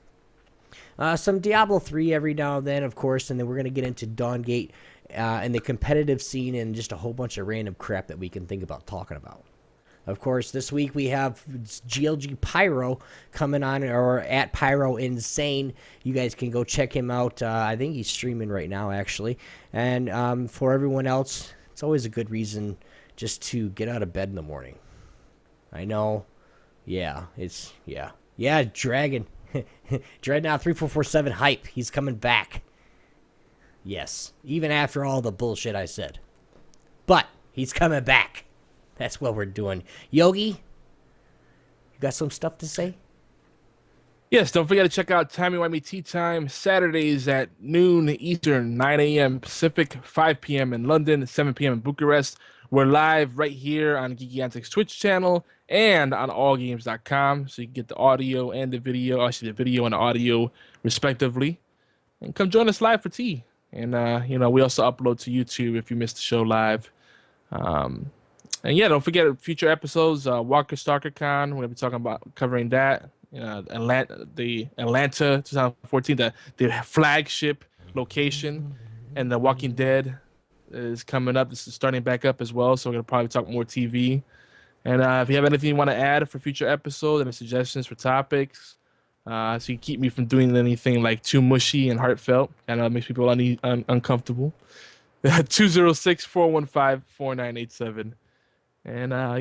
Speaker 1: some Diablo 3 every now and then, of course, and then we're going to get into Dawngate and the competitive scene and just a whole bunch of random crap that we can think about talking about. Of course, this week we have GLG Pyro coming on, or at Pyro Insane. You guys can go check him out. I think he's streaming right now, actually. And for everyone else, it's always a good reason just to get out of bed in the morning. I know. Yeah, Dragon. Dreadnought 3447 hype. He's coming back. Yes, even after all the bullshit I said. But he's coming back. That's what we're doing. Yogi, you got some stuff to say?
Speaker 2: Yes, don't forget to check out Timey Wimey Tea Time, Saturdays at noon Eastern, 9 a.m. Pacific, 5 p.m. in London, 7 p.m. in Bucharest. We're live right here on Geeky Antics Twitch channel and on allgames.com, so you can get the audio and the video, actually the video and the audio respectively. And come join us live for tea. And, we also upload to YouTube if you missed the show live. And yeah, don't forget future episodes, Walker Stalker Con. We're going to be covering that Atlanta 2014, the flagship location, and The Walking Dead is coming up. This is starting back up as well, so we're gonna probably talk more TV. And if you have anything you want to add for future episodes, any suggestions for topics, so you keep me from doing anything like too mushy and heartfelt. I know it makes people uncomfortable. 206-415-4987. And